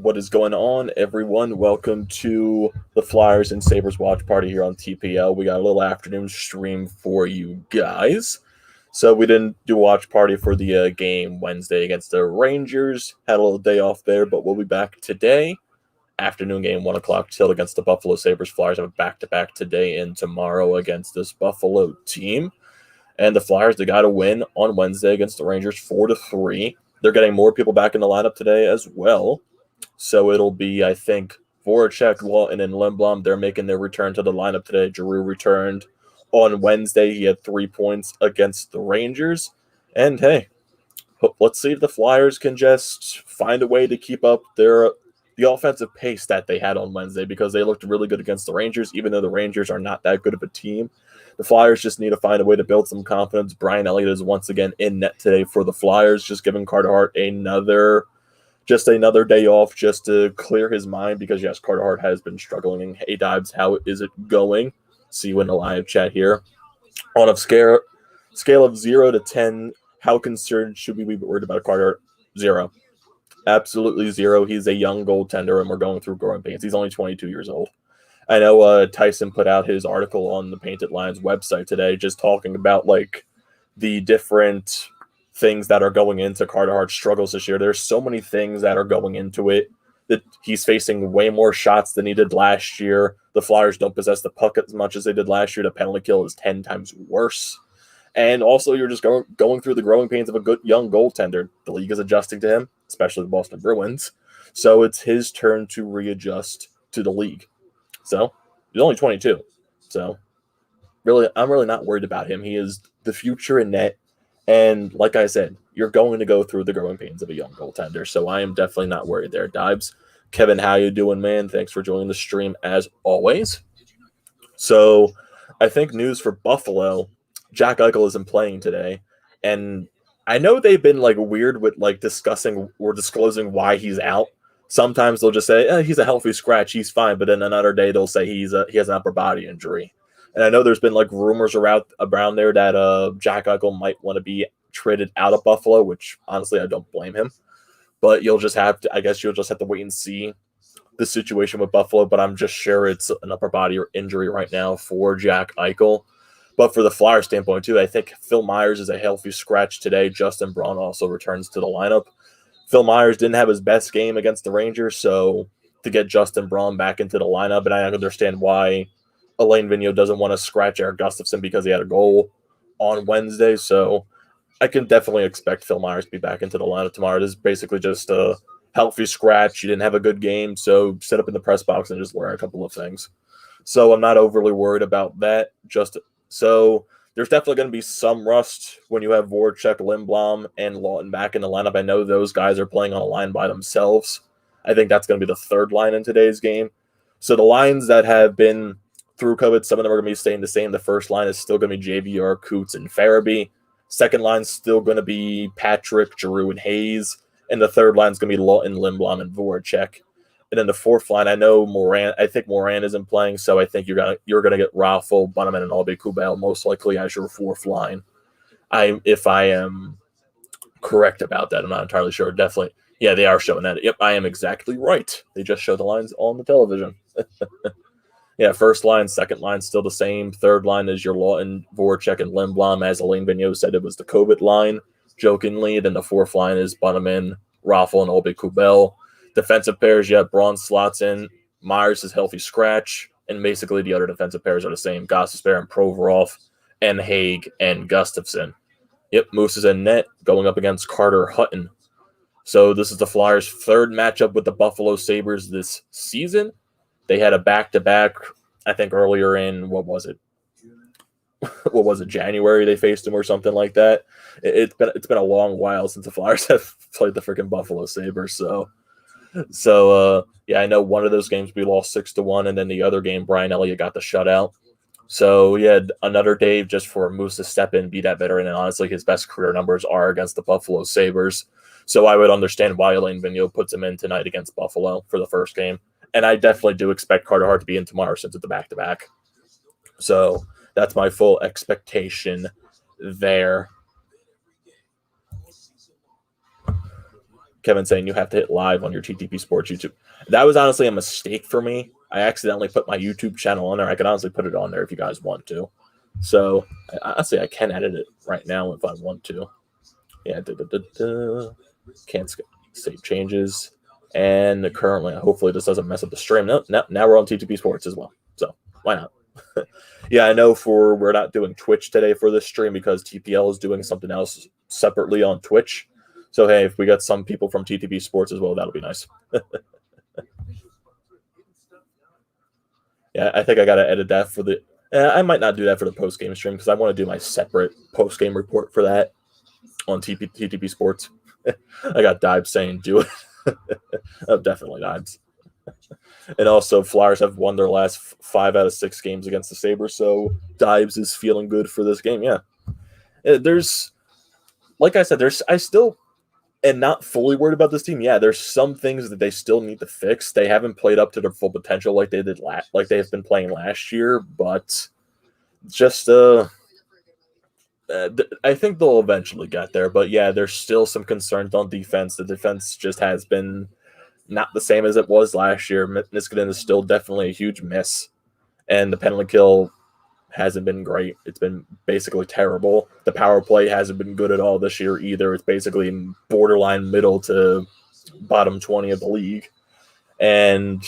What is going on, everyone? Welcome to the Flyers and Sabres watch party here on TPL. We got a little afternoon stream for you guys. So we didn't do a watch party for the game Wednesday against the Rangers. Had a little day off there, but we'll be back today. Afternoon game, 1 o'clock till against the Buffalo Sabres. Flyers have a back-to-back today and tomorrow against this Buffalo team. And the Flyers, they got to win on Wednesday against the Rangers 4-3. They're getting more people back in the lineup today as well. So it'll be, I think, Voracek, Lawton, and Lindblom. They're making their return to the lineup today. Giroux returned on Wednesday. He had 3 points against the Rangers. And, hey, let's see if the Flyers can just find a way to keep up the offensive pace that they had on Wednesday, because they looked really good against the Rangers, even though the Rangers are not that good of a team. The Flyers just need to find a way to build some confidence. Brian Elliott is once again in net today for the Flyers, just giving Carter Hart another day off just to clear his mind, because, yes, Carter Hart has been struggling. Hey, Dibes, how is it going? See you in the live chat here. On a scale of 0 to 10, how concerned should we be worried about Carter Hart? 0. Absolutely 0. He's a young goaltender, and we're going through growing pains. He's only 22 years old. I know Tyson put out his article on the Painted Lions website today, just talking about the different things that are going into Carter Hart's struggles this year. There's so many things that are going into it. That he's facing way more shots than he did last year. The Flyers don't possess the puck as much as they did last year. The penalty kill is 10 times worse. And also, you're just going through the growing pains of a good young goaltender. The league is adjusting to him, especially the Boston Bruins. So it's his turn to readjust to the league. So he's only 22. So I'm really not worried about him. He is the future in net. And like I said, you're going to go through the growing pains of a young goaltender. So I am definitely not worried there. Dibes, Kevin, how you doing, man? Thanks for joining the stream as always. So I think news for Buffalo, Jack Eichel isn't playing today. And I know they've been weird with discussing or disclosing why he's out. Sometimes they'll just say, he's a healthy scratch, he's fine. But then another day they'll say he has an upper body injury. And I know there's been rumors around there that Jack Eichel might want to be traded out of Buffalo, which honestly I don't blame him. But you'll just have to wait and see the situation with Buffalo. But I'm just sure it's an upper body injury right now for Jack Eichel. But for the Flyers standpoint too, I think Phil Myers is a healthy scratch today. Justin Braun also returns to the lineup. Phil Myers didn't have his best game against the Rangers, so to get Justin Braun back into the lineup, and I understand why Alain Vigneault doesn't want to scratch Eric Gustafsson because he had a goal on Wednesday, so I can definitely expect Phil Myers to be back into the lineup tomorrow. This is basically just a healthy scratch. You didn't have a good game, so sit up in the press box and just learn a couple of things. So I'm not overly worried about that. So there's definitely going to be some rust when you have Voracek, Lindblom, and Lawton back in the lineup. I know those guys are playing on a line by themselves. I think that's going to be the third line in today's game. So the lines that have been through COVID, some of them are going to be staying the same. The first line is still going to be JVR, Coots, and Farabee. Second line is still going to be Patrick, Giroux, and Hayes. And the third line is going to be Lawton, Lindblom, and Voracek. And then the fourth line, I think Moran isn't playing, so I think you're gonna get Raffle, Bunneman, and Albie Kubel most likely as your fourth line. If I am correct about that, I'm not entirely sure. Definitely, yeah, they are showing that. Yep, I am exactly right. They just show the lines on the television. Yeah, first line, second line still the same. Third line is your Lawton, Voracek, and Lindblom, as Alain Vigneault said it was the COVID line, jokingly. Then the fourth line is Bunneman, Raffle, and Albie Kubel. Defensive pairs, you have Braun slots in. Myers is healthy scratch. And basically the other defensive pairs are the same. Gostisbehere and Provorov, and Haig and Gustafsson. Yep, Moose is in net going up against Carter Hutton. So this is the Flyers' third matchup with the Buffalo Sabres this season. They had a back-to-back, I think earlier in, what was it, January they faced them or something like that. It's been a long while since the Flyers have played the freaking Buffalo Sabres, So, yeah, I know one of those games we lost 6-1, and then the other game, Brian Elliott got the shutout. So, yeah, another day just for Moose to step in, be that veteran, and honestly, his best career numbers are against the Buffalo Sabres. So I would understand why Alain Vigneault puts him in tonight against Buffalo for the first game. And I definitely do expect Carter Hart to be in tomorrow since it's a back-to-back. So that's my full expectation there. Kevin saying you have to hit live on your TTP Sports YouTube. That was honestly a mistake for me. I accidentally put my YouTube channel on there. I can honestly put it on there if you guys want to. So honestly, I can edit it right now if I want to. Yeah, can't save changes. And currently, hopefully this doesn't mess up the stream. No, now we're on TTP Sports as well. So why not? Yeah, I know we're not doing Twitch today for this stream because TPL is doing something else separately on Twitch. So, hey, if we got some people from TTP Sports as well, that'll be nice. Yeah, I think I got to edit that for the... I might not do that for the post-game stream because I want to do my separate post-game report for that on TTP Sports. I got Dibes saying do it. Oh, definitely Dibes. And also, Flyers have won their last 5 out of 6 games against the Sabres, so Dibes is feeling good for this game. Yeah, there's, like I said, I still am not fully worried about this team. Yeah, there's some things that they still need to fix. They haven't played up to their full potential like they did like they have been playing last year, but just I think they'll eventually get there. But yeah, there's still some concerns on defense. The defense just has been not the same as it was last year. Niskanen is still definitely a huge miss, and the penalty kill hasn't been great. It's been basically terrible. The power play hasn't been good at all this year either. It's basically borderline middle to bottom 20 of the league. And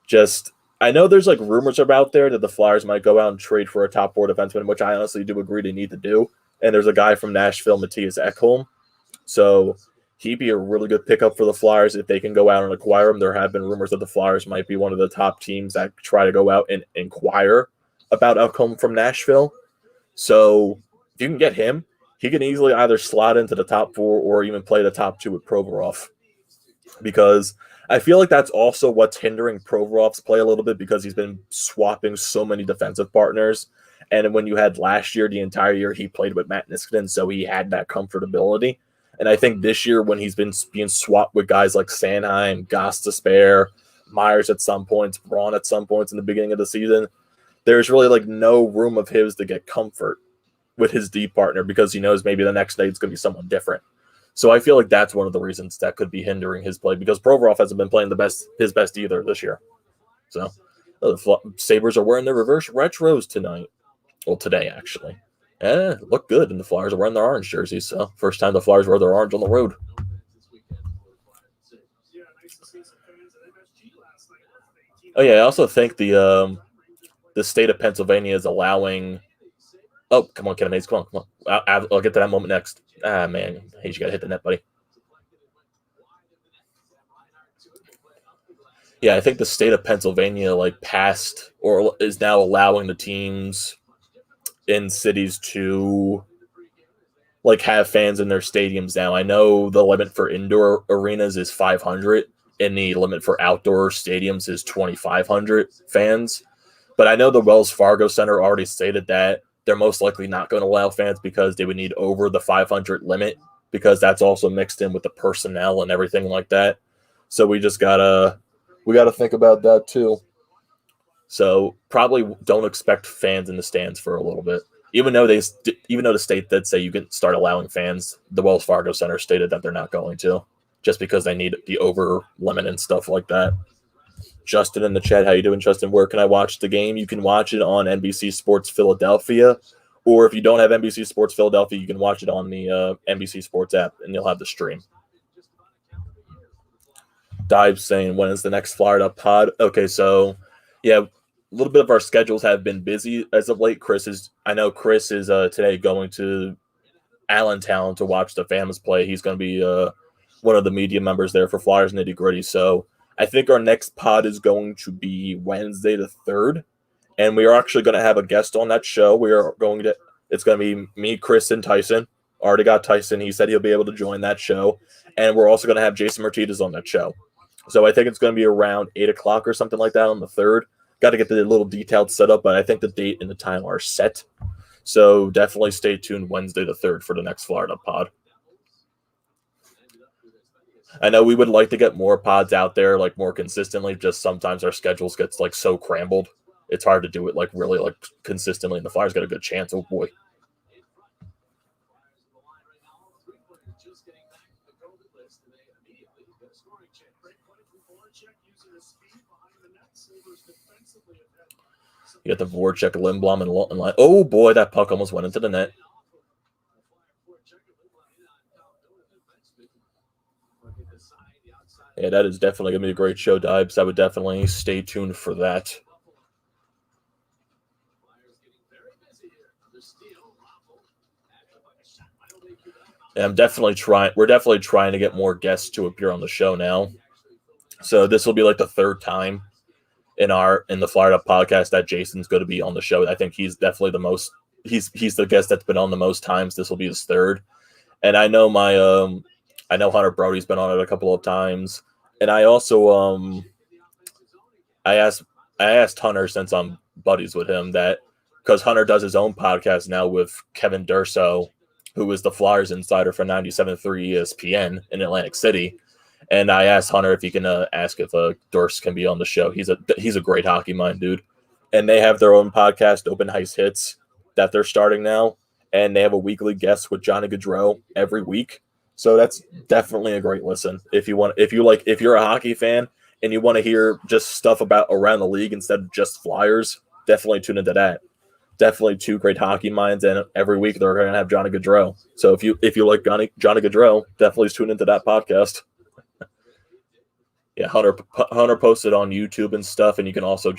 just, I know there's like rumors about there that the Flyers might go out and trade for a top 4 defenseman, which I honestly do agree they need to do. And there's a guy from Nashville, Matthias Ekholm. So he'd be a really good pickup for the Flyers if they can go out and acquire him. There have been rumors that the Flyers might be one of the top teams that try to go out and inquire about Ekholm from Nashville. So if you can get him, he can easily either slot into the top 4 or even play the top 2 with Provorov. Because I feel like that's also what's hindering Provorov's play a little bit because he's been swapping so many defensive partners. And when you had last year, the entire year, he played with Matt Niskanen, so he had that comfortability. And I think this year, when he's been being swapped with guys like Sanheim, Gostisbehere, Myers at some points, Braun at some points in the beginning of the season, there's really like no room of his to get comfort with his D partner because he knows maybe the next day it's going to be someone different. So I feel like that's one of the reasons that could be hindering his play because Provorov hasn't been playing his best either this year. So the Sabres are wearing their reverse retros tonight. Well, today, actually. Look good, and the Flyers are wearing their orange jerseys. So first time the Flyers wear their orange on the road. Oh, yeah, I also think the state of Pennsylvania is allowing... Oh, come on, Kevin Hayes, come on. I'll get to that moment next. Ah, man, Hayes, you got to hit the net, buddy. Yeah, I think the state of Pennsylvania passed or is now allowing the teams in cities to have fans in their stadiums now. I know the limit for indoor arenas is 500 and the limit for outdoor stadiums is 2,500 fans. But I know the Wells Fargo Center already stated that they're most likely not going to allow fans because they would need over the 500 limit because that's also mixed in with the personnel and everything like that. So we just gotta think about that too. So probably don't expect fans in the stands for a little bit. Even though the state did say you can start allowing fans, the Wells Fargo Center stated that they're not going to, just because they need the over limit and stuff like that. Justin in the chat, how you doing, Justin? Where can I watch the game? You can watch it on NBC Sports Philadelphia, or if you don't have NBC Sports Philadelphia, you can watch it on the NBC Sports app, and you'll have the stream. Dive saying, when is the next Flyer Up pod? Okay, so yeah, a little bit of our schedules have been busy as of late. I know Chris is today going to Allentown to watch the Phantoms play. He's going to be one of the media members there for Flyers Nitty Gritty. So I think our next pod is going to be Wednesday the 3rd, and we are actually going to have a guest on that show. It's going to be me, Chris, and Tyson. Already got Tyson. He said he'll be able to join that show, and we're also going to have Jason Martinez on that show. So I think it's going to be around 8 o'clock or something like that on the 3rd. Got to get the little detailed setup, but I think the date and the time are set. So definitely stay tuned Wednesday the 3rd for the next Florida pod. I know we would like to get more pods out there, more consistently. Just sometimes our schedules gets so crambled. It's hard to do it really consistently, and the Flyers got a good chance. Oh boy. You got the Voracek, Lindblom, and line. Oh boy, that puck almost went into the net. Yeah, that is definitely going to be a great show, Dibes. I would definitely stay tuned for that. And we're definitely trying to get more guests to appear on the show now. So this will be like the third time in the Flyer Up podcast that Jason's going to be on the show. I think he's definitely the most. He's the guest that's been on the most times. This will be his third. And I know I know Hunter Brody's been on it a couple of times. And I also I asked Hunter, since I'm buddies with him, that because Hunter does his own podcast now with Kevin Durso, who is the Flyers insider for 97.3 ESPN in Atlantic City. And I asked Hunter if he can ask if Durst can be on the show. He's a great hockey mind, dude. And they have their own podcast, Open Ice Hits, that they're starting now. And they have a weekly guest with Johnny Gaudreau every week. So that's definitely a great listen. If you're a hockey fan and you want to hear just stuff about around the league instead of just Flyers, definitely tune into that. Definitely two great hockey minds, and every week they're going to have Johnny Gaudreau. So if you like Johnny Gaudreau, definitely tune into that podcast. Yeah, Hunter posted on YouTube and stuff, and you can also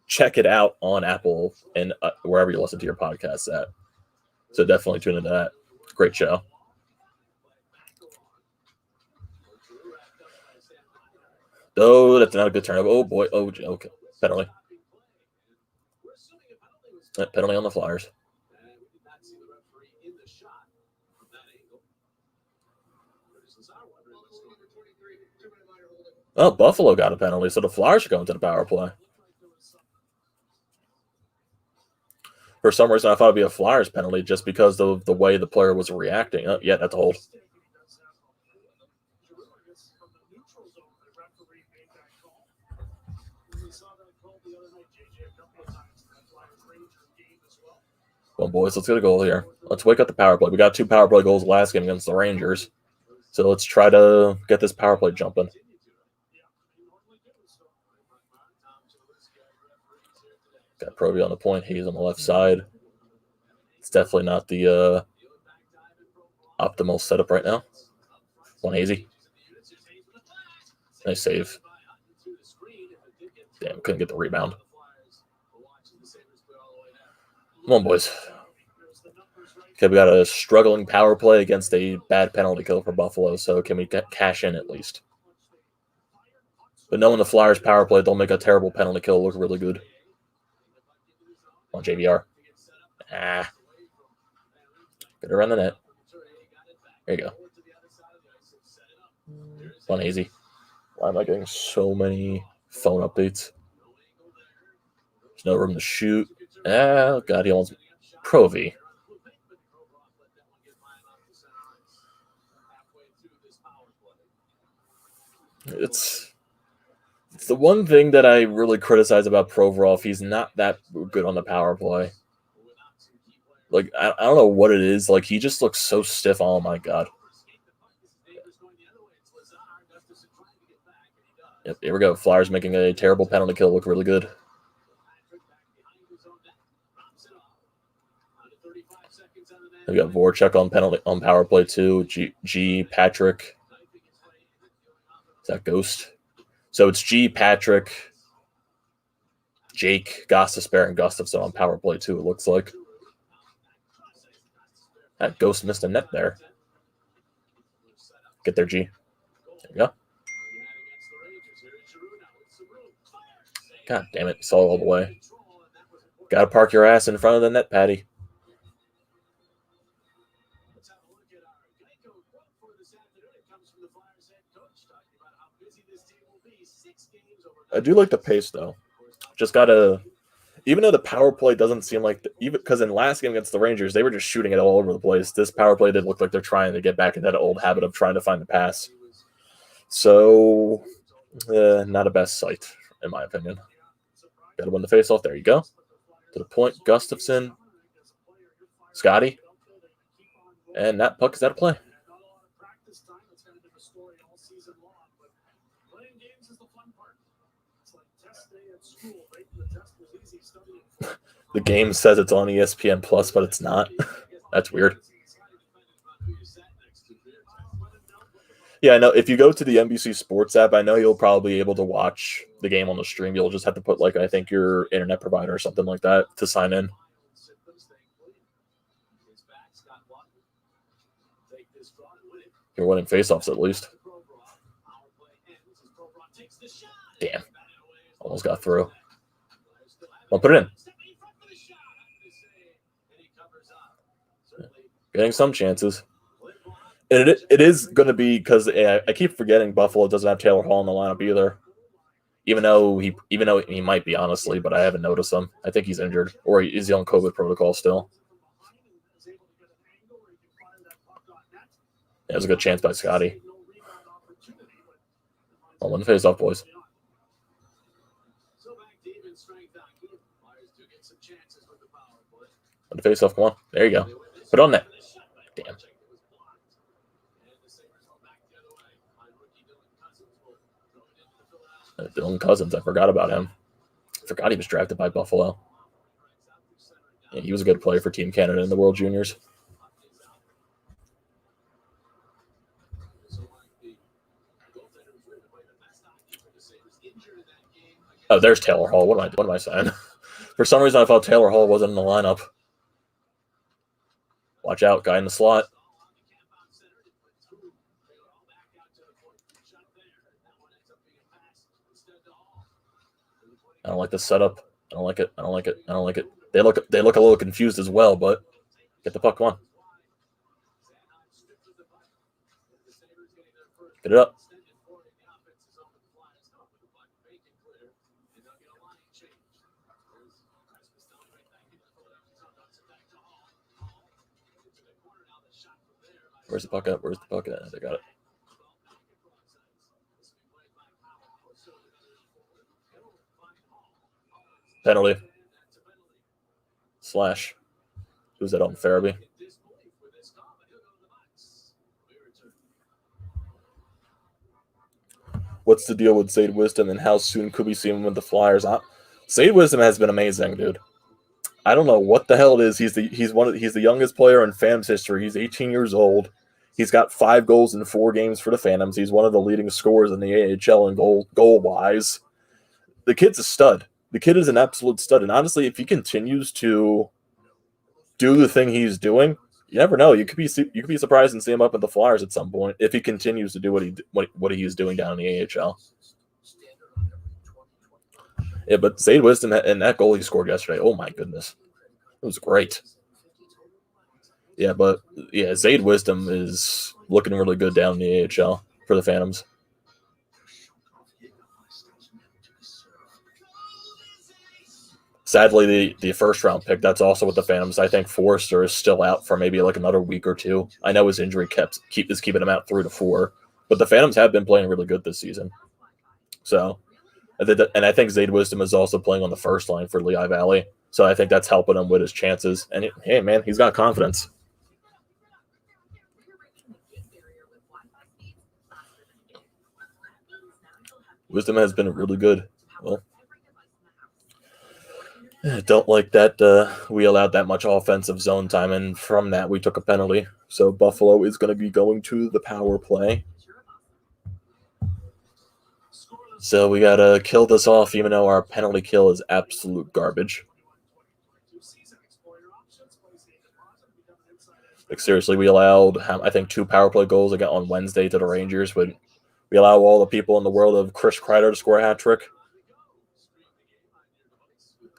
check it out on Apple and wherever you listen to your podcasts at. So definitely tune into that. Great show. Oh, that's not a good turnover. Oh boy. Oh, okay. Penalty. Penalty on the Flyers. Oh, Buffalo got a penalty, so the Flyers are going to the power play. For some reason, I thought it'd be a Flyers penalty just because of the way the player was reacting. Oh, yeah, that's a hold. Well, boys, let's get a goal here. Let's wake up the power play. We got 2 power play goals last game against the Rangers. So let's try to get this power play jumping. Got Provy on the point. He's on the left side. It's definitely not the optimal setup right now. One hazy. Nice save. Damn, couldn't get the rebound. Come on, boys. Okay, we got a struggling power play against a bad penalty kill for Buffalo, so can we cash in at least? But knowing the Flyers power play, they'll make a terrible penalty kill look really good. On JVR. Get it around the net. There you go. One easy. Why am I getting so many phone updates? There's no room to shoot. Oh, God, he almost... Provy. It's the one thing that I really criticize about Provorov. He's not that good on the power play. Like, I don't know what it is. Like, he just looks so stiff. Oh, my God. Yep, here we go. Flyers making a terrible penalty kill look really good. We got Voracek on power play too. G Patrick. Is that Ghost? So it's G Patrick, Jake, Gostisbehere, and Gustafsson on power play too. It looks like that Ghost missed a net there. Get there, G. There we go. God damn it! Saw it all the way. Got to park your ass in front of the net, Patty. I do like the pace, though. Just gotta, even though the power play doesn't seem like, even because in last game against the Rangers, they were just shooting it all over the place. This power play did look like they're trying to get back in that old habit of trying to find the pass. So, not a best sight, in my opinion. Got to win the face-off. There you go. To the point, Gustafsson, Scotty, and that puck is out of play. The game says it's on ESPN Plus, but it's not. That's weird. Yeah, I know. If you go to the NBC Sports app, I know you'll probably be able to watch the game on the stream. You'll just have to put, like, I think your internet provider or something like that to sign in. You're winning faceoffs at least. Damn. Almost got through. I'll put it in. Getting some chances. And it is going to be because I keep forgetting Buffalo doesn't have Taylor Hall in the lineup either. Even though he might be, honestly, but I haven't noticed him. I think he's injured or he's on COVID protocol still. That was a good chance by Scotty. I'll win the face-off, boys. Win the face-off, come on. There you go. Put on that. Damn. Dylan Cousins, I forgot about him. I forgot he was drafted by Buffalo. Yeah, he was a good player for Team Canada in the World Juniors. Oh, there's Taylor Hall. What am I saying? For some reason, I thought Taylor Hall wasn't in the lineup. Watch out, guy in the slot. I don't like the setup. I don't like it. I don't like it. I don't like it. They look a little confused as well, but get the puck, come on. Get it up. Where's the puck at? Where's the puck at? They got it. Penalty. Slash. Who's that on Farabee? What's the deal with Zade Wisdom and how soon could we see him with the Flyers? Zade Wisdom has been amazing, dude. I don't know what the hell it is. He's the youngest player in Phantoms history. He's 18 years old. He's got 5 goals in 4 games for the Phantoms. He's one of the leading scorers in the AHL in goal wise. The kid's a stud. The kid is an absolute stud. And honestly, if he continues to do the thing he's doing, you never know. You could be surprised and see him up at the Flyers at some point if he continues to do what he is doing down in the AHL. Yeah, but Zade Wisdom and that goal he scored yesterday, oh my goodness. It was great. Yeah, but yeah, Zade Wisdom is looking really good down in the AHL for the Phantoms. Sadly, the first round pick that's also with the Phantoms, I think Forrester is still out for maybe like another week or 2. I know his injury is keeping him out 3 to 4, but the Phantoms have been playing really good this season. So, and I think Zade Wisdom is also playing on the first line for Lehigh Valley. So I think that's helping him with his chances. And hey, man, he's got confidence. Wisdom has been really good. Well, I don't like that we allowed that much offensive zone time, and from that we took a penalty. So Buffalo is going to be going to the power play. So we got to kill this off, even though our penalty kill is absolute garbage. Like, seriously, we allowed, I think, 2 power play goals again on Wednesday to the Rangers. But we allow all the people in the world of Chris Kreider to score a hat trick.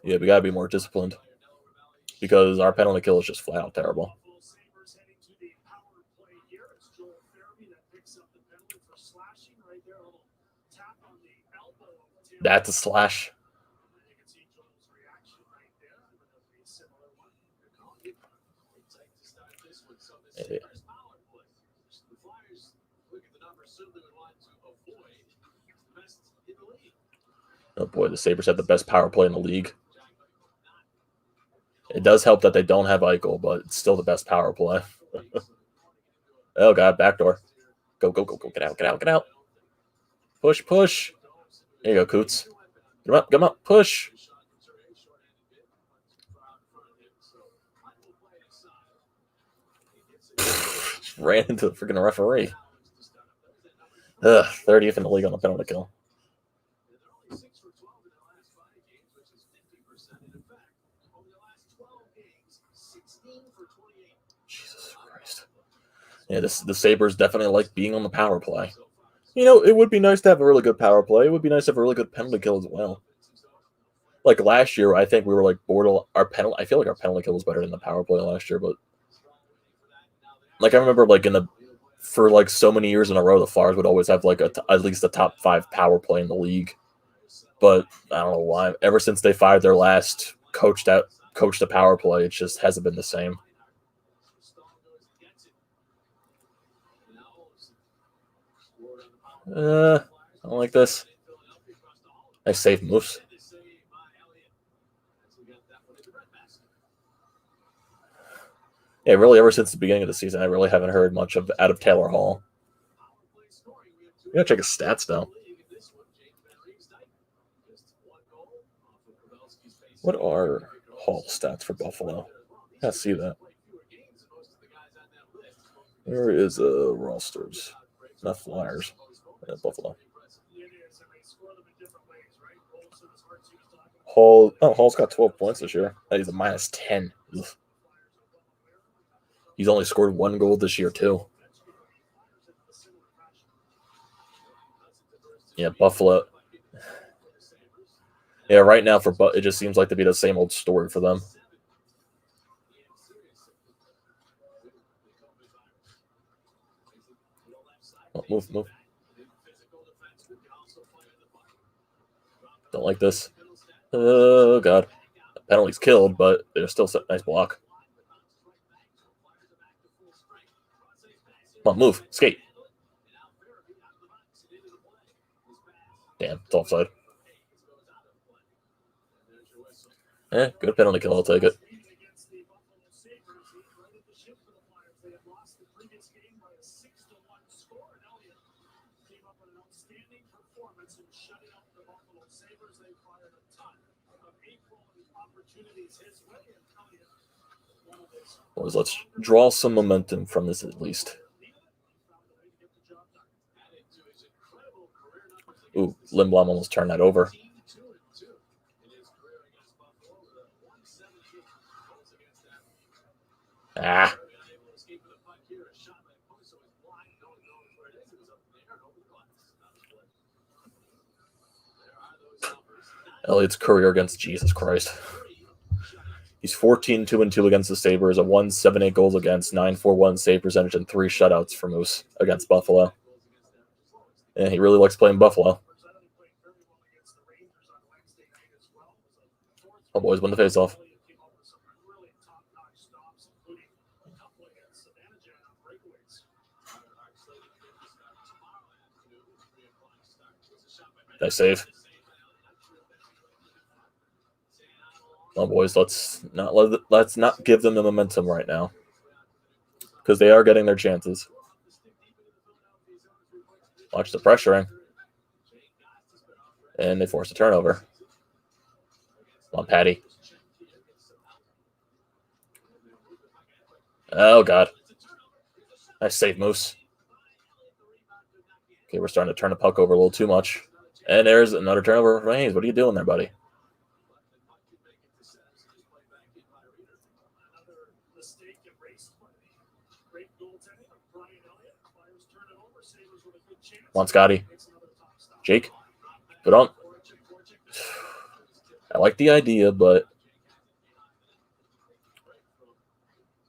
Yeah, we got to be more disciplined because our penalty kill is just flat out terrible. That's a slash. Yeah. Oh boy, the Sabres have the best power play in the league. It does help that they don't have Eichel, but it's still the best power play. Oh, God, backdoor. Go, go, go, go. Get out, get out, get out. Push, push. There you go, Coots. Get him up, push. Ran into the freaking referee. 30th in the league on a penalty kill. Jesus Christ. Yeah, the Sabres definitely like being on the power play. You know, it would be nice to have a really good power play. It would be nice to have a really good penalty kill as well. Like last year, I think we were like borderline. I feel like our penalty kill was better than the power play last year, but like I remember, like for like so many years in a row, the Flyers would always have like at least a top 5 power play in the league. But I don't know why. Ever since they fired their last coached a power play, it just hasn't been the same. I don't like this. Nice save, Moose. Yeah, really, ever since the beginning of the season, I really haven't heard much out of Taylor Hall. You gotta check his stats, though. What are Hall's stats for Buffalo? I can't see that. Where is rosters? Not Flyers. Buffalo. Hall's got 12 points this year. He's a minus 10. Ugh. He's only scored 1 goal this year, too. Yeah, Buffalo. Yeah, right now it just seems like to be the same old story for them. Oh, move. Don't like this. Oh, God. The penalty's killed, but there's still a nice block. Come on, move. Skate. Damn, it's offside. Good penalty kill. I'll take it. Boys, let's draw some momentum from this at least. Ooh, Lindblom almost turned that over. Ah. Elliott's career against Jesus Christ. He's 14-2-2 against the Sabres, a 1.78 goals against, 9.41 save percentage, and 3 shutouts for Moose against Buffalo. And he really likes playing Buffalo. Oh, boys, win the faceoff. Nice save. Oh, boys, let's not give them the momentum right now, because they are getting their chances. Watch the pressuring, and they force a turnover. Come on, Patty. Oh, God. Nice save, Moose. Okay, we're starting to turn the puck over a little too much. And there's another turnover for Hayes. What are you doing there, buddy? Come on, Scotty. Jake, put on. I like the idea, but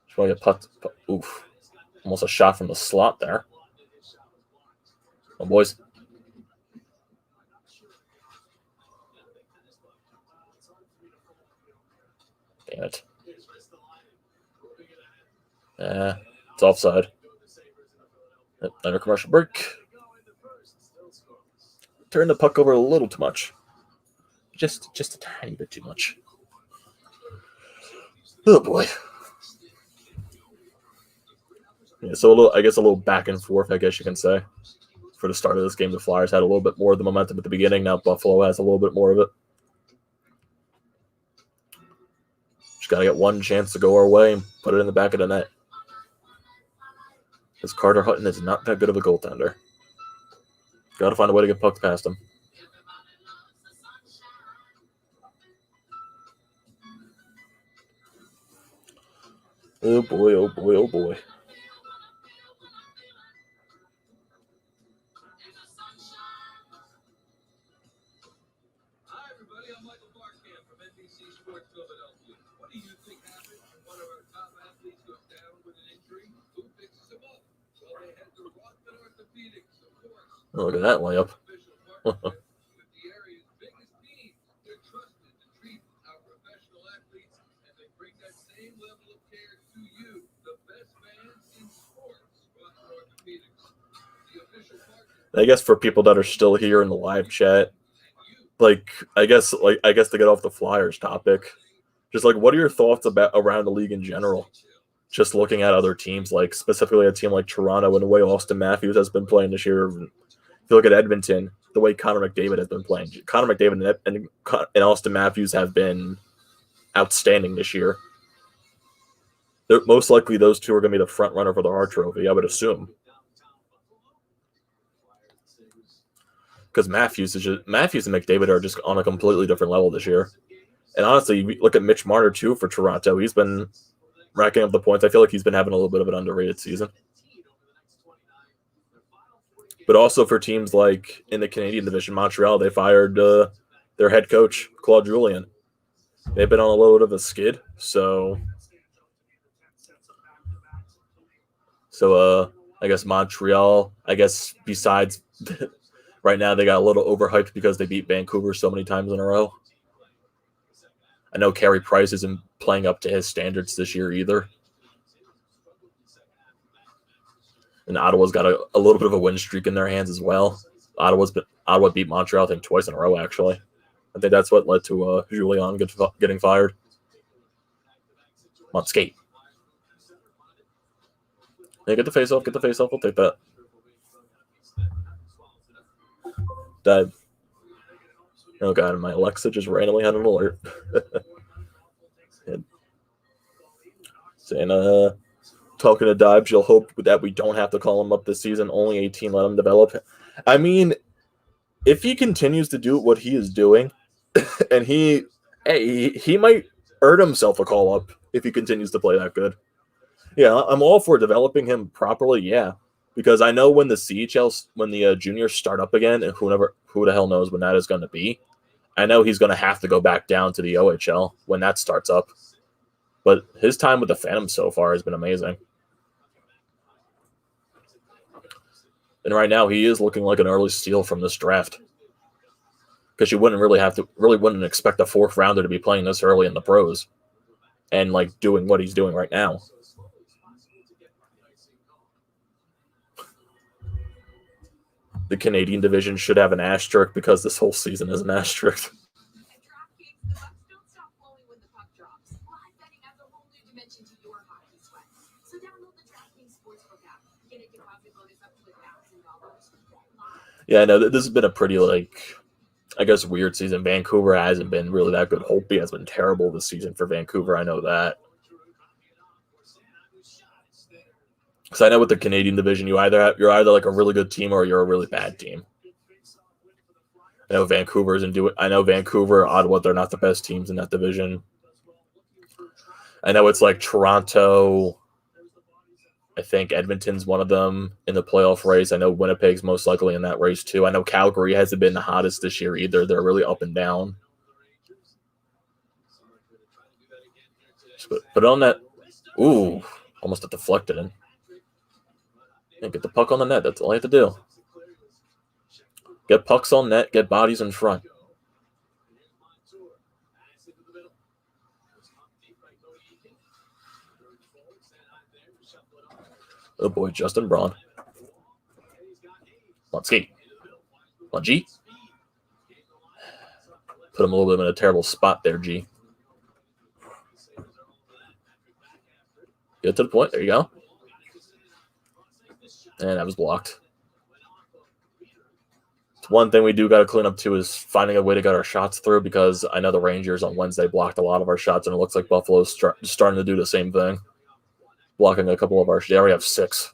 trying to putt. Oof. Almost a shot from the slot there. Oh, boys. Damn it. It's offside. Another commercial break. Turn the puck over a little too much. Just a tiny bit too much. Oh, boy. Yeah, so I guess a little back and forth, I guess you can say. For the start of this game, the Flyers had a little bit more of the momentum at the beginning. Now Buffalo has a little bit more of it. Just got to get one chance to go our way and put it in the back of the net. Because Carter Hutton is not that good of a goaltender. Got to find a way to get pucks past him. Oh boy, oh boy, oh boy. Oh, look at that layup. I guess for people that are still here in the live chat, I guess to get off the Flyers topic, just what are your thoughts about around the league in general? Just looking at other teams, specifically a team like Toronto and the way Austin Matthews has been playing this year. If you look at Edmonton, the way Connor McDavid has been playing. Connor McDavid and Austin Matthews have been outstanding this year. Most likely those two are going to be the front runner for the Hart Trophy, I would assume. Because Matthews and McDavid are just on a completely different level this year. And honestly, you look at Mitch Marner, too, for Toronto. He's been racking up the points. I feel like he's been having a little bit of an underrated season. But also for teams like in the Canadian division, Montreal, they fired their head coach, Claude Julien. They've been on a little bit of a skid. So I guess Montreal, besides right now they got a little overhyped because they beat Vancouver so many times in a row. I know Carey Price isn't playing up to his standards this year either. And Ottawa's got a little bit of a win streak in their hands as well. Ottawa beat Montreal, I think, twice in a row, actually. I think that's what led to Julien getting fired. Come on, skate. Hey, get the face off. We'll take that. Dive. Oh, God, my Alexa just randomly had an alert. Saying, talking to Dives, you'll hope that we don't have to call him up this season. Only 18, let him develop. I mean, if he continues to do what he is doing, and he might earn himself a call up if he continues to play that good. Yeah, I'm all for developing him properly. Yeah, because I know when the CHL, when the juniors start up again, and who the hell knows when that is going to be. I know he's going to have to go back down to the OHL when that starts up. But his time with the Phantom so far has been amazing. And right now he is looking like an early steal from this draft. Because you wouldn't expect a fourth rounder to be playing this early in the pros and doing what he's doing right now. The Canadian division should have an asterisk because this whole season is an asterisk. Yeah, I know this has been a pretty weird season. Vancouver hasn't been really that good. Holtby has been terrible this season for Vancouver. I know that. Because I know with the Canadian division, you're either a really good team or you're a really bad team. I know Vancouver, Ottawa, they're not the best teams in that division. I know it's Toronto. I think Edmonton's one of them in the playoff race. I know Winnipeg's most likely in that race too. I know Calgary hasn't been the hottest this year either. They're really up and down. Put on that. Ooh, almost got deflected in. And get the puck on the net. That's all you have to do. Get pucks on net. Get bodies in front. Oh boy, Justin Braun. On skate. On G. Put him a little bit in a terrible spot there, G. Get to the point. There you go. And that was blocked. One thing we do got to clean up too is finding a way to get our shots through, because I know the Rangers on Wednesday blocked a lot of our shots, and it looks like Buffalo's starting to do the same thing, blocking a couple of our. They already have 6.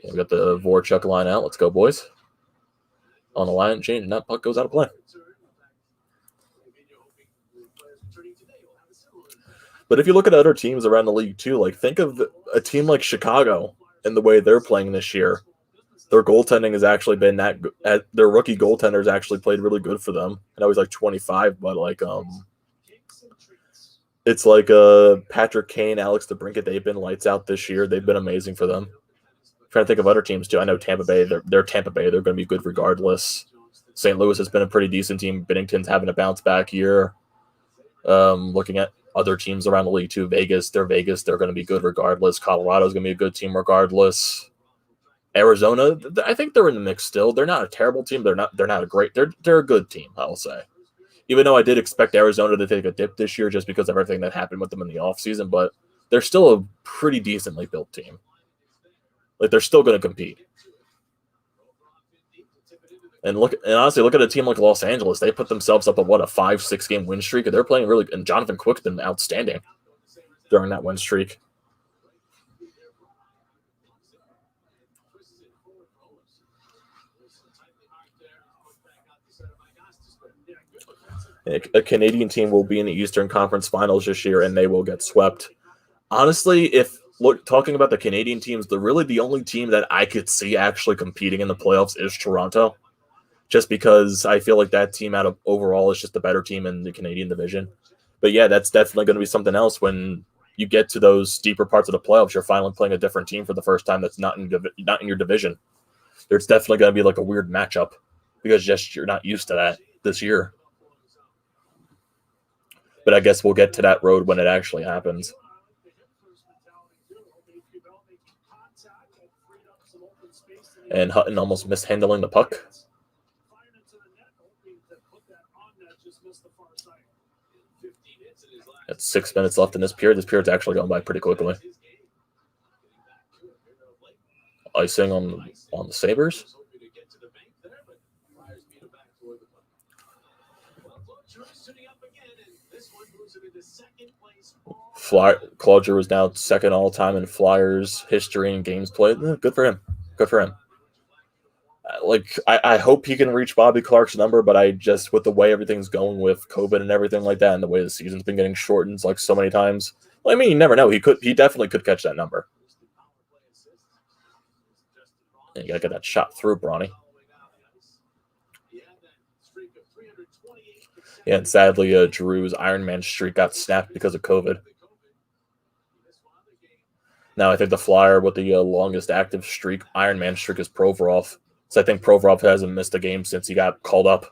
We got the Voracek line out. Let's go, boys. On the line change, and that puck goes out of play. But if you look at other teams around the league too, like think of a team like Chicago and the way they're playing this year. Their goaltending has actually been that. Their rookie goaltenders actually played really good for them. I know he's like 25, but like it's like Patrick Kane, Alex DeBrincat. They've been lights out this year. They've been amazing for them. I'm trying to think of other teams too. I know Tampa Bay. They're Tampa Bay. They're going to be good regardless. St. Louis has been a pretty decent team. Binnington's having a bounce back year. Looking at other teams around the league too, Vegas. They're Vegas. They're going to be good regardless. Colorado's going to be a good team regardless. Arizona, I think they're in the mix still. They're not a terrible team. They're not a great. They're a good team, I'll say. Even though I did expect Arizona to take a dip this year just because of everything that happened with them in the offseason, but they're still a pretty decently built team. Like they're still going to compete. And honestly, look at a team like Los Angeles. They put themselves up a 5-6 game win streak, and they're playing really. And Jonathan Quick's been outstanding during that win streak. A Canadian team will be in the Eastern Conference Finals this year, and they will get swept. Honestly, talking about the Canadian teams, the only team that I could see actually competing in the playoffs is Toronto, just because I feel like that team out of overall is just the better team in the Canadian division. But yeah, that's definitely going to be something else when you get to those deeper parts of the playoffs. You're finally playing a different team for the first time that's not in your division. There's definitely going to be like a weird matchup because you're not used to that this year. But I guess we'll get to that road when it actually happens. And Hutton almost mishandling the puck. It's 6 minutes left in this period. This period's actually going by pretty quickly. Icing on the Sabres. Claude was now second all time in Flyers history in games played. Good for him. Good for him. I hope he can reach Bobby Clark's number, but with the way everything's going with COVID and everything like that, and the way the season's been getting shortened like so many times, I mean, you never know. He definitely could catch that number. And you gotta get that shot through, Bronny. Yeah, and sadly, Drew's Ironman streak got snapped because of COVID. Now I think the Flyer with the longest active streak, Ironman streak, is Provorov. So I think Provorov hasn't missed a game since he got called up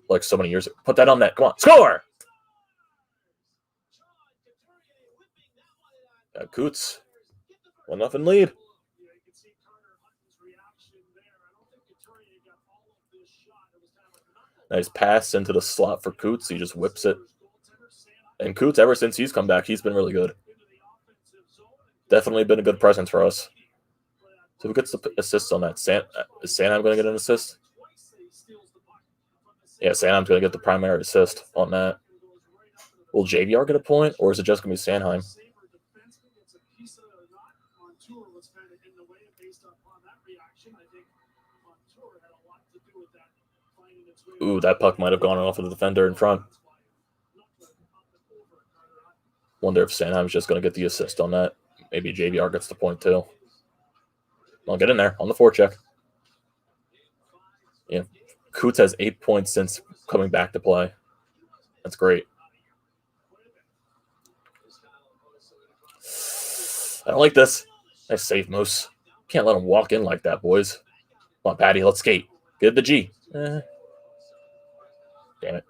like so many years ago. Put that on net. Come on. Score! Coots. 1-0 lead. Nice pass into the slot for Coots. He just whips it. And Coots, ever since he's come back, he's been really good. Definitely been a good presence for us. So who gets the assists on that? Is Sanheim going to get an assist? Yeah, Sanheim's going to get the primary assist on that. Will JVR get a point, or is it just going to be Sanheim? Ooh, that puck might have gone off of the defender in front. Wonder if Sanheim's just going to get the assist on that. Maybe JVR gets the point too. I'll get in there on the forecheck. Yeah, Coots has 8 points since coming back to play. That's great. I don't like this. Nice save, Moose. Can't let him walk in like that, boys. Come on, Patty, let's skate. Get the G. Damn it.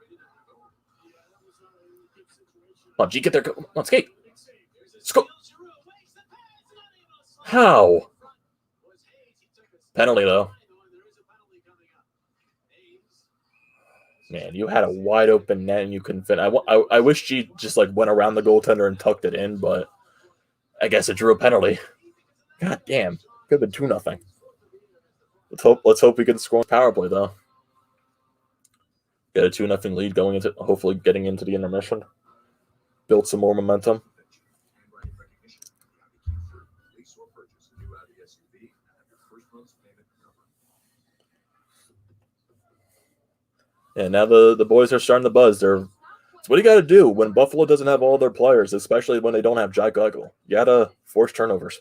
Come on, G, get there. Come on, skate. Let's go. How? Penalty, though. Man, you had a wide open net and you couldn't fit. I wish G just went around the goaltender and tucked it in, but I guess it drew a penalty. God damn. Could have been 2-0. Let's hope we can score on power play though. Get a 2-0 lead going into hopefully getting into the intermission. Build some more momentum. Yeah, now the boys are starting to buzz. It's what you got to do when Buffalo doesn't have all their players, especially when they don't have Jack Eichel. You got to force turnovers.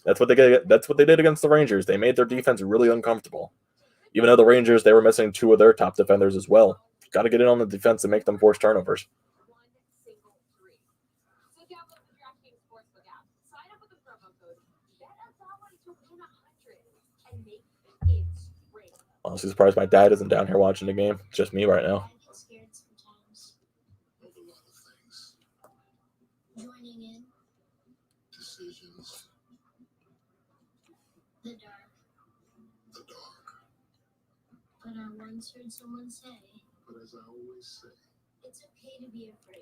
That's what they get. That's what they did against the Rangers. They made their defense really uncomfortable. Even though the Rangers, they were missing 2 of their top defenders as well. Got to get in on the defense and make them force turnovers. Honestly surprised my dad isn't down here watching the game. It's just me right now. Joining in. Decisions. The dark. The dark. But I once heard someone say. But as I always say. It's okay to be afraid.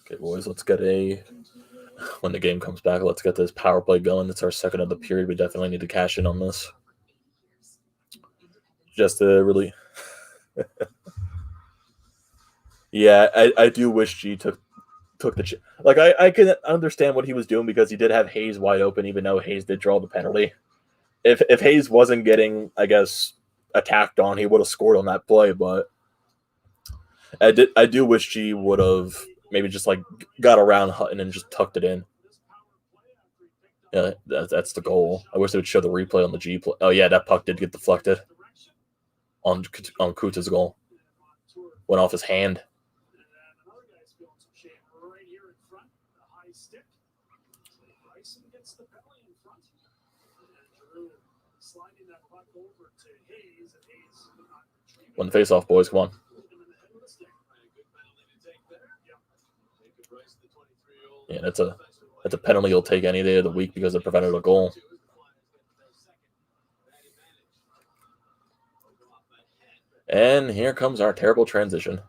Okay, boys, let's get when the game comes back, let's get this power play going. It's our second of the period. We definitely need to cash in on this. Just to really... yeah, I do wish G took the... Like, I can understand what he was doing because he did have Hayes wide open, even though Hayes did draw the penalty. If Hayes wasn't getting, I guess, attacked on, he would have scored on that play, but I do wish G would have maybe just like got around Hutton and just tucked it in. Yeah, that's the goal. I wish they would show the replay on the G play. Oh yeah, that puck did get deflected on Kuta's goal. Went off his hand. Win the face-off, boys. Come on. Yeah, that's a penalty you'll take any day of the week because it prevented a goal. And here comes our terrible transition.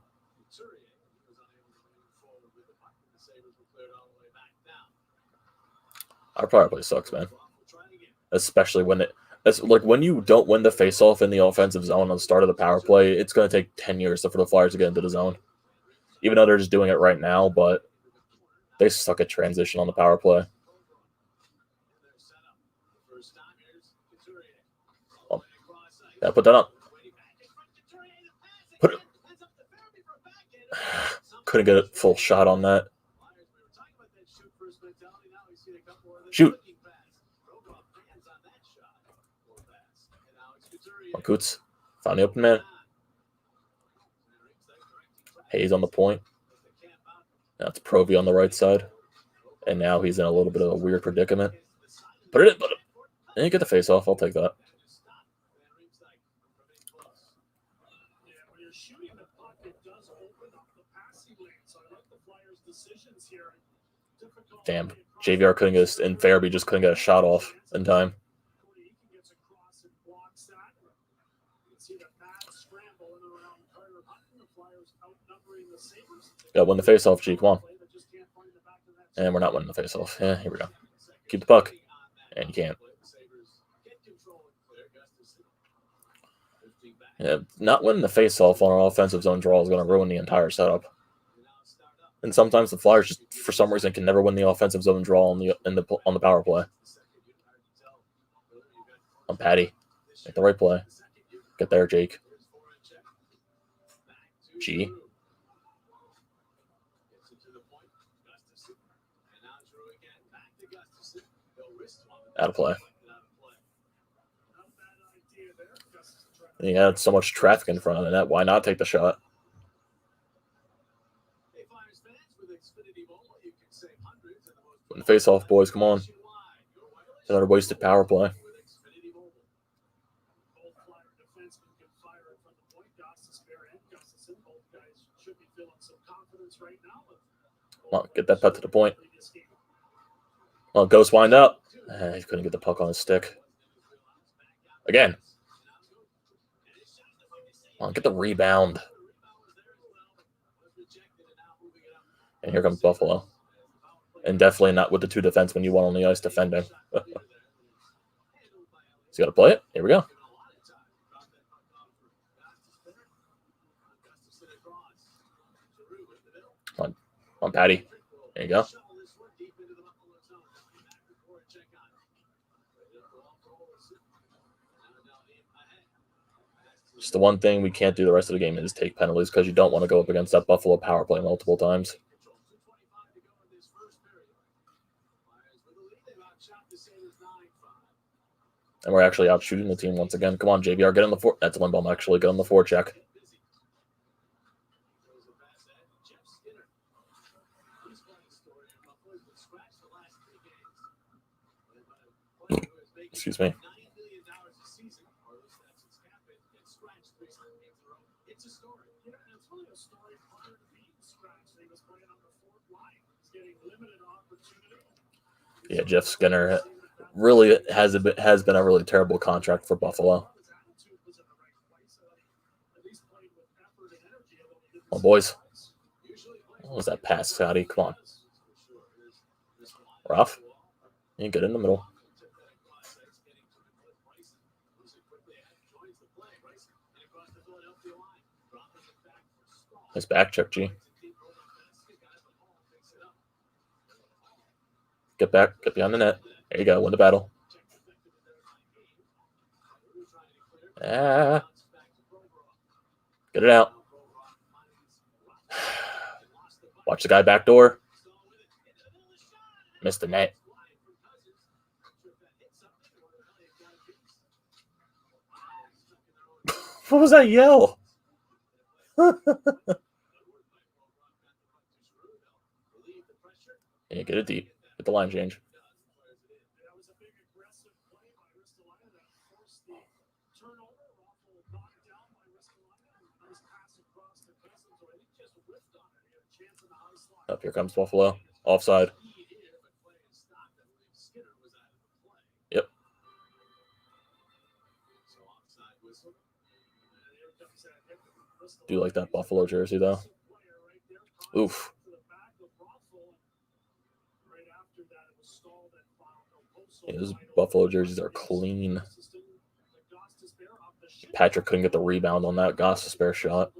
Our power play sucks, man. Especially when when you don't win the face-off in the offensive zone on the start of the power play, it's going to take 10 years for the Flyers to get into the zone. Even though they're just doing it right now, but they suck at transition on the power play. Oh. Yeah, put that up. Put it. Couldn't get a full shot on that. Shoot. Coots found the open man. Hayes on the point. Now it's Provy on the right side. And now he's in a little bit of a weird predicament. Put it in. And you get the face off. I'll take that. Damn. JVR couldn't get and Farabee just couldn't get a shot off in time. Got to win the face-off, G. Come on. And we're not winning the face-off. Yeah, here we go. Keep the puck. And you can't. Yeah, not winning the face-off on an offensive zone draw is going to ruin the entire setup. And sometimes the Flyers just, for some reason, can never win the offensive zone draw on the power play. On Patty. Make the right play. Get there, Jake. G. Out of play. And he had so much traffic in front of the net. Why not take the shot? Win the face off, boys. Come on. Another wasted power play. Come on, get that puck to the point. Well, Ghost wind up. He couldn't get the puck on his stick. Again. Come on, get the rebound. And here comes Buffalo. And definitely not with the two defensemen you want on the ice defending. So you got to play it. Here we go. On Patty. There you go. Just the one thing we can't do the rest of the game is take penalties because you don't want to go up against that Buffalo power play multiple times. And we're actually out shooting the team once again. Come on, JVR, get on the four. That's Lindblom actually. Get on the forecheck. Excuse me. Yeah, Jeff Skinner really has been a really terrible contract for Buffalo. Oh, boys. What was that pass, Scotty? Come on. Rough. You get in the middle. Nice back check, G. Get back, get behind the net. There you go, win the battle. Ah. Get it out. Watch the guy back door. Missed the net. What was that yell? Yeah, get it deep. Get the line change. Up here comes Buffalo. Offside. Yep. Do like that Buffalo jersey, though. Oof. Yeah, those Buffalo jerseys are clean. Patrick couldn't get the rebound on that Gostisbehere shot.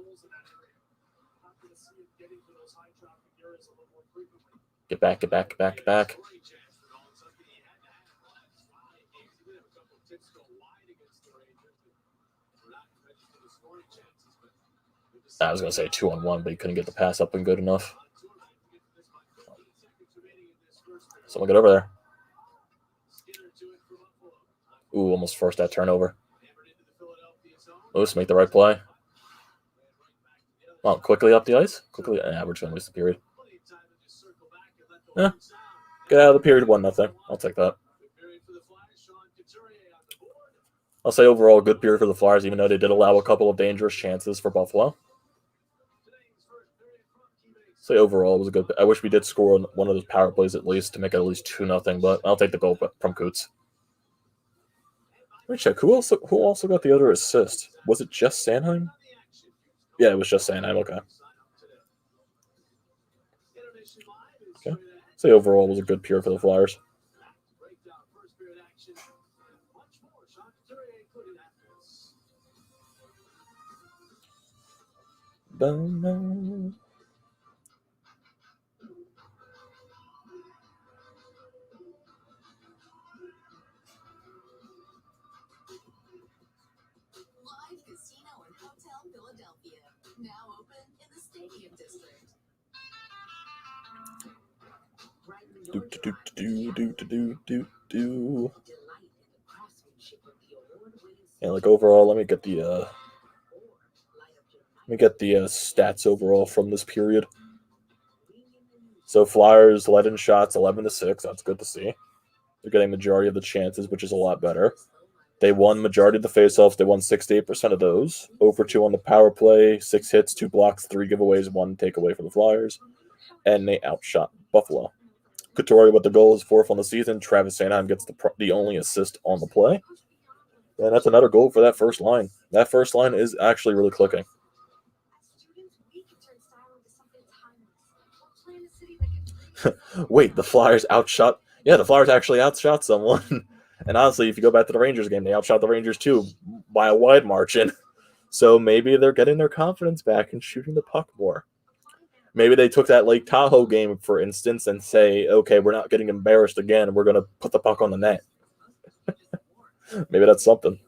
Get back, get back, get back, get back. I was going to say 2-on-1, but he couldn't get the pass up and good enough. Someone get over there. Ooh, almost forced that turnover. Moose, make the right play. Come on, quickly up the ice. Quickly. We're just going to lose the period. Yeah. Get out of the period 1-0. I'll take that. I'll say overall good period for the Flyers, even though they did allow a couple of dangerous chances for Buffalo. Say overall it was a good. I wish we did score one of those power plays at least to make it at least 2-0, but I'll take the goal from Coots. Let me check. Who also got the other assist? Was it just Sanheim? Yeah, it was just Sanheim. Okay. Say overall it was a good period for the Flyers. Dun-dun. Live Casino and Hotel Philadelphia, now open in the Stadium District. Yeah, like overall, let me get the stats overall from this period. So Flyers led in shots 11-6. That's good to see. They're getting majority of the chances, which is a lot better. They won majority of the faceoffs. They won 68% of those. Over 2 on the power play, 6 hits, 2 blocks, 3 giveaways, 1 takeaway for the Flyers. And they outshot Buffalo. Couture with the goal is 4th on the season. Travis Sanheim gets the only assist on the play. And that's another goal for that first line. That first line is actually really clicking. Wait, the Flyers outshot. Yeah, the Flyers actually outshot someone. And honestly, if you go back to the Rangers game, they outshot the Rangers too by a wide margin. So maybe they're getting their confidence back and shooting the puck more. Maybe they took that Lake Tahoe game, for instance, and say, okay, we're not getting embarrassed again. We're going to put the puck on the net. Maybe that's something.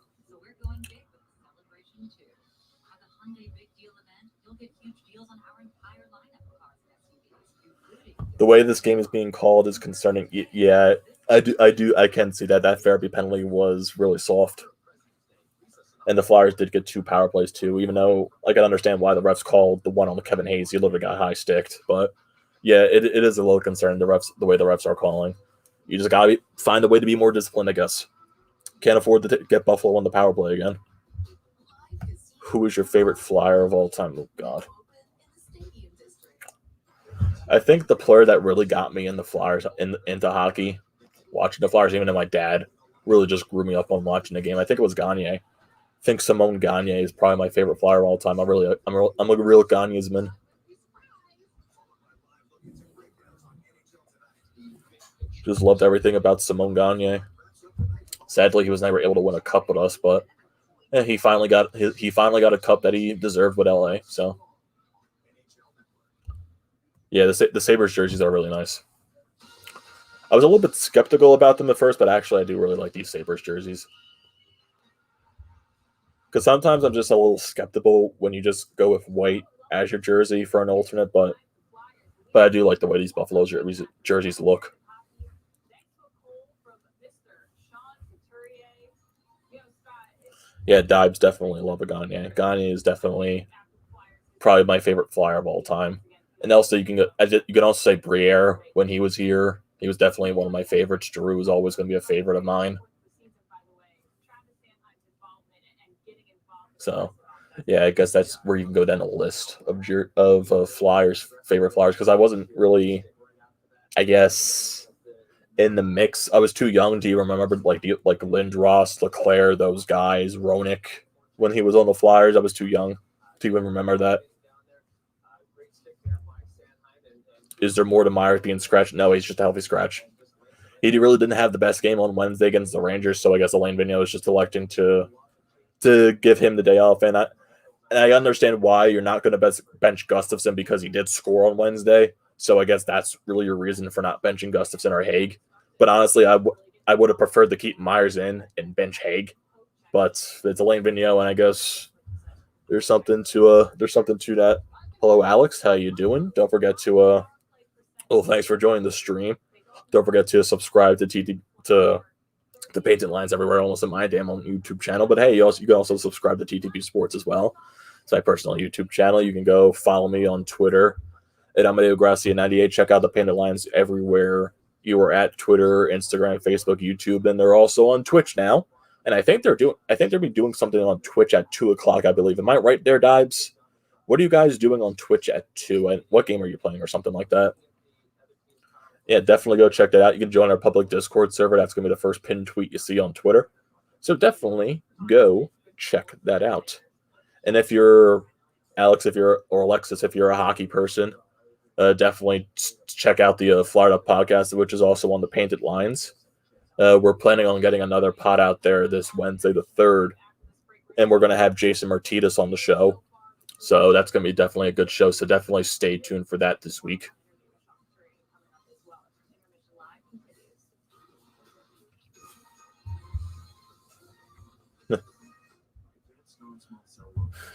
The way this game is being called is concerning. Yeah, I can see that. That therapy penalty was really soft. And the Flyers did get 2 power plays too, even though I can understand why the refs called the one on the Kevin Hayes. He literally got high sticked. But yeah, it is a little concerning, the way the refs are calling. You just gotta find a way to be more disciplined, I guess. Can't afford to get Buffalo on the power play again. Who is your favorite Flyer of all time? Oh God. I think the player that really got me in the Flyers into hockey, watching the Flyers, even though my dad really just grew me up on watching the game. I think it was Gagne. I think Simone Gagne is probably my favorite Flyer of all time. I'm a real Gagnesman. Just loved everything about Simone Gagne. Sadly, he was never able to win a cup with us, but he finally got a cup that he deserved with LA. So yeah, the Sabres jerseys are really nice. I was a little bit skeptical about them at first, but actually I do really like these Sabres jerseys. Because sometimes I'm just a little skeptical when you just go with white as your jersey for an alternate, but I do like the way these Buffalo jerseys look. Yeah, Dibes definitely love a Gagne. Gagne is definitely probably my favorite Flyer of all time. And also you can also say Briere when he was here. He was definitely one of my favorites. Giroux is always going to be a favorite of mine. So, yeah, I guess that's where you can go down a list of Flyers, favorite Flyers, because I wasn't really, I guess, in the mix. I was too young to even remember like Lindros, Leclaire, those guys, Ronick when he was on the Flyers. I was too young to even remember that. Is there more to Myers being scratched? No, he's just a healthy scratch. He really didn't have the best game on Wednesday against the Rangers, so I guess Alain Vigneault is just electing to give him the day off. And I understand why you're not going to bench Gustafsson because he did score on Wednesday. So I guess that's really your reason for not benching Gustafsson or Haig. But honestly, I would have preferred to keep Myers in and bench Haig. But it's Alain Vigneault, and I guess there's something to that. Hello, Alex. How you doing? Don't forget to thanks for joining the stream. Don't forget to subscribe to Painted Lines Everywhere, almost in my damn own YouTube channel. But hey, you can also subscribe to TTP Sports as well. It's my personal YouTube channel. You can go follow me on Twitter at Amadeo Gracia98. Check out the Painted Lines everywhere you are at: Twitter, Instagram, Facebook, YouTube, and they're also on Twitch now. And I think they'll be doing something on Twitch at 2:00, I believe. Am I right there, Dibes? What are you guys doing on Twitch at 2? And what game are you playing or something like that? Yeah, definitely go check that out. You can join our public Discord server. That's going to be the first pinned tweet you see on Twitter. So definitely go check that out. And if you're Alex, or Alexis, if you're a hockey person, definitely check out the Florida podcast, which is also on the Painted Lines. We're planning on getting another pod out there this Wednesday, the 3rd. And we're going to have Jason Martinez on the show. So that's going to be definitely a good show. So definitely stay tuned for that this week.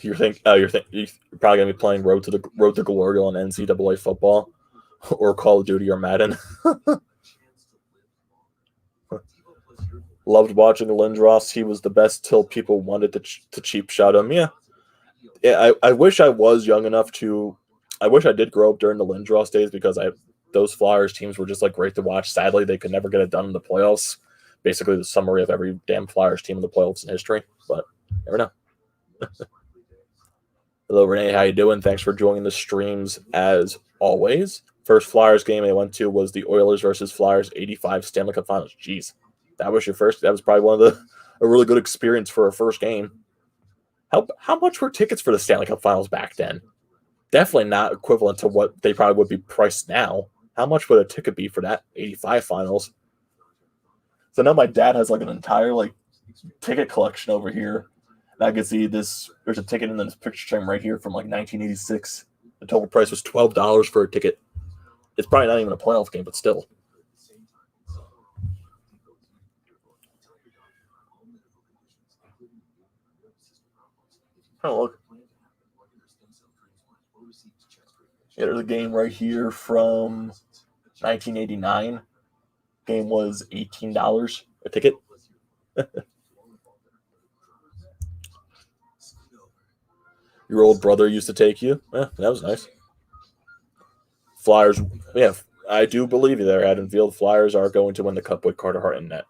You're probably gonna be playing Road to Glory on NCAA football, or Call of Duty or Madden. Loved watching Lindros. He was the best till people wanted to cheap shot him. Yeah. I wish I was young enough to. I wish I did grow up during the Lindros days because those Flyers teams were just like great to watch. Sadly, they could never get it done in the playoffs. Basically, the summary of every damn Flyers team in the playoffs in history. But never know. Hello, Renee. How you doing? Thanks for joining the streams as always. First Flyers game I went to was the Oilers versus Flyers 85 Stanley Cup Finals. Jeez, that was your first. That was probably a really good experience for a first game. How much were tickets for the Stanley Cup Finals back then? Definitely not equivalent to what they probably would be priced now. How much would a ticket be for that 85 finals? So now my dad has like an entire like ticket collection over here. And I can see this. There's a ticket in this picture frame right here from like 1986. The total price was $12 for a ticket. It's probably not even a playoff game, but still. Oh, look. Yeah, there's a game right here from 1989. Game was $18 a ticket. Your old brother used to take you. Yeah, that was nice. Flyers, yeah, I do believe you there, Haddonfield. Flyers are going to win the Cup with Carter Hart in net.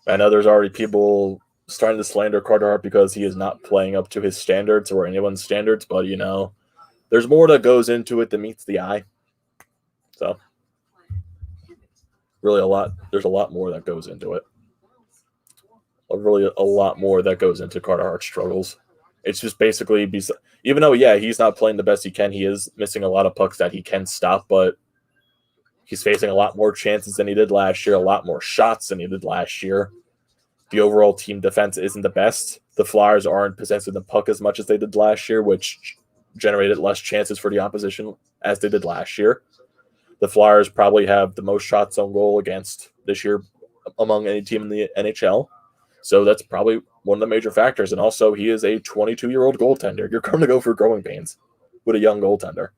I know there's already people starting to slander Carter Hart because he is not playing up to his standards or anyone's standards, but there's more that goes into it than meets the eye. So, really, there's a lot more that goes into it. Really, a lot more that goes into Carter Hart's struggles. It's just basically, even though, yeah, he's not playing the best he can, he is missing a lot of pucks that he can stop, but he's facing a lot more chances than he did last year, a lot more shots than he did last year. The overall team defense isn't the best. The Flyers aren't possessing the puck as much as they did last year, which generated less chances for the opposition as they did last year. The Flyers probably have the most shots on goal against this year among any team in the NHL. So that's probably one of the major factors. And also, he is a 22-year-old goaltender. You're going to go for growing pains with a young goaltender.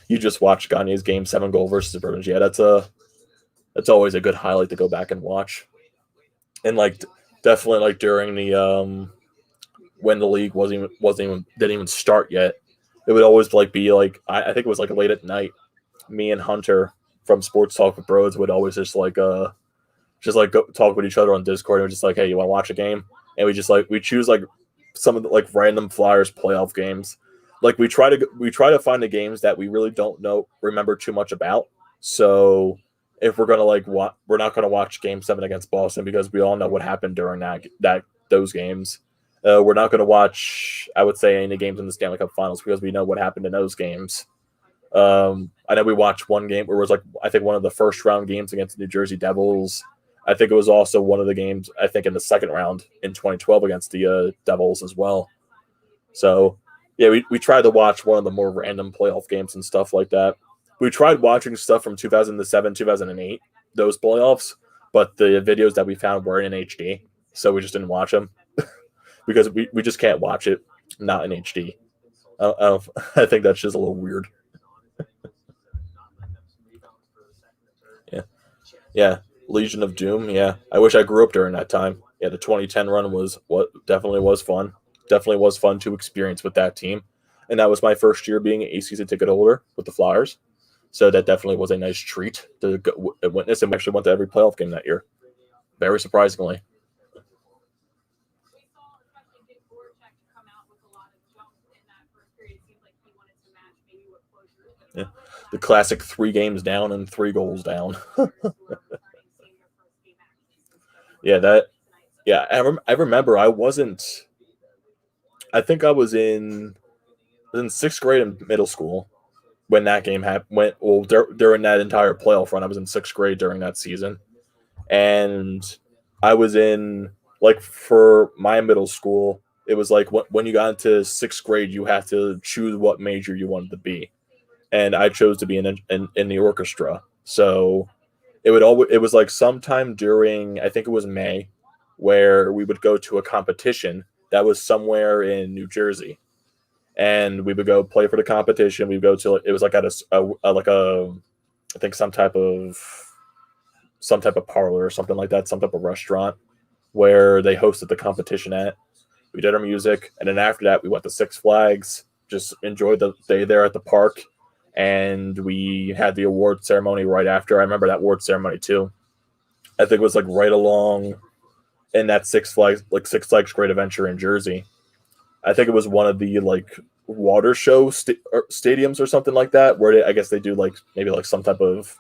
You just watched Gagne's Game 7 goal versus the Bruins. Yeah, that's always a good highlight to go back and watch. And definitely during the when the league didn't even start yet, it would always be I think it was late at night. Me and Hunter from Sports Talk with Bros would always just go talk with each other on Discord, and we're just hey, you want to watch a game? And we choose some of the random Flyers playoff games. We try to find the games that we really don't remember too much about. So if we're gonna we're not gonna watch Game 7 against Boston because we all know what happened during those games. We're not gonna watch, I would say, any games in the Stanley Cup Finals because we know what happened in those games. I know we watched one game where it was I think one of the first round games against the New Jersey Devils. I think it was also one of the games, I think, in the second round in 2012 against the Devils as well. So, yeah, we tried to watch one of the more random playoff games and stuff like that. We tried watching stuff from 2007, 2008, those playoffs, but the videos that we found were in HD, so we just didn't watch them because we just can't watch it not in HD. I think that's just a little weird. Yeah, Legion of Doom. Yeah, I wish I grew up during that time. Yeah, the 2010 run was definitely was fun. Definitely was fun to experience with that team, and that was my first year being a season ticket holder with the Flyers. So that definitely was a nice treat to witness, and we actually went to every playoff game that year. Very surprisingly. Yeah, the classic 3 games down and 3 goals down. Yeah, I remember I wasn't. I think I was in 6th grade in middle school when that game happened. During that entire playoff run, I was in 6th grade during that season, and I was in for my middle school. It was when you got into 6th grade, you have to choose what major you wanted to be, and I chose to be in the orchestra. So it was sometime during, I think it was May, where we would go to a competition that was somewhere in New Jersey, and we would go play for the competition. We'd go to, it was at I think some type of parlor or something like that, some type of restaurant where they hosted the competition at. We did our music, and then after that, we went to Six Flags, just enjoyed the day there at the park, and we had the award ceremony right after. I remember that award ceremony too. I think it was right along in that Six Flags Great Adventure in Jersey. I think it was one of the water show stadiums or something like that, where I guess they do maybe some type of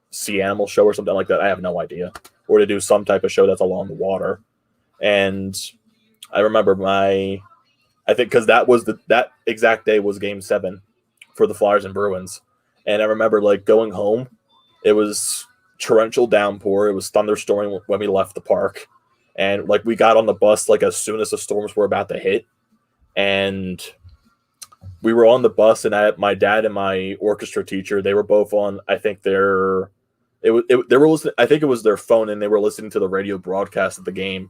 sea animal show or something like that. I have no idea. Or to do some type of show that's along the water. And I remember I I think because that exact day was Game 7 for the Flyers and Bruins, and I remember like going home. It was torrential downpour. It was thunderstorming when we left the park, and like we got on the bus like as soon as the storms were about to hit, and we were on the bus, and my dad and my orchestra teacher, they were both on. I think they were listening. I think it was their phone, and they were listening to the radio broadcast of the game.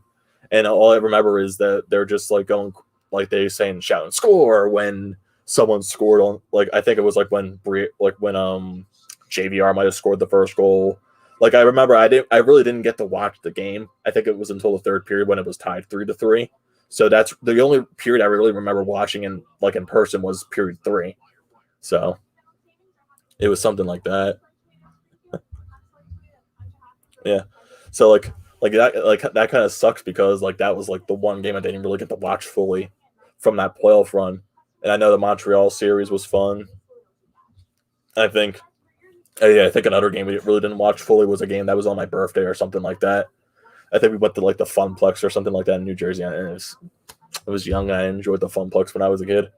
And all I remember is that they're just like going, like they saying shouting score when someone scored on. Like I think it was like when JVR might have scored the first goal. Like I remember, I really didn't get to watch the game. I think it was until the third period when it was tied 3-3. So that's the only period I really remember watching in person was period 3. So it was something like that. Yeah. So like that kind of sucks because like that was like the one game I didn't really get to watch fully from that playoff run. And I know the Montreal series was fun. I think another game we really didn't watch fully was a game that was on my birthday or something like that. I think we went to like the Funplex or something like that in New Jersey. And I was young. I enjoyed the Funplex when I was a kid.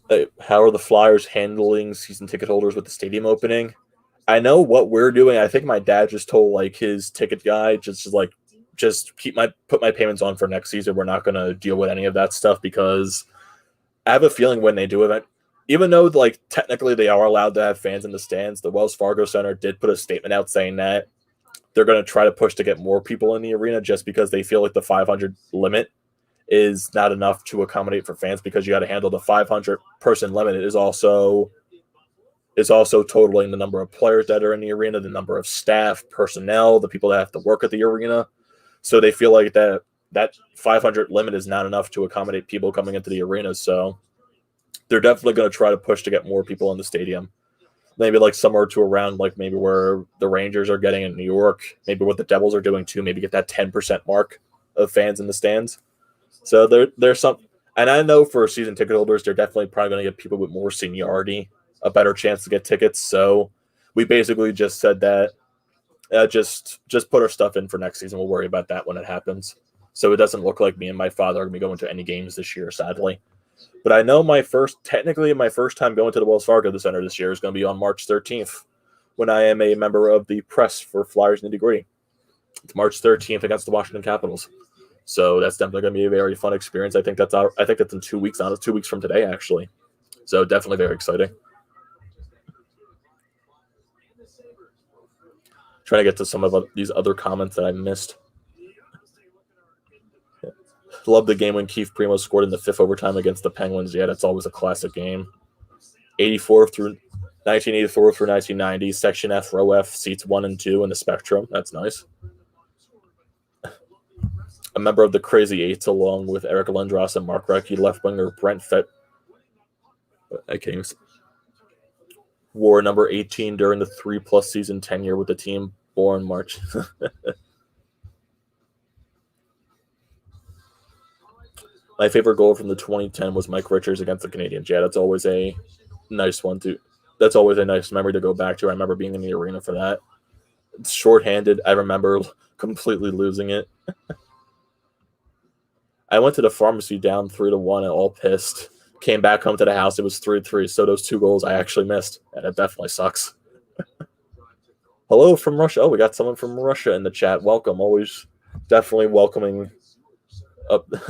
Hey, how are the Flyers handling season ticket holders with the stadium opening? I know what we're doing. I think my dad just told like his ticket guy just put my payments on for next season. We're not going to deal with any of that stuff because I have a feeling when they do event, even though like technically they are allowed to have fans in the stands, the Wells Fargo Center did put a statement out saying that they're going to try to push to get more people in the arena just because they feel like the 500 limit is not enough to accommodate for fans because you got to handle the 500 person limit is also totaling the number of players that are in the arena, the number of staff, personnel, the people that have to work at the arena. So they feel like that 500 limit is not enough to accommodate people coming into the arena. So they're definitely going to try to push to get more people in the stadium. Maybe like somewhere to around like maybe where the Rangers are getting in New York, maybe what the Devils are doing too, maybe get that 10% mark of fans in the stands. So there's some, and I know for season ticket holders, they're definitely probably going to get people with more seniority a better chance to get tickets. So we basically just said that just put our stuff in for next season. We'll worry about that when it happens. So it doesn't look like me and my father are going to be going to any games this year, sadly. But I know my first time going to the Wells Fargo Center this year is going to be on March 13th when I am a member of the press for Flyers Nitty Gritty. It's March 13th against the Washington Capitals. So that's definitely going to be a very fun experience. I think that's in 2 weeks. It's 2 weeks from today, actually. So definitely very exciting. Trying to get to some of these other comments that I missed. Yeah. Love the game when Keith Primo scored in the 5th overtime against the Penguins. Yeah, that's always a classic game. 1984 through 1990, Section F, Row F, seats 1 and 2 in the Spectrum. That's nice. A member of the Crazy Eights, along with Eric Lindros and Mark Recchi, left winger Brent Fett. I can't even. Wore number 18 during the 3+ season tenure with the team, born March. My favorite goal from the 2010 was Mike Richards against the Canadiens. Yeah, that's always a nice one too. That's always a nice memory to go back to. I remember being in the arena for that. It's shorthanded. I remember completely losing it. I went to the pharmacy down 3-1 and all pissed. Came back home to the house. It was 3-3. So those 2 goals I actually missed. And it definitely sucks. Hello from Russia. Oh, we got someone from Russia in the chat. Welcome. Always definitely welcoming.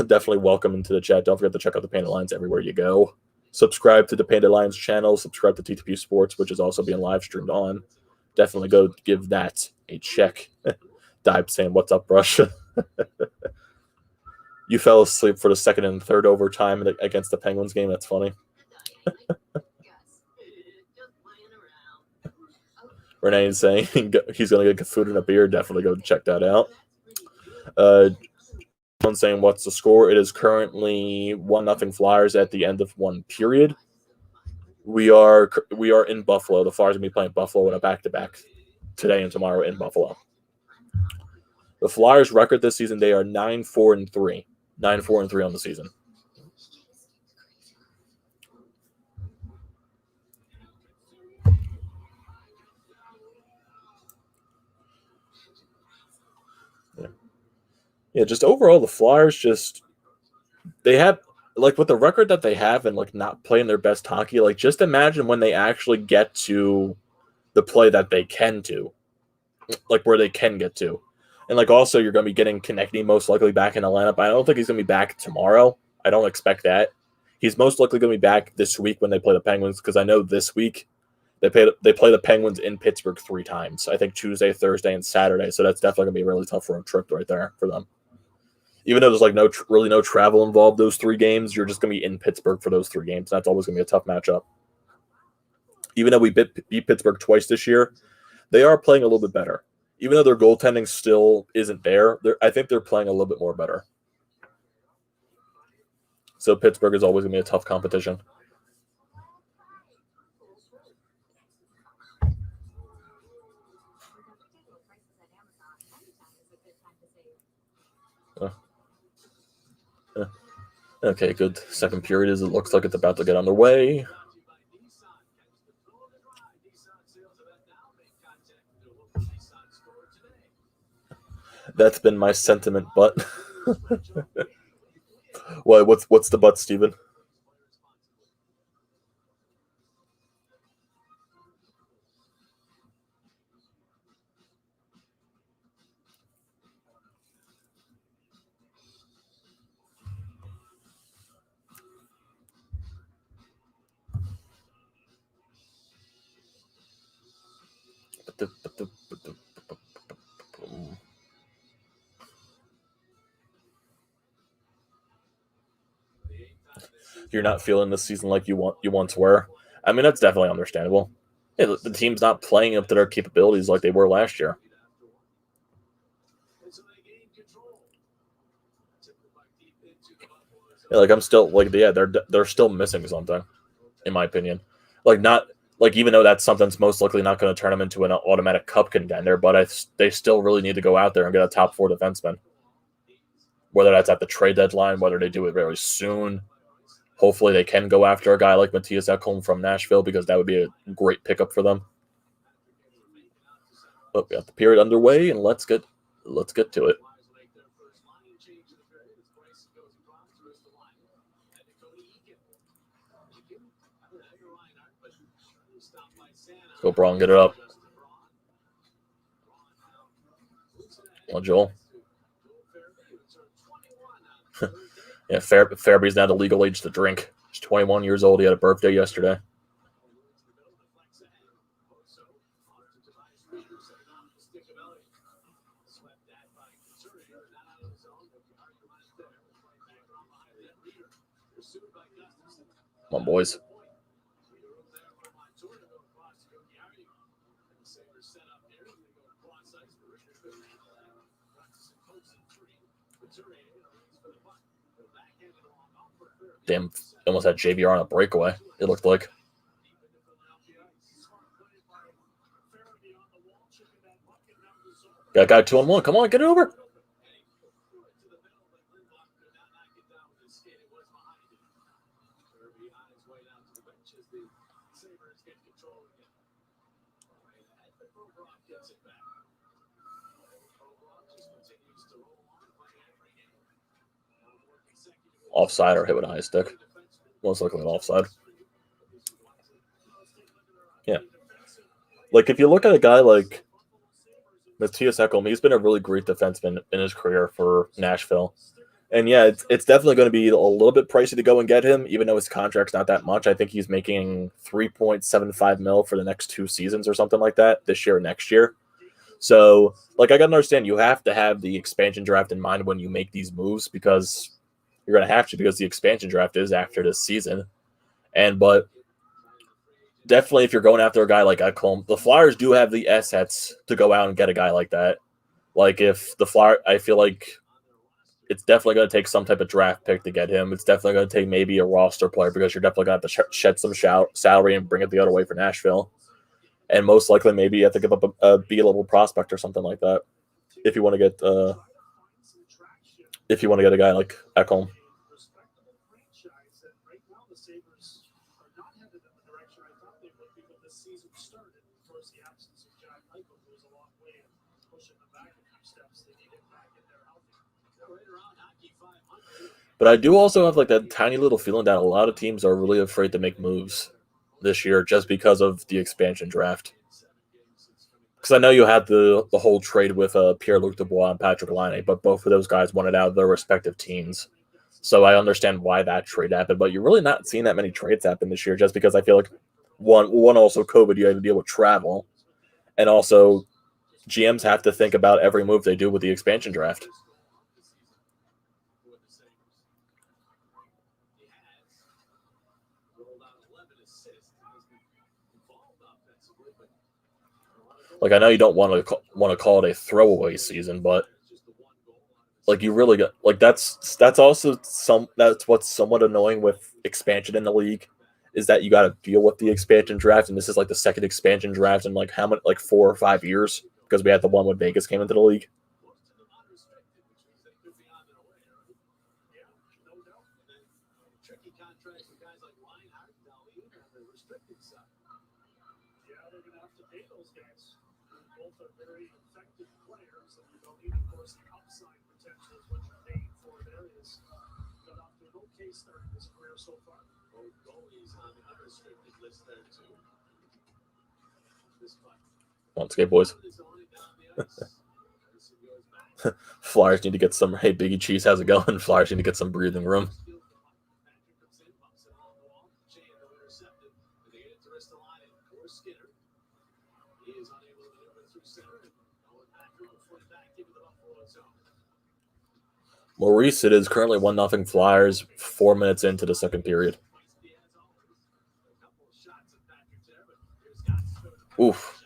Definitely welcome into the chat. Don't forget to check out the Painted Lines everywhere you go. Subscribe to the Painted Lines channel. Subscribe to TTP Sports, which is also being live streamed on. Definitely go give that a check. Dibe saying, "What's up, Russia?" You fell asleep for the 2nd and 3rd overtime against the Penguins game. That's funny. Renee is saying he's going to get food and a beer. Definitely go check that out. Saying what's the score? It is currently 1-0 Flyers at the end of 1 period. We are in Buffalo. The Flyers are going to be playing Buffalo in a back-to-back today and tomorrow in Buffalo. The Flyers' record this season, they are 9-4-3. 9-4-3 on the season. Yeah, just overall, the Flyers just they have like with the record that they have and like not playing their best hockey. Like, just imagine when they actually get to the play that they can do, like where they can get to. And like also, you're going to be getting Konechny most likely back in the lineup. I don't think he's going to be back tomorrow. I don't expect that. He's most likely going to be back this week when they play the Penguins, because I know this week they play the Penguins in Pittsburgh 3 times. I think Tuesday, Thursday, and Saturday. So that's definitely going to be a really tough road trip right there for them. Even though there's like really no travel involved those 3 games, you're just going to be in Pittsburgh for those 3 games. That's always going to be a tough matchup. Even though we beat Pittsburgh twice this year, they are playing a little bit better. Even though their goaltending still isn't there, I think they're playing a little bit more better. So Pittsburgh is always going to be a tough competition. Okay, good. Second period it looks like it's about to get underway. That's been my sentiment, but what's the but, Steven? You're not feeling this season like you once were. I mean, that's definitely understandable. Yeah, the team's not playing up to their capabilities like they were last year. Yeah, like I'm still like they're still missing something, in my opinion. Like not like even though that's something that's most likely not going to turn them into an automatic cup contender, but they still really need to go out there and get a top 4 defenseman. Whether that's at the trade deadline, whether they do it very soon. Hopefully they can go after a guy like Matthias Ekholm from Nashville, because that would be a great pickup for them. But we got the period underway, and let's get to it. Let's go, Braun, get it up. Well, Joel. Yeah, Fairby's now the legal age to drink. He's 21 years old. He had a birthday yesterday. Come on, boys. Damn, almost had JVR on a breakaway, it looked like. Got a guy 2-on-1. Come on, get it over. Offside or hit with a high stick. Most likely an offside. Yeah. Like, if you look at a guy like Matthias Ekholm, he's been a really great defenseman in his career for Nashville. And yeah, it's definitely going to be a little bit pricey to go and get him, even though his contract's not that much. I think he's making $3.75 million for the next 2 seasons or something like that, this year and next year. So, like, I got to understand, you have to have the expansion draft in mind when you make these moves, because you're going to have to, because the expansion draft is after this season. But definitely, if you're going after a guy like Ekholm, the Flyers do have the assets to go out and get a guy like that. Like, if the Flyers, I feel like it's definitely going to take some type of draft pick to get him. It's definitely going to take maybe a roster player, because you're definitely going to have to shed some salary and bring it the other way for Nashville. And most likely, maybe you have to give up a B-level prospect or something like that if you want to get a guy like Ekholm. But I do also have like that tiny little feeling that a lot of teams are really afraid to make moves this year just because of the expansion draft. Because I know you had the whole trade with Pierre-Luc Dubois and Patrick Laine, but both of those guys wanted out of their respective teams. So I understand why that trade happened, but you're really not seeing that many trades happen this year just because I feel like one also COVID, you had to deal with travel, and also GMs have to think about every move they do with the expansion draft. Like, I know you don't want to call it a throwaway season, but like you really got like that's also that's what's somewhat annoying with expansion in the league is that you got to deal with the expansion draft, and this is like the second expansion draft in like how many, like 4 or 5 years, because we had the one when Vegas came into the league. Once again, boys. Flyers need to get some. Hey, Biggie Cheese, how's it going? Flyers need to get some breathing room. Maurice, it is currently 1-0 Flyers, 4 minutes into the second period. Oof.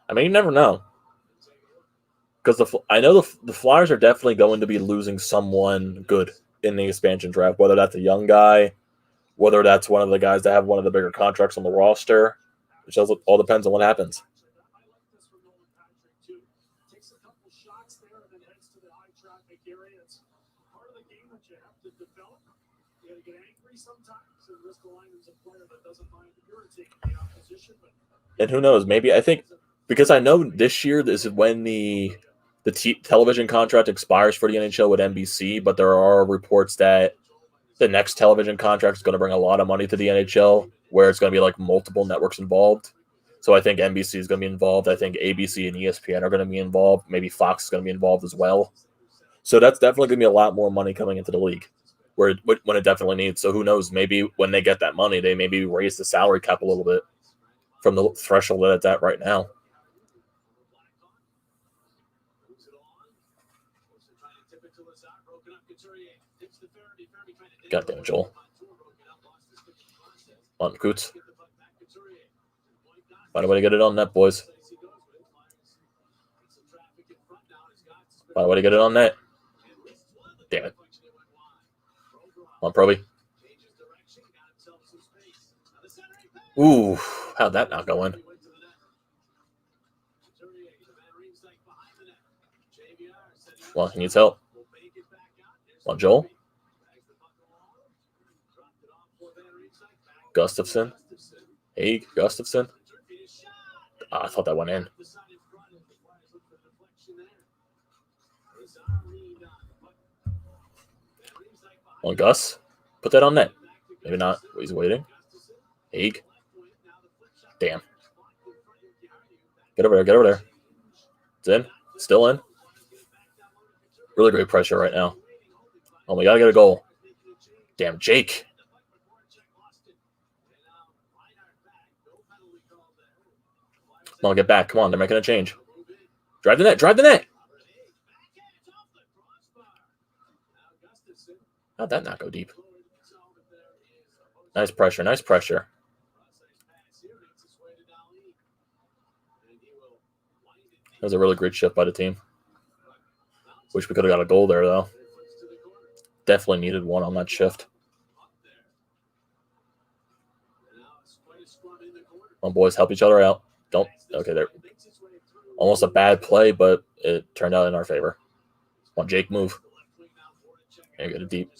I mean, you never know. Because I know the Flyers are definitely going to be losing someone good in the expansion draft, whether that's a young guy, whether that's one of the guys that have one of the bigger contracts on the roster. It all depends on what happens. And who knows? Maybe I think because I know this year this is when the television contract expires for the NHL with NBC, but there are reports that the next television contract is going to bring a lot of money to the NHL, where it's going to be like multiple networks involved. So I think NBC is going to be involved. I think ABC and ESPN are going to be involved. Maybe Fox is going to be involved as well. So that's definitely going to be a lot more money coming into the league, when it definitely needs. So who knows? Maybe when they get that money, they maybe raise the salary cap a little bit from the threshold that it's at right now. God damn it, Joel. On Coots. Find a way to get it on net, boys. Find a way to get it on net. Damn it. Come on, Proby. Ooh, how'd that not go in? Well, he needs help. Come on, Joel. Gustafson. Hey, Gustafson. I thought that went in. On Gus. Put that on net. Maybe not. He's waiting. Haig. Damn. Get over there. Get over there. It's in. Still in. Really great pressure right now. Oh, we got to get a goal. Damn, Jake. Come on, get back. Come on, they're making a change. Drive the net. Drive the net. How'd that not go deep? Nice pressure. Nice pressure. That was a really great shift by the team. Wish we could have got a goal there, though. Definitely needed one on that shift. Come on, boys, help each other out. Don't. Okay, there. Almost a bad play, but it turned out in our favor. Come on, Jake, move. There you go, deep.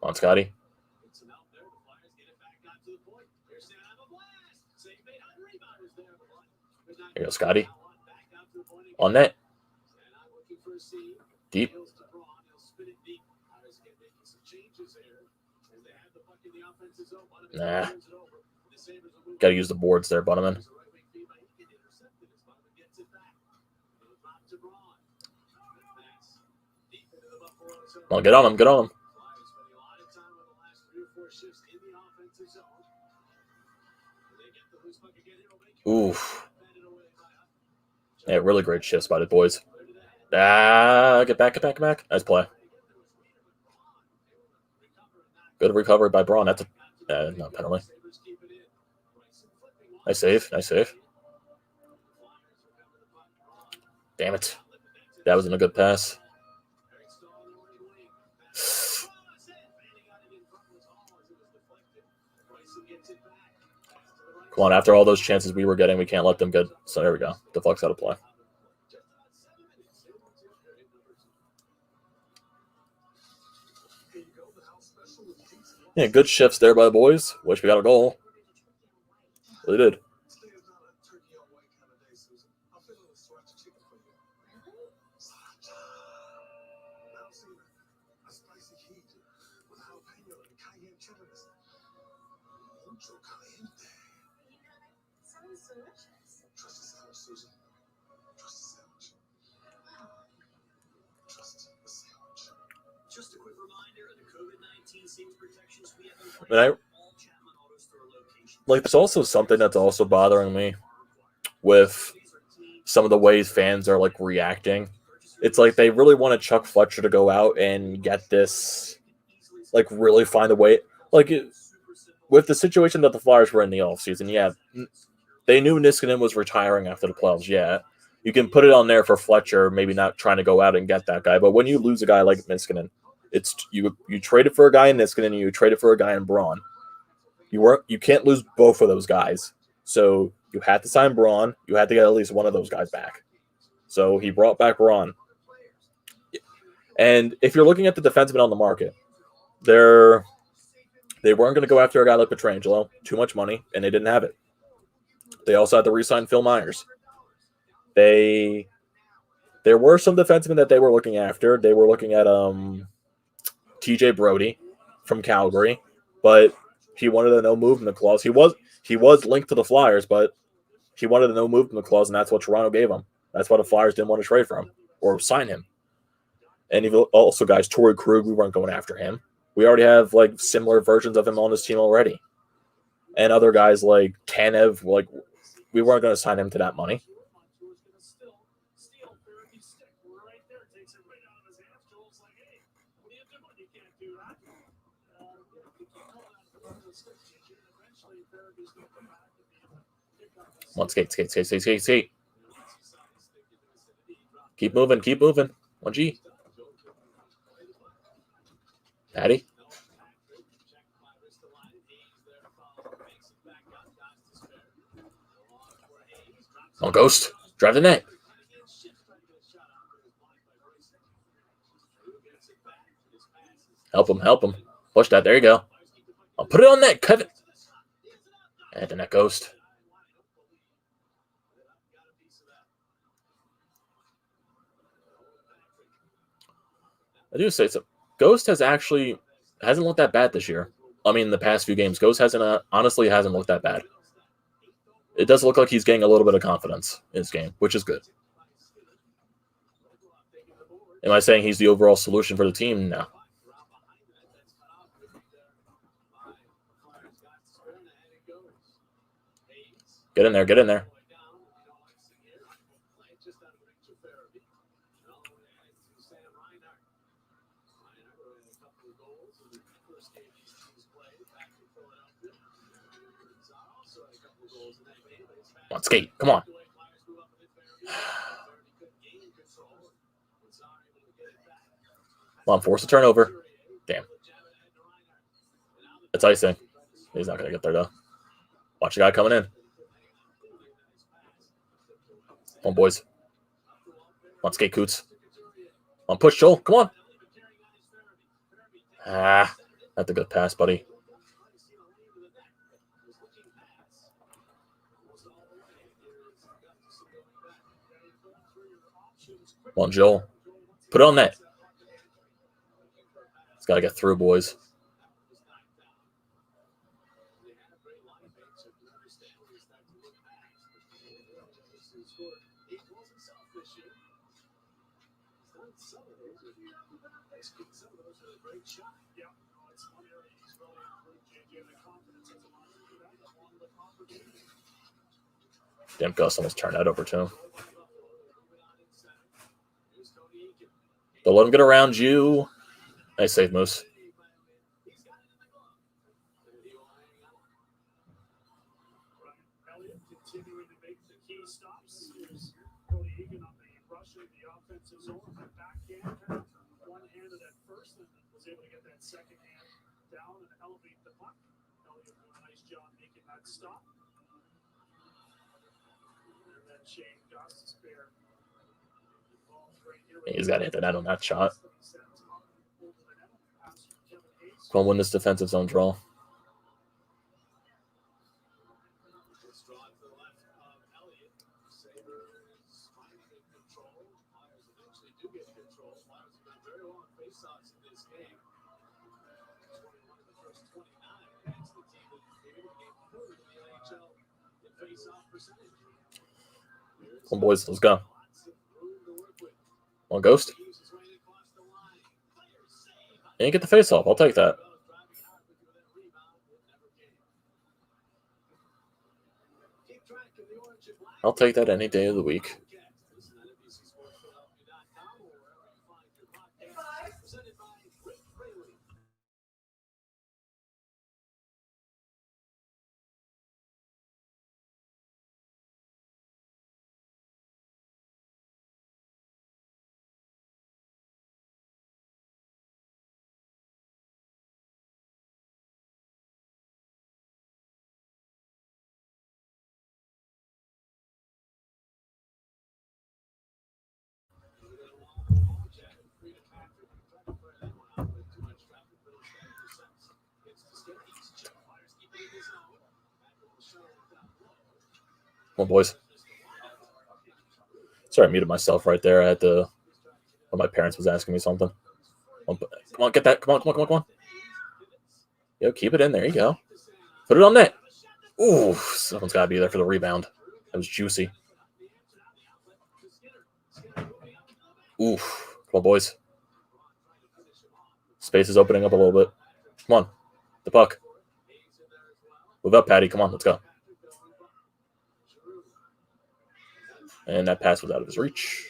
On, Scotty. Here you go, Scotty. On net. Deep. Nah. Got to use the boards there, Bunneman. Well, get on him. Get on him. Oof. Yeah, really great shifts by the boys. Get back, get back, get back. Nice play. Good recovery by Braun. That's a no penalty. Nice save. Nice save. Damn it. That wasn't a good pass. Come on, after all those chances we were getting, we can't let them get. So there we go. Deflect's out of play. Yeah, good shifts there by the boys. Wish we got a goal. Really did. Just a quick reminder of the COVID-19 safe protections we have in place. And I like there's also something that's also bothering me with some of the ways fans are like reacting. It's like they really want to Chuck Fletcher to go out and get this, like really find a way. Like with the situation that the Flyers were in the offseason, yeah, they knew Niskanen was retiring after the playoffs. Yeah, you can put it on there for Fletcher, maybe not trying to go out and get that guy. But when you lose a guy like Niskanen, it's you traded for a guy in Niskanen and you traded for a guy in Braun. You can't lose both of those guys. So you had to sign Braun. You had to get at least one of those guys back. So he brought back Braun. And if you're looking at the defensemen on the market, they weren't going to go after a guy like Pietrangelo. Too much money, and they didn't have it. They also had to re-sign Phil Myers. There were some defensemen that they were looking after. They were looking at TJ Brody from Calgary, but he wanted a no movement clause. He was linked to the Flyers, but he wanted a no movement clause, and that's what Toronto gave him. That's why the Flyers didn't want to trade for him or sign him. And also, guys, Torrey Krug, we weren't going after him. We already have like similar versions of him on this team already. And other guys like Tanev, like we weren't going to sign him to that money. Come on, skate. Keep moving. 1G. Patty. Come on, Ghost. Drive the net. Help him. Push that. There you go. I'll put it on net, Kevin. And the net Ghost. I do say so. Ghost hasn't looked that bad this year. I mean, the past few games, Ghost honestly hasn't looked that bad. It does look like he's getting a little bit of confidence in his game, which is good. Am I saying he's the overall solution for the team? No. Get in there. Come on, skate. Come on. Come on, force a turnover. Damn. That's icing. He's not going to get there, though. Watch the guy coming in. Come on, boys. Come on, skate, Coots. Come on, push, Joel. Come on. That's a good pass, buddy. Come on, Joel. Put it on net. It's got to get through, boys. Damn, Gus almost turned that over to him. Don't let him get around you. Nice save, Moose. He's got to hit the net on that shot. Come on, win this defensive zone draw. Come on, boys, let's go. Come on, Ghost. And you get the face off. I'll take that. I'll take that any day of the week. Come on, boys. Sorry, I muted myself right there. I had to. When my parents was asking me something. Come on, get that. Come on. Yo, keep it in. There you go. Put it on net. Ooh, someone's got to be there for the rebound. That was juicy. Oof. Come on, boys. Space is opening up a little bit. Come on. The puck. Move up, Patty. Come on, let's go. And that pass was out of his reach.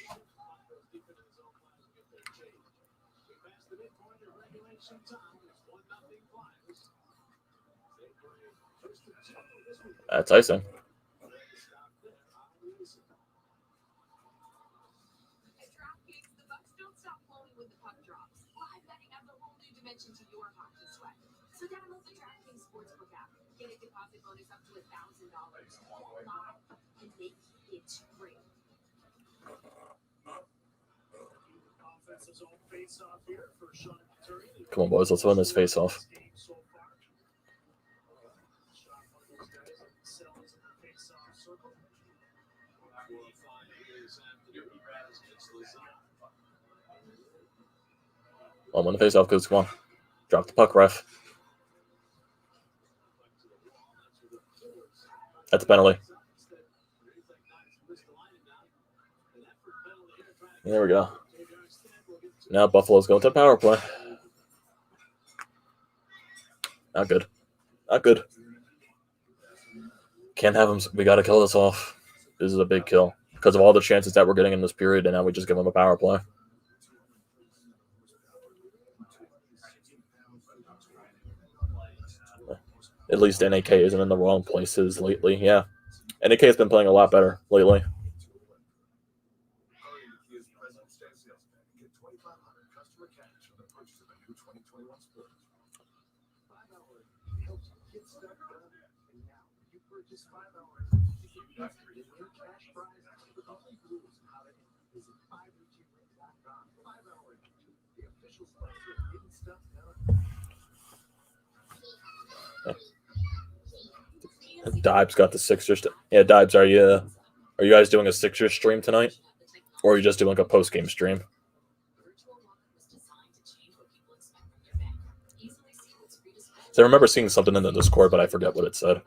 That's icing. Come on, boys. Let's win this face-off. I'll win the face-off, because come on. Drop the puck, ref. That's a penalty. There we go. Now Buffalo's going to power play. Not good. Not good. Can't have him. We got to kill this off. This is a big kill because of all the chances that we're getting in this period, and now we just give him a power play. At least NAK isn't in the wrong places lately. Yeah. NAK has been playing a lot better lately. Dibes got the Sixers. Yeah, Dibes, are you guys doing a Sixers stream tonight, or are you just doing like a post game stream? So I remember seeing something in the Discord, but I forget what it said.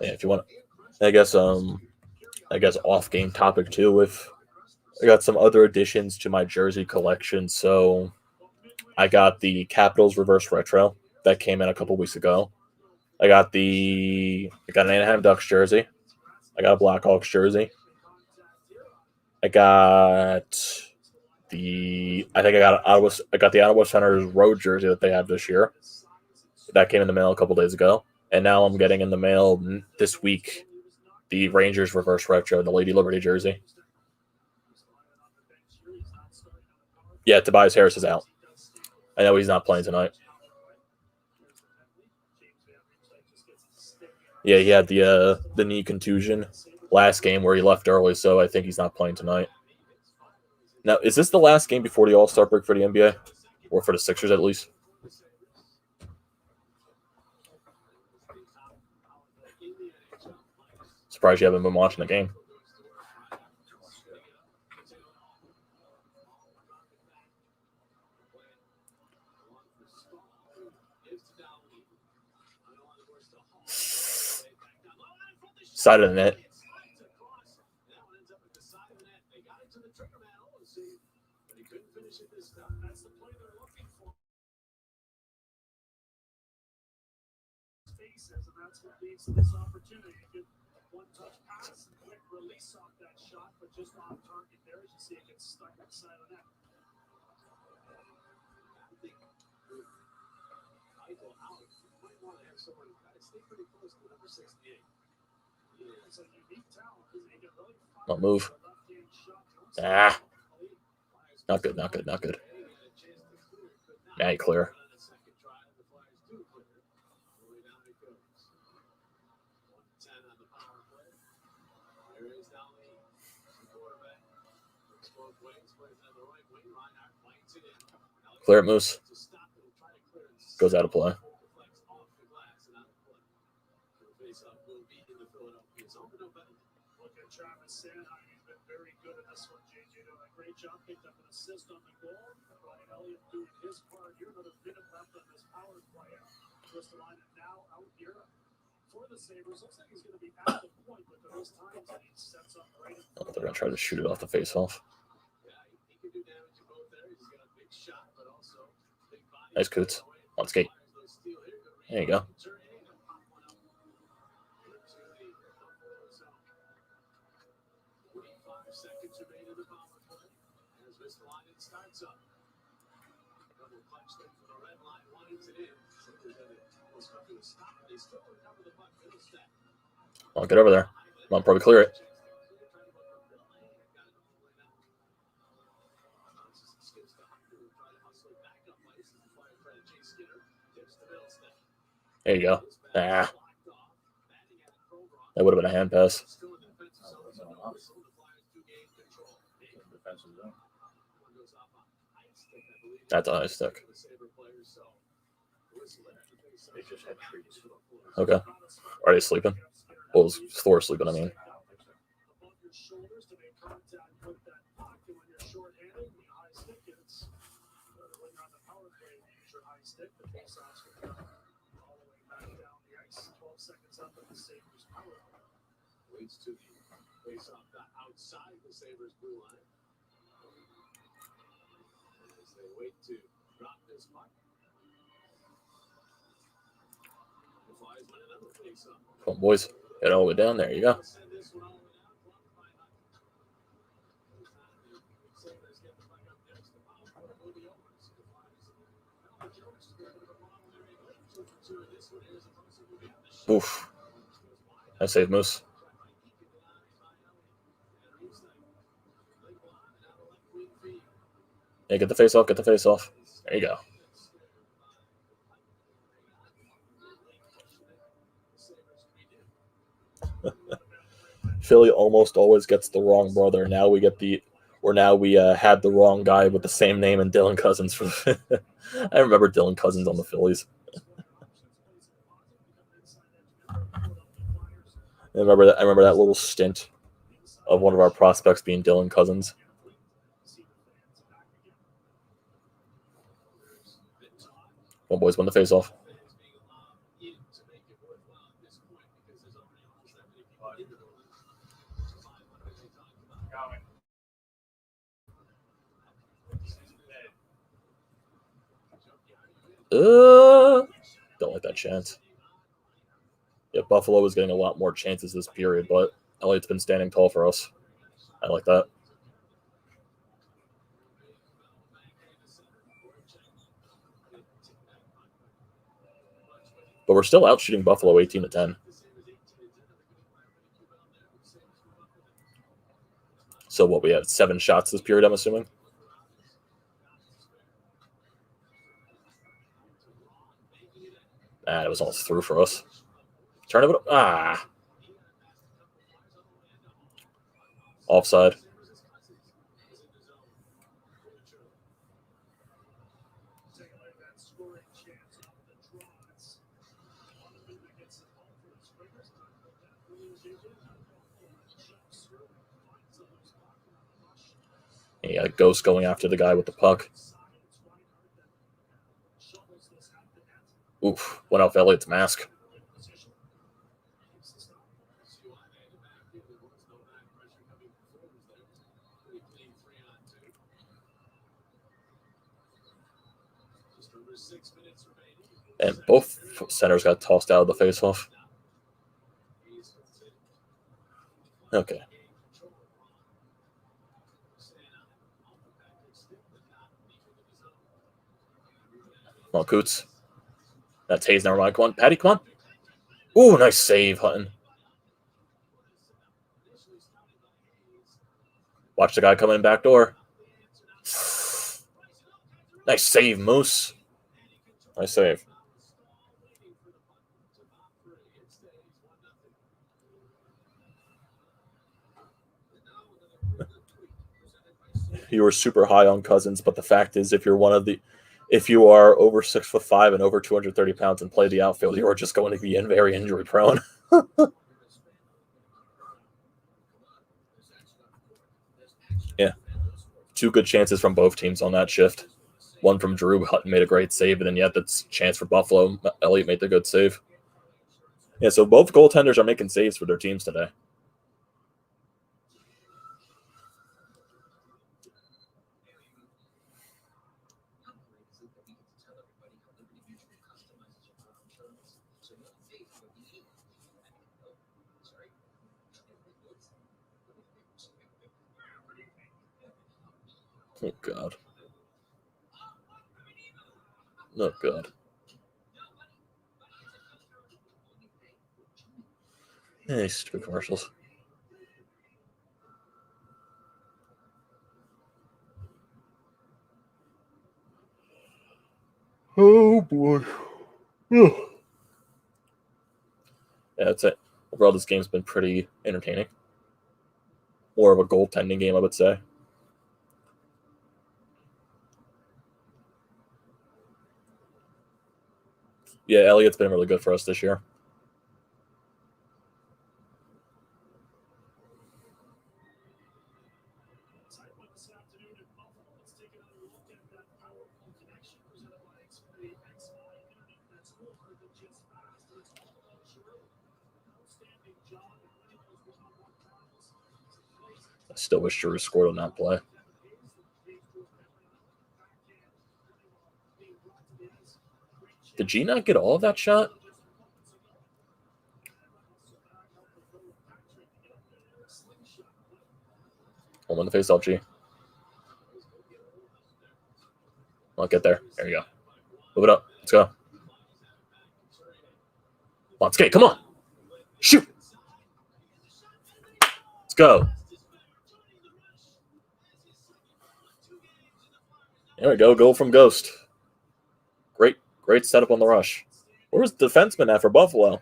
Yeah, if you want, I guess off game topic too. If I got some other additions to my jersey collection, so I got the Capitals reverse retro that came in a couple weeks ago. I got an Anaheim Ducks jersey. I got a Blackhawks jersey. I got the Ottawa Senators road jersey that they have this year. That came in the mail a couple days ago, and now I'm getting in the mail this week the Rangers reverse retro, the Lady Liberty jersey. Yeah, Tobias Harris is out. I know he's not playing tonight. Yeah, he had the knee contusion last game where he left early, so I think he's not playing tonight. Now, is this the last game before the All-Star break for the NBA? Or for the Sixers, at least? Surprised you haven't been watching the game. Side of the net. Don't move. Not good. Now you clear. Clear it, Moose. Goes out of play. Oh, they're going to try to shoot it off the face-off. Nice Coots. On skate. There you go. Oh, get over there. Come on, probably clear it. There you go. That would have been a hand pass. That's a high stick. Okay. Are they sleeping? Well, Thor sleeping, I mean. Come on, boys. Get all the way down. There you go. Oof. I saved Moose. Yeah, get the face off. There you go. Philly almost always gets the wrong brother. Now we get the, or now we had the wrong guy with the same name and Dylan Cousins. For I remember Dylan Cousins on the Phillies. I remember that little stint of one of our prospects being Dylan Cousins. One boys win the faceoff. Don't like that chance. Yeah, Buffalo was getting a lot more chances this period, but Elliott's been standing tall for us. I like that. But we're still out shooting Buffalo 18-10. So what, we had 7 shots this period, I'm assuming? It was almost through for us. Turn it up. Offside. Yeah, Ghost going after the guy with the puck. Oof, went off Elliott's mask. And both centers got tossed out of the faceoff. Okay. Come on, Coots. That's Hayes, never mind. Come on, Patty, come on. Ooh, nice save, Hutton. Watch the guy coming in back door. Nice save, Moose. Nice save. You were super high on Cousins, but the fact is, if you are over 6'5" and over 230 pounds and play the outfield, you are just going to be very injury prone. Yeah. 2 good chances from both teams on that shift. One from Drew. Hutton made a great save, and then yet that's chance for Buffalo. Elliott made the good save. Yeah, so both goaltenders are making saves for their teams today. Oh, God. Oh, God. Hey, stupid commercials. Oh, boy. Yeah, that's it. Overall, this game's been pretty entertaining. More of a goaltending game, I would say. Yeah, Elliott's been really good for us this year. I still wish Drew scored on that play. Did G not get all of that shot? I'll win the faceoff, G. I'll get there. There you go. Move it up. Let's go. Let's get. Come on. Shoot. Let's go. There we go. Goal from Ghost. Great setup on the rush. Where was the defenseman at for Buffalo?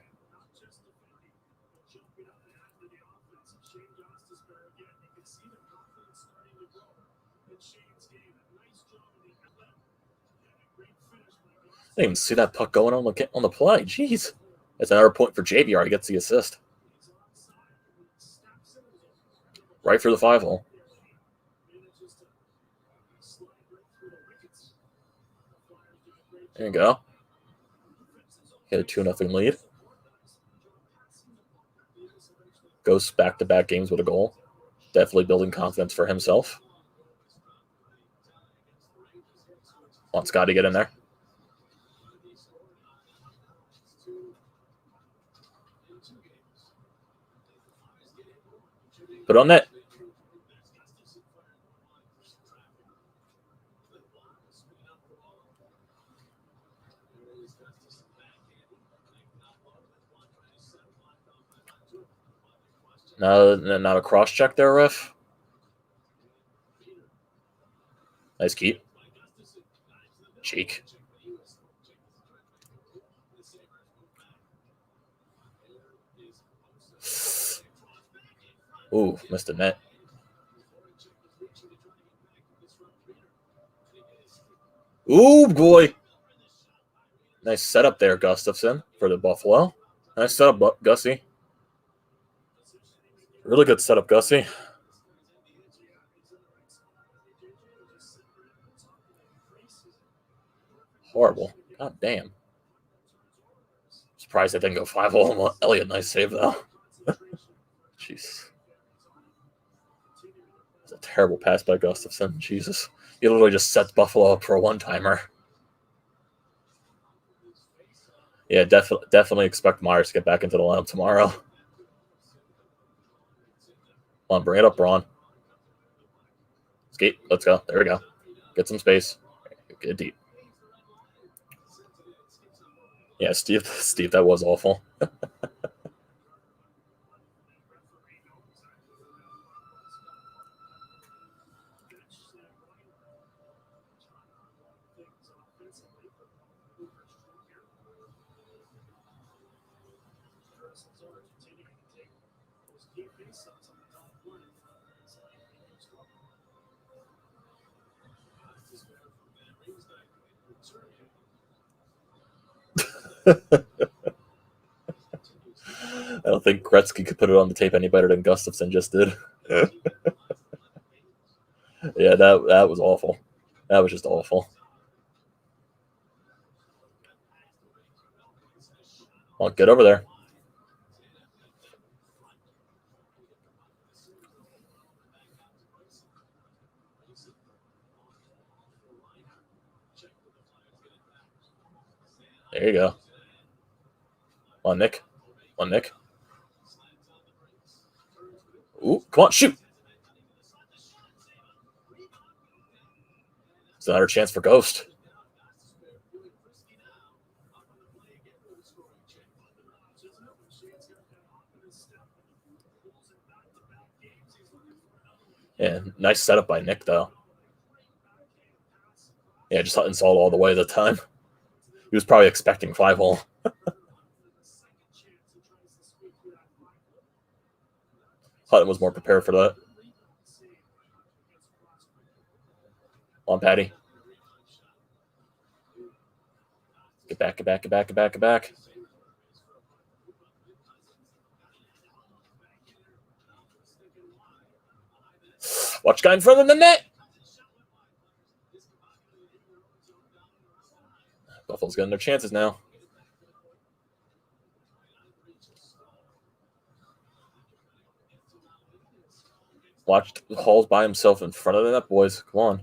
didn't even see that puck going on the play. Jeez. That's another point for JVR. He gets the assist. Right through the 5-hole. There you go. Get a 2-0 lead. Goes back-to-back games with a goal. Definitely building confidence for himself. Want Scott to get in there. Put on net. Not a cross check there, ref. Nice keep. Cheek. Ooh, missed the net. Ooh, boy. Nice setup there, Gustafson, for the Buffalo. Nice setup, Gussie. Really good setup, Gussie. Horrible. God damn. Surprised I didn't go 5-0. Elliott, nice save, though. Jeez. That's a terrible pass by Gustafson. Jesus. He literally just sets Buffalo up for a one-timer. Yeah, definitely expect Myers to get back into the lineup tomorrow. Come on, bring it up, Braun. Skate. Let's go. There we go. Get some space. Get it deep. Yeah, Steve, that was awful. I don't think Gretzky could put it on the tape any better than Gustafson just did. Yeah, that was awful. That was just awful. Well, get over there. There you go. On Nick. On Nick. Ooh, come on, shoot. It's another chance for Ghost. Yeah, nice setup by Nick, though. Yeah, just Hutton saw it all the way at the time. He was probably expecting 5-0. Hutton was more prepared for that. On Patty. Get back, get back, get back, get back, get back. Watch guy in front of the net. Buffalo's getting their chances now. Watch Hall's by himself in front of the net, boys. Come on.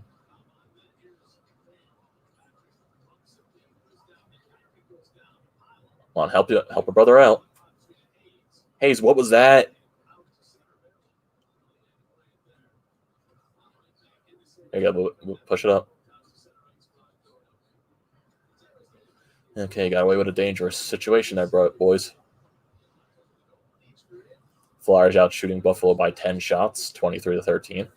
Come on, help a brother out. Hayes, what was that? There you go. We'll push it up. Okay, got away with a dangerous situation there, boys. Flyers out shooting Buffalo by 10 shots, 23-13. Come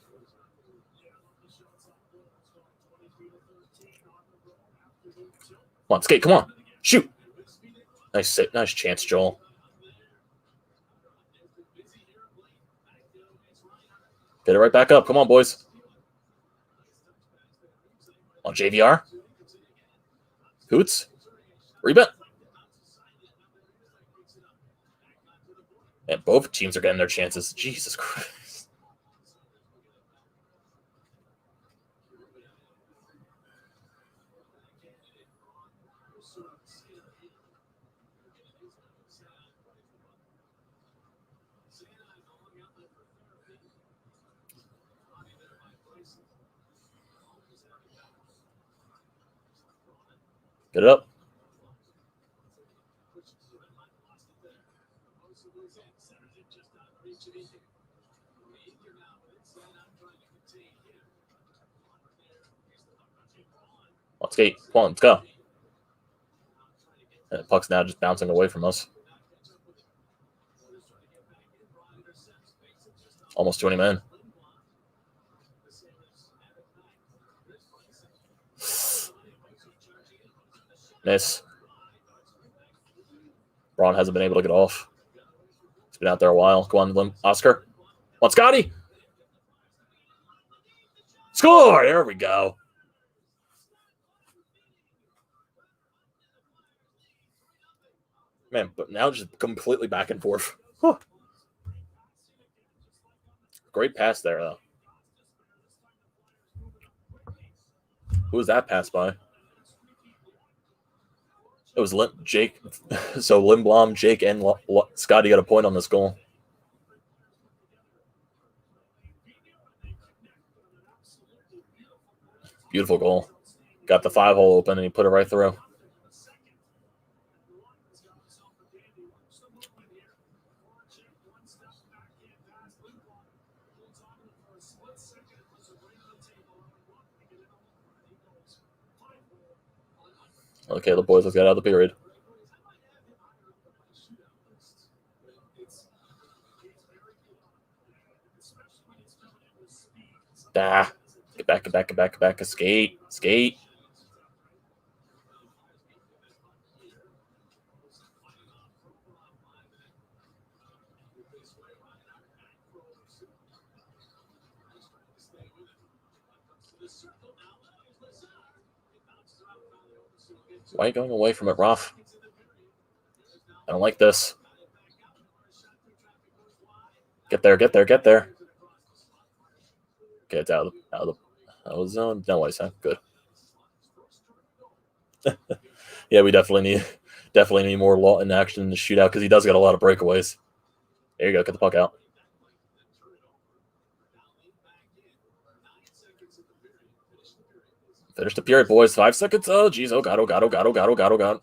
on, skate, come on. Shoot. Nice chance, Joel. Get it right back up. Come on, boys. On JVR. Hoots. Rebound. And both teams are getting their chances. Jesus Christ. Get it up. Let's skate. Come on, let's go. And the puck's now just bouncing away from us. Almost 20 men. Miss. Braun hasn't been able to get off. He's been out there a while. Go on, Oscar. On Scotty. Score! There we go. Man, but now just completely back and forth. Huh. Great pass there, though. Who was that pass by? It was Jake. So Lindblom, Jake, and Scotty got a point on this goal. Beautiful goal. Got the 5-hole open, and he put it right through. Okay, the boys, let's get out of the period. Get back, get back, get back, get back. Skate, skate. Why are you going away from it, Roth? I don't like this. Get there, get there, get there. Okay, it's out of the zone. No way, son. Good. Yeah, we definitely need more Lawton action in the shootout because he does get a lot of breakaways. There you go. Get the puck out. Finish the period, boys. 5 seconds. Oh, geez. Oh, God. Oh, God. Oh, God. Oh, God. Oh, God. Oh, God.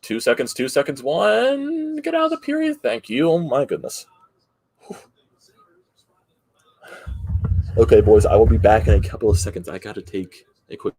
2 seconds. 2 seconds. 1. Get out of the period. Thank you. Oh, my goodness. Whew. Okay, boys. I will be back in a couple of seconds. I got to take a quick.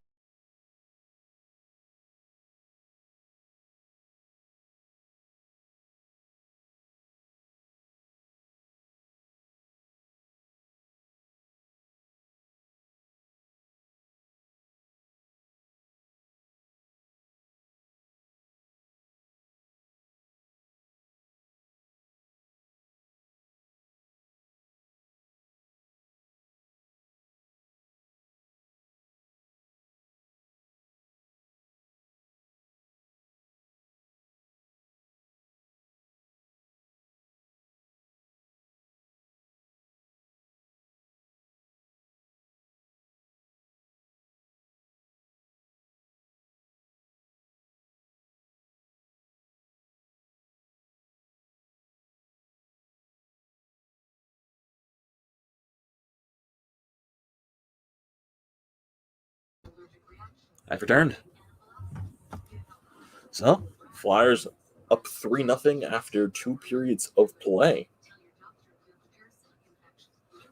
I've returned. So, Flyers up 3-0 after 2 periods of play.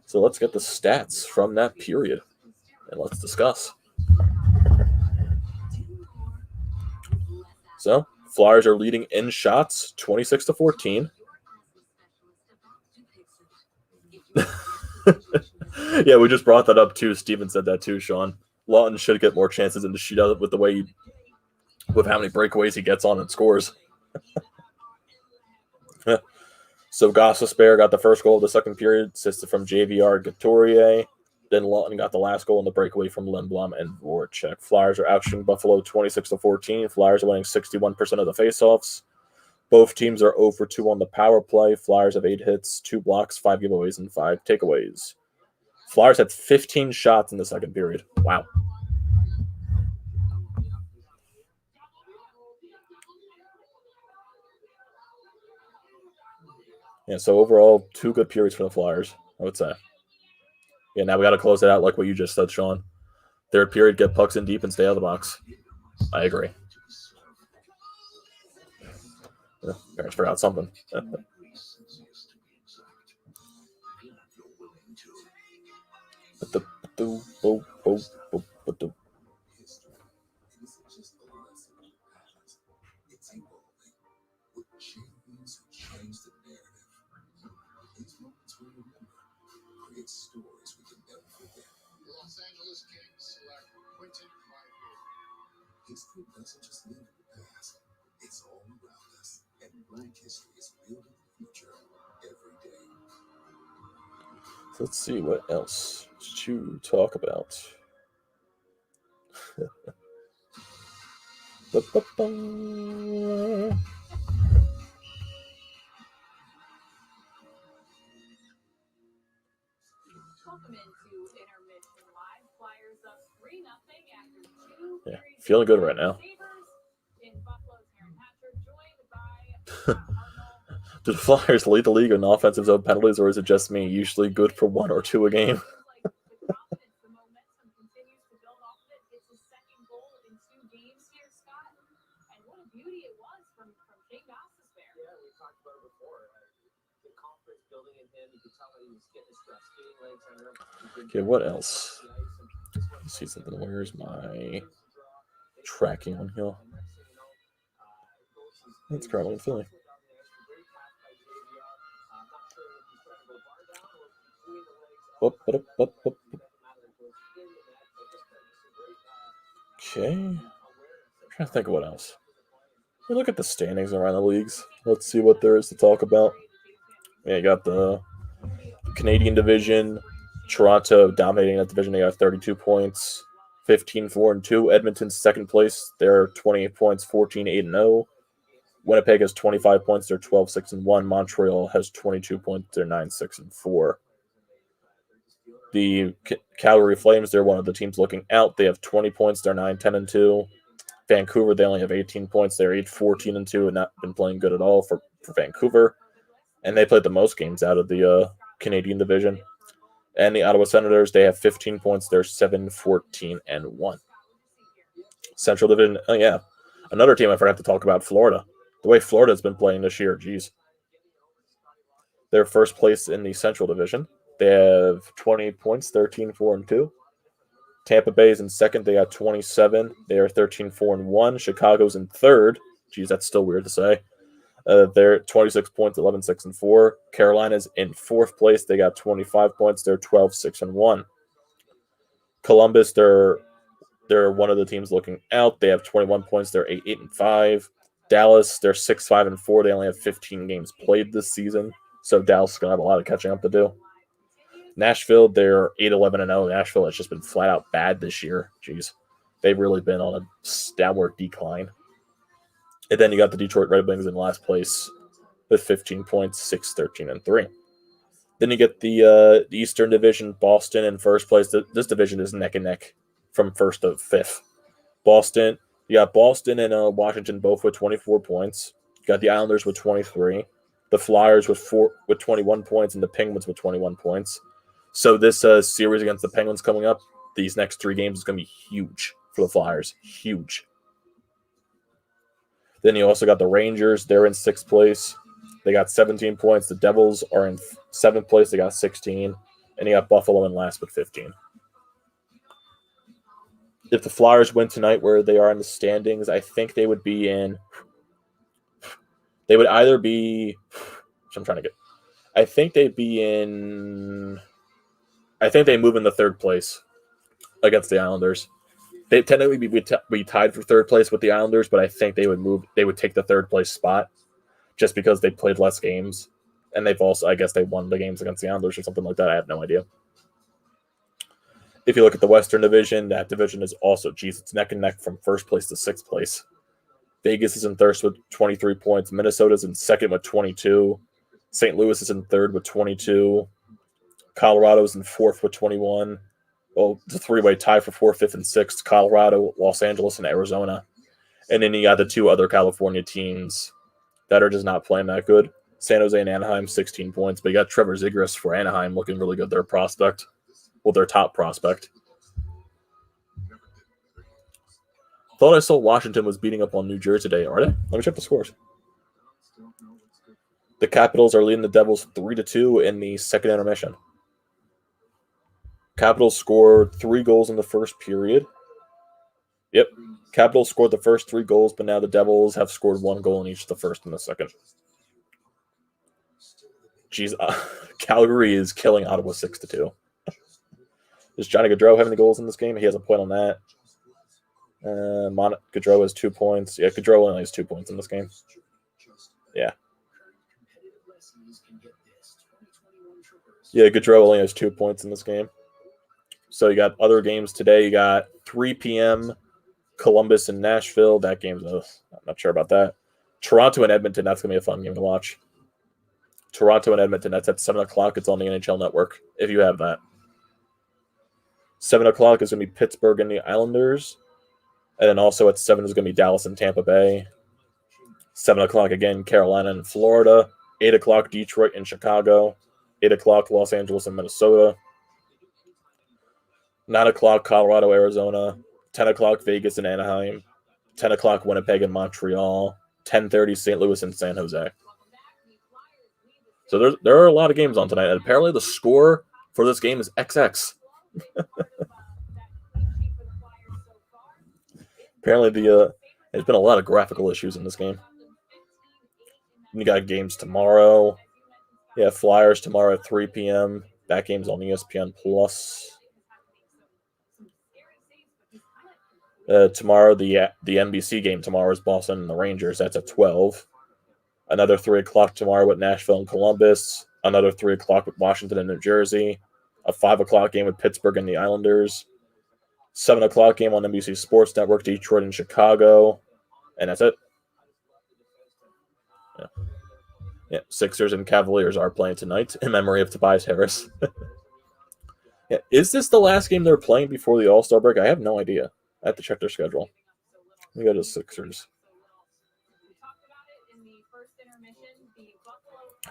So let's get the stats from that period, and let's discuss. So, Flyers are leading in shots, 26-14. Yeah, we just brought that up too. Steven said that too, Sean. Lawton should get more chances in the shootout with with how many breakaways he gets on and scores. So Gostisbehere got the first goal of the second period, assisted from JVR Gauthier. Then Lawton got the last goal in the breakaway from Lindblom and Voracek. Flyers are outshooting Buffalo 26-14. Flyers are winning 61% of the faceoffs. Both teams are 0 for 2 on the power play. Flyers have 8 hits, 2 blocks, 5 giveaways, and 5 takeaways. Flyers had 15 shots in the second period. Wow. Yeah, so overall, 2 good periods for the Flyers, I would say. Yeah, now we got to close it out like what you just said, Sean. Third period, get pucks in deep and stay out of the box. I agree. Yeah, parents forgot something. History doesn't just live in the past. It's all around us. And Black history is building the future every day. So let's see what else to talk about. Yeah, feeling good right now. Do the Flyers lead the league in offensive zone penalties, or is it just me? Usually good for 1 or 2 a game. Okay, what else? Let's see something. Where's my tracking on here? That's currently in Philly. Okay. I'm trying to think of what else. We look at the standings around the leagues. Let's see what there is to talk about. Yeah, you got the Canadian division. Toronto dominating that division. They got 32 points, 15-4-2. Edmonton's second place. They're 28 points, 14-8-0. Winnipeg has 25 points. They're 12-6-1. Montreal has 22 points. They're 9-6-4. The Calgary Flames, they're one of the teams looking out. They have 20 points. They're 9-10-2. Vancouver, they only have 18 points. They're 8-14-2 and not been playing good at all for Vancouver. And they played the most games out of the Canadian division. And the Ottawa Senators, they have 15 points. They're 7-14-1. Central Division, oh yeah. Another team I forgot to talk about, Florida. The way Florida's been playing this year, geez. They're first place in the Central Division. They have 20 points, 13-4-2. Tampa Bay's in second. They got 27. They are 13-4-1. Chicago's in third. Geez, that's still weird to say. They're 26 points, 11-6-4. Carolina's in fourth place. They got 25 points. They're 12-6-1. Columbus, they're one of the teams looking out. They have 21 points. They're 8-5. Dallas, they're 6-5-4. They only have 15 games played this season, so Dallas is gonna have a lot of catching up to do. Nashville, they're 8-11-0. Nashville has just been flat out bad this year. Jeez, they've really been on a downward decline. And then you got the Detroit Red Wings in last place with 15 points, 6-13-3. Then you get the Eastern Division, Boston in first place. This division is neck and neck from first to fifth. Boston, you got Boston and Washington both with 24 points. You got the Islanders with 23. The Flyers with 21 points, and the Penguins with 21 points. So this series against the Penguins coming up, these next 3 games is going to be huge for the Flyers. Huge. Then you also got the Rangers. They're in 6th place. They got 17 points. The Devils are in 7th place. They got 16. And you got Buffalo in last with 15. If the Flyers win tonight where they are in the standings, I think they would be in – they would either be – I'm trying to get – I think they'd be in – I think they move into 3rd place against the Islanders. They technically be tied for 3rd place with the Islanders, but I think they would move. They would take the 3rd place spot just because they played less games, and they've also, I guess, they won the games against the Islanders or something like that. I have no idea. If you look at the Western Division, that division is also, it's neck and neck from first place to sixth place. Vegas is in third with 23 points. Minnesota's in second with 22. St. Louis is in third with 22. Colorado's in fourth with 21. Well, it's a three-way tie for fourth, fifth, and sixth. Colorado, Los Angeles, and Arizona. And then you got the two other California teams that are just not playing that good. San Jose and Anaheim, 16 points. But you got Trevor Zegras for Anaheim looking really good, their prospect. Well, their top prospect. Thought I saw Washington was beating up on New Jersey today. Are they? Let me check the scores. The Capitals are leading the Devils 3-2 in the second intermission. Capitals scored 3 goals in the first period. Yep. Capitals scored the first 3 goals, but now the Devils have scored 1 goal in each, the first and the second. Jeez, Calgary is killing Ottawa 6-2. Is Johnny Gaudreau having the goals in this game? He has a point on that. Gaudreau has 2 points. Yeah, Gaudreau only has 2 points in this game. Yeah. Yeah, Gaudreau only has 2 points in this game. So you got other games today. You got 3 p.m. Columbus and Nashville. That game's I'm not sure about that. Toronto and Edmonton. That's gonna be a fun game to watch. Toronto and Edmonton. That's at 7 o'clock. It's on the NHL Network if you have that. 7 o'clock is gonna be Pittsburgh and the Islanders, and then also at 7 is gonna be Dallas and Tampa Bay. 7 o'clock again, Carolina and Florida. 8 o'clock, Detroit and Chicago. 8 o'clock, Los Angeles and Minnesota. 9 o'clock, Colorado, Arizona. 10 o'clock, Vegas and Anaheim. 10 o'clock, Winnipeg and Montreal. 10:30, St. Louis and San Jose. So there are a lot of games on tonight. And apparently the score for this game is XX. Apparently there's been a lot of graphical issues in this game. You got games tomorrow. Yeah, Flyers tomorrow at 3 p.m. That game's on ESPN+. Tomorrow, the NBC game tomorrow is Boston and the Rangers. That's at 12. Another 3 o'clock tomorrow with Nashville and Columbus. Another 3 o'clock with Washington and New Jersey. A 5 o'clock game with Pittsburgh and the Islanders. 7 o'clock game on NBC Sports Network, Detroit and Chicago. And that's it. Yeah, Sixers and Cavaliers are playing tonight in memory of Tobias Harris. Yeah, is this the last game they're playing before the All-Star break? I have no idea. I have to check their schedule. Let me go to Sixers.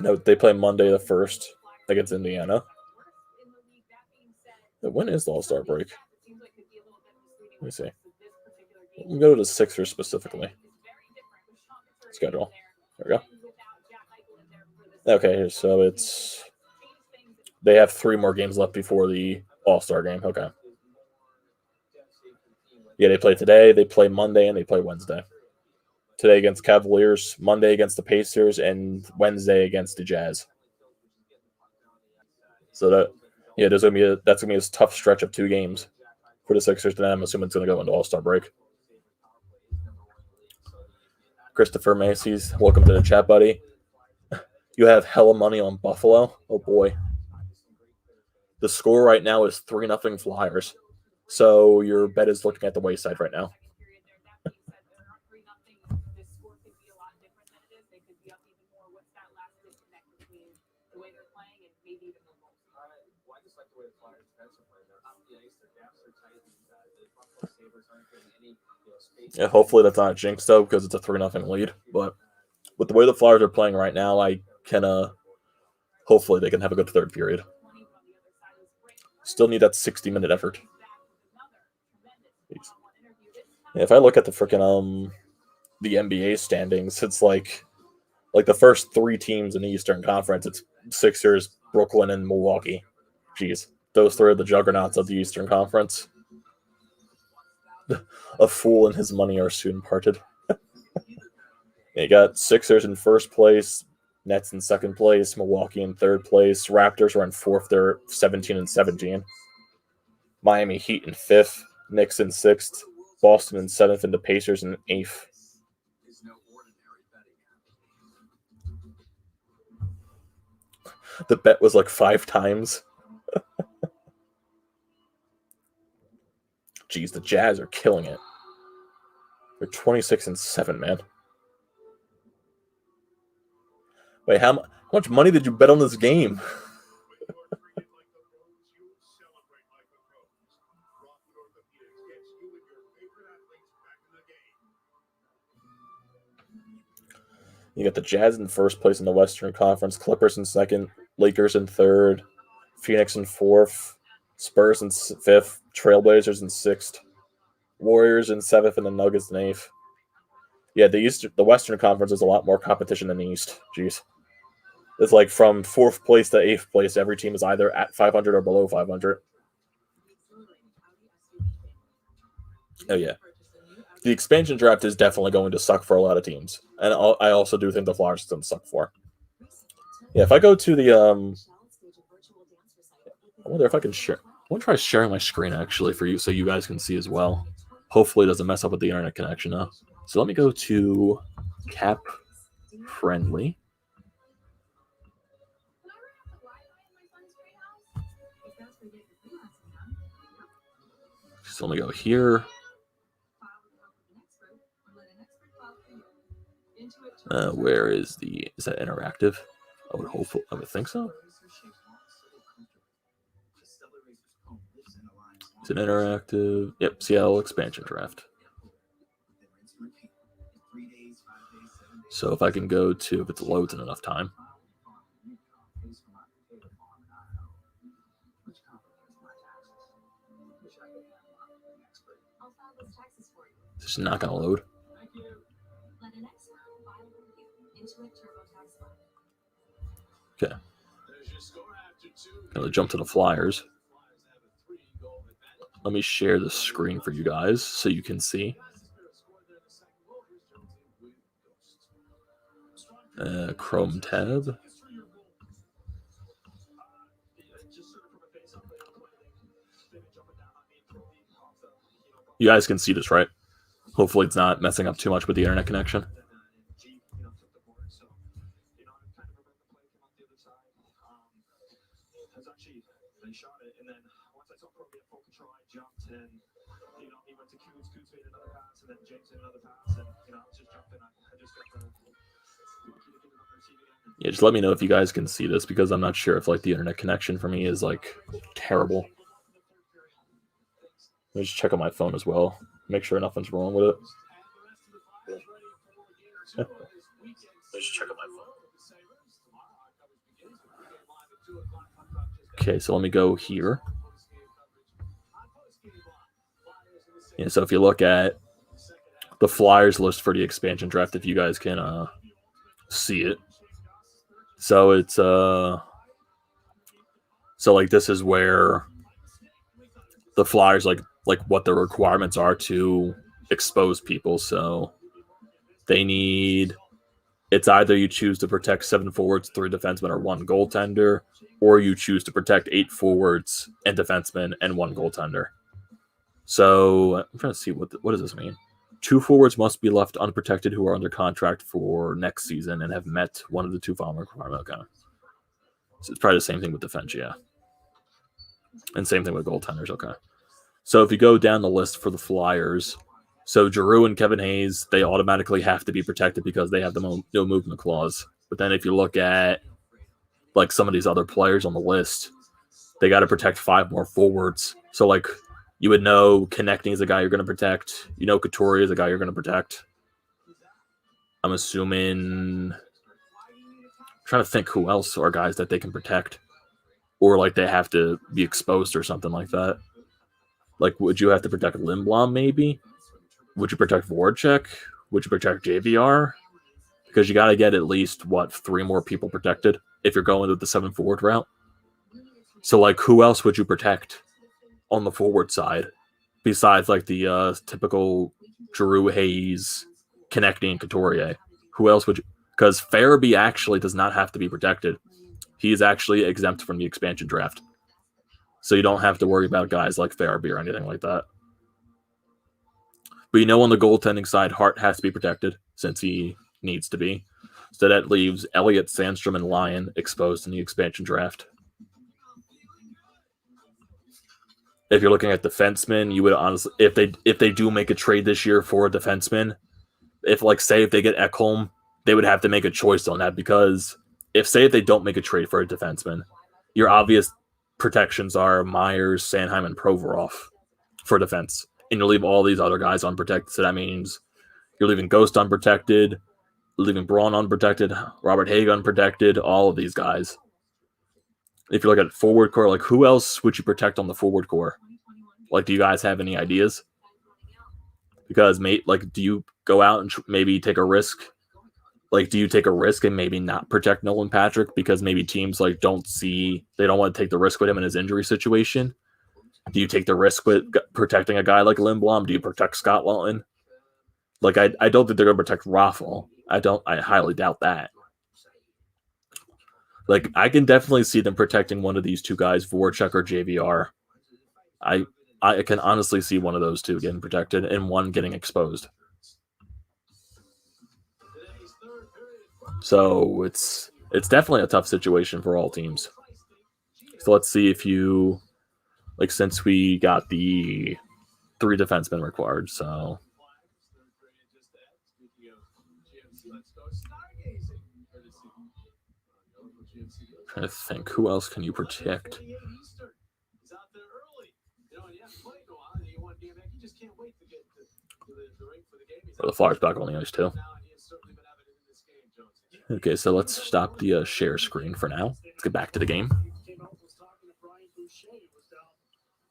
No, they play Monday the 1st against Indiana. When is the All-Star break? Let me see. Let me go to the Sixers specifically. Schedule. There we go. Okay, so they have 3 more games left before the All-Star game. Okay. Yeah, they play today, they play Monday, and they play Wednesday. Today against Cavaliers, Monday against the Pacers, and Wednesday against the Jazz. So that's gonna be a tough stretch of 2 games for the Sixers. Then I'm assuming it's gonna go into All-Star break. Christopher Macy's, welcome to the chat, buddy. You have hella money on Buffalo. Oh boy. The score right now is 3-0 Flyers. So your bet is looking at the wayside right now. Yeah, hopefully that's not a jinx though, because it's a 3-0 lead. But with the way the Flyers are playing right now, I can hopefully they can have a good third period. Still need that 60-minute effort. Yeah, if I look at the freaking the NBA standings, it's like the first 3 teams in the Eastern Conference. It's Sixers, Brooklyn, and Milwaukee. Jeez, those 3 are the juggernauts of the Eastern Conference. A fool and his money are soon parted. You got Sixers in first place, Nets in second place, Milwaukee in third place, Raptors are in fourth. They're 17-17. Miami Heat in fifth, Knicks in sixth, Boston in seventh, and the Pacers in eighth. The bet was like 5 times. Jeez, the Jazz are killing it. They're 26-7, man. Wait, how much money did you bet on this game? You got the Jazz in first place in the Western Conference, Clippers in second, Lakers in third, Phoenix in fourth, Spurs in fifth, Trailblazers in sixth, Warriors in seventh, and the Nuggets in eighth. Yeah, the Western Conference is a lot more competition than the East. Jeez. It's like from fourth place to eighth place, every team is either at 500 or below 500. Oh, yeah. The expansion draft is definitely going to suck for a lot of teams. And I also do think the Flyers is going to suck for. Yeah, if I go to the... I wonder if I can share... I want to try sharing my screen, actually, for you so you guys can see as well. Hopefully it doesn't mess up with the internet connection now. So let me go to Cap Friendly. So let me go here. Where is that interactive? I would think so. It's an interactive. Yep, Seattle expansion draft. So if I can go to, if it loads in enough time. It's just not going to load. Okay. Gonna jump to the Flyers. Let me share the screen for you guys so you can see. Chrome tab. You guys can see this, right? Hopefully it's not messing up too much with the internet connection. Yeah, just let me know if you guys can see this because I'm not sure if like the internet connection for me is like terrible. Let me just check on my phone as well. Make sure nothing's wrong with it. Let me just check on my phone. Okay, so let me go here. Yeah, so if you look at the Flyers list for the expansion draft, if you guys can see it. So it's so like this is where the Flyers like what the requirements are to expose people. So they need, it's either you choose to protect 7 forwards, 3 defensemen, or 1 goaltender, or you choose to protect 8 forwards and defensemen and 1 goaltender. So I'm trying to see what does this mean? 2 forwards must be left unprotected who are under contract for next season and have met one of the 2 following requirements. Okay. So it's probably the same thing with defense, yeah. And same thing with goaltenders, okay. So if you go down the list for the Flyers, so Giroux and Kevin Hayes, they automatically have to be protected because they have the no movement clause. But then if you look at like some of these other players on the list, they got to protect 5 more forwards. So like you would know Connecting is a guy you're going to protect. You know Couturier is a guy you're going to protect. I'm assuming... trying to think who else are guys that they can protect. Or like they have to be exposed or something like that. Like would you have to protect Lindblom maybe? Would you protect Voracek? Would you protect JVR? Because you got to get at least, 3 more people protected if you're going with the 7 forward route. So like who else would you protect on the forward side besides like the typical Giroux, Hayes, Connecting, and Couturier? Who else would you... because Farabee actually does not have to be protected. He is actually exempt from the expansion draft. So you don't have to worry about guys like Farabee or anything like that. But on the goaltending side, Hart has to be protected since he needs to be. So that leaves Elliott, Sandstrom, and Lyon exposed in the expansion draft. if you're looking at defensemen, you would honestly, if they do make a trade this year for a defenseman, if they get Ekholm, they would have to make a choice on that, because if they don't make a trade for a defenseman, your obvious protections are Myers, Sanheim, and Provorov for defense, and you'll leave all these other guys unprotected. So that means you're leaving Ghost unprotected, leaving Braun unprotected, Robert Haig unprotected, all of these guys. If you look at forward core, like who else would you protect on the forward core? Like, do you guys have any ideas? Because, mate, like, do you go out and maybe take a risk? Like, do you take a risk and maybe not protect Nolan Patrick because maybe teams like they don't want to take the risk with him in his injury situation? Do you take the risk with protecting a guy like Lindblom? Do you protect Scott Laughton? Like, I don't think they're going to protect Raffle. I highly doubt that. Like, I can definitely see them protecting one of these two guys, Voracek or JVR. I can honestly see one of those two getting protected and one getting exposed. So it's definitely a tough situation for all teams. So let's see if you, like, since we got the 3 defensemen required, so trying to think, who else can you protect? Or the Flyers back on the ice too. Okay, so let's stop the share screen for now. Let's get back to the game.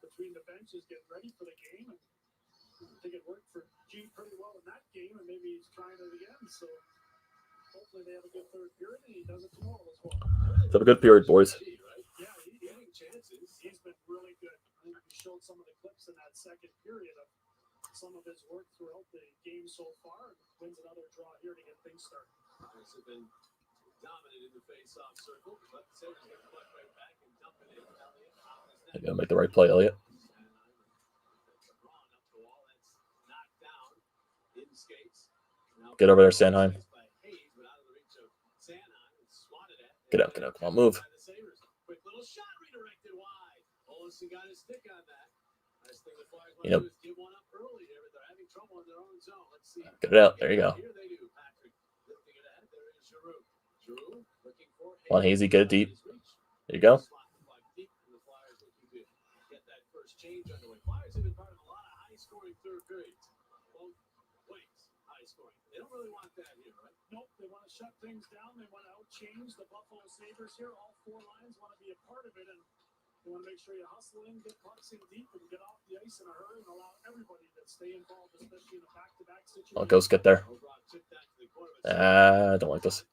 Between the benches, getting ready for the game. I think it worked for G pretty well in that game, and maybe he's trying it again. So hopefully they have a good third period, and he does it tomorrow as well. Let's have a good period, boys. Yeah, he's getting chances. He's been really good. I think he showed some of the clips in that second period of some of his work throughout the game so far, and wins another draw here to get things started. Has been dominant in the face-off circle, but Sabres get the puck right back and dump it in. You gotta make the right play, Elliott. Get over there, Sanheim. Get out, come on, move. You know, get it out. There you go. Come on, Hazy, get it deep. There you go. They don't really want that here, right? Nope, they want to shut things down. They want to outchange the Buffalo Sabres here. All 4 lines want to be a part of it, and they want to make sure you hustle in, get pucks in deep, and get off the ice in a hurry and allow everybody to stay involved, especially in a back-to-back situation. Oh, Ghost, get there. I don't like this.